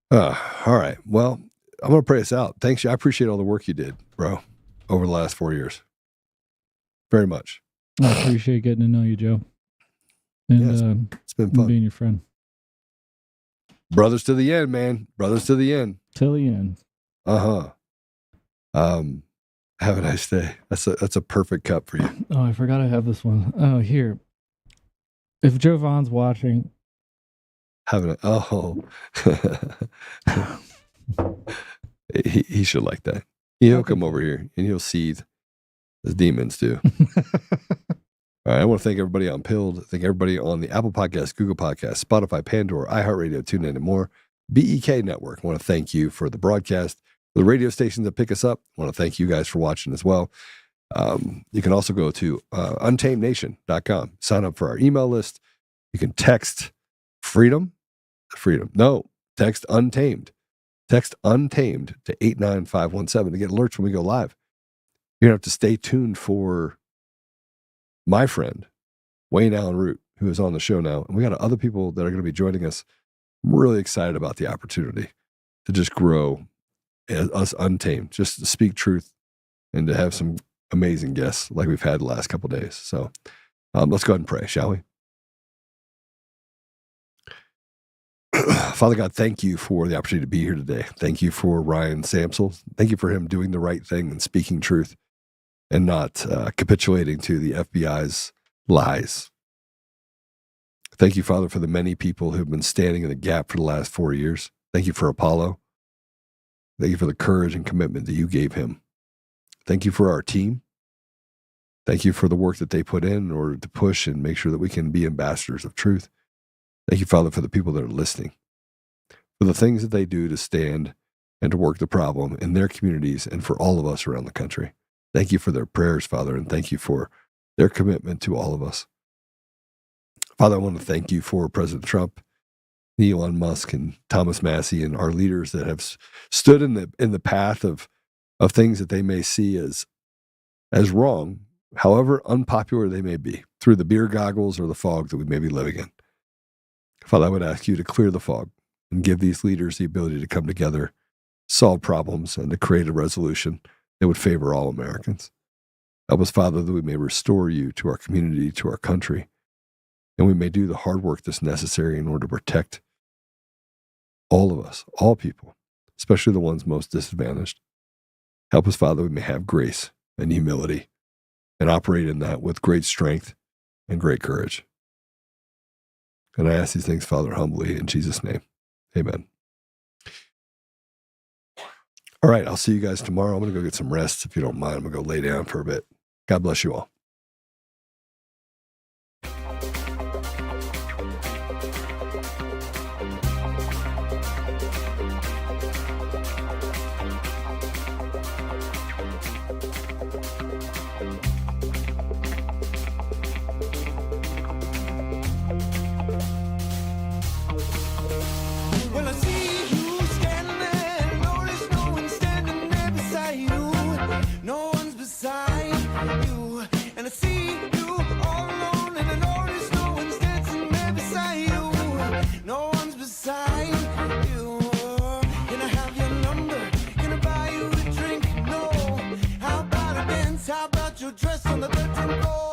All right. Well, I'm going to pray us out. Thanks. I appreciate all the work you did, bro, over the last 4 years. Very much. I appreciate getting to know you, Joe. And it's been fun being your friend. Brothers to the end, man. Brothers to the end. Till the end. Have a nice day. That's a perfect cup for you. Oh, I forgot I have this one. Oh, here. If Joe Vaughn's watching. He should like that. He'll come over here and he'll seethe as demons do. All right, I want to thank everybody on Pilled. Thank everybody on the Apple Podcast, Google Podcast, Spotify, Pandora, iHeartRadio, TuneIn, and more. BEK Network. I want to thank you for the broadcast. For the radio stations that pick us up, I want to thank you guys for watching as well. You can also go to untamednation.com. Sign up for our email list. You can text freedom. No, Text Untamed. Text Untamed to 89517 to get alerts when we go live. You're going to have to stay tuned for my friend, Wayne Allen Root, who is on the show now. And we got other people that are going to be joining us. I'm really excited about the opportunity to just grow us Untamed, just to speak truth and to have some amazing guests like we've had the last couple of days. So let's go ahead and pray, shall we? Father God, thank you for the opportunity to be here today. Thank you for Ryan Samsel. Thank you for him doing the right thing and speaking truth and not capitulating to the FBI's lies. Thank you, Father, for the many people who have been standing in the gap for the last 4 years. Thank you for Apollo. Thank you for the courage and commitment that you gave him. Thank you for our team. Thank you for the work that they put in order to push and make sure that we can be ambassadors of truth. Thank you, Father, for the people that are listening, for the things that they do to stand and to work the problem in their communities and for all of us around the country. Thank you for their prayers, Father, and thank you for their commitment to all of us. Father, I want to thank you for President Trump, Elon Musk, and Thomas Massie, and our leaders that have stood in the path of things that they may see as wrong, however unpopular they may be, through the beer goggles or the fog that we may be living in. Father, I would ask you to clear the fog and give these leaders the ability to come together, solve problems, and to create a resolution that would favor all Americans. Help us, Father, that we may restore you to our community, to our country, and we may do the hard work that's necessary in order to protect all of us, all people, especially the ones most disadvantaged. Help us, Father, we may have grace and humility and operate in that with great strength and great courage. And I ask these things, Father, humbly in Jesus' name. Amen. All right, I'll see you guys tomorrow. I'm going to go get some rest. If you don't mind, I'm going to go lay down for a bit. God bless you all. How about a dance? How about your dress on the 13th floor?